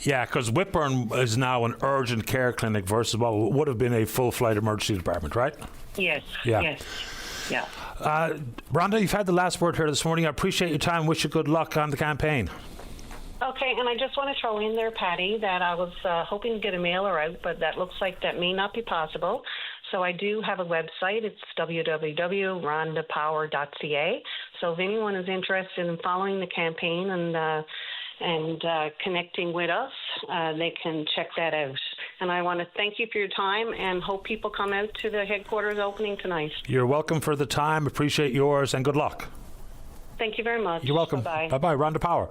D: Yeah, because Whitburn is now an urgent care clinic versus what would have been a full-flight emergency department, right?
S: Yes.
D: Yeah.
S: Yes. Yeah.
D: Rhonda, you've had the last word here this morning. I appreciate your time. Wish you good luck on the campaign.
S: Okay, and I just want to throw in there, Patty, that I was hoping to get a mailer out, but that looks like that may not be possible. So I do have a website. It's www.rondapower.ca. So if anyone is interested in following the campaign and connecting with us, they can check that out. And I want to thank you for your time and hope people come out to the headquarters opening tonight.
D: You're welcome for the time. Appreciate yours and good luck.
S: Thank you very much.
D: You're welcome.
S: Bye-bye.
D: Bye-bye. Rhonda Power,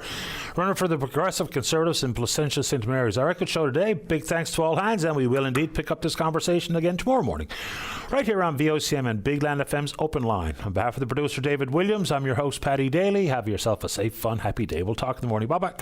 D: runner for the Progressive Conservatives in Placentia St. Mary's. Our record show today. Big thanks to all hands, and we will indeed pick up this conversation again tomorrow morning, right here on VOCM and Big Land FM's Open Line. On behalf of the producer, David Williams, I'm your host, Paddy Daly. Have yourself a safe, fun, happy day. We'll talk in the morning. Bye-bye.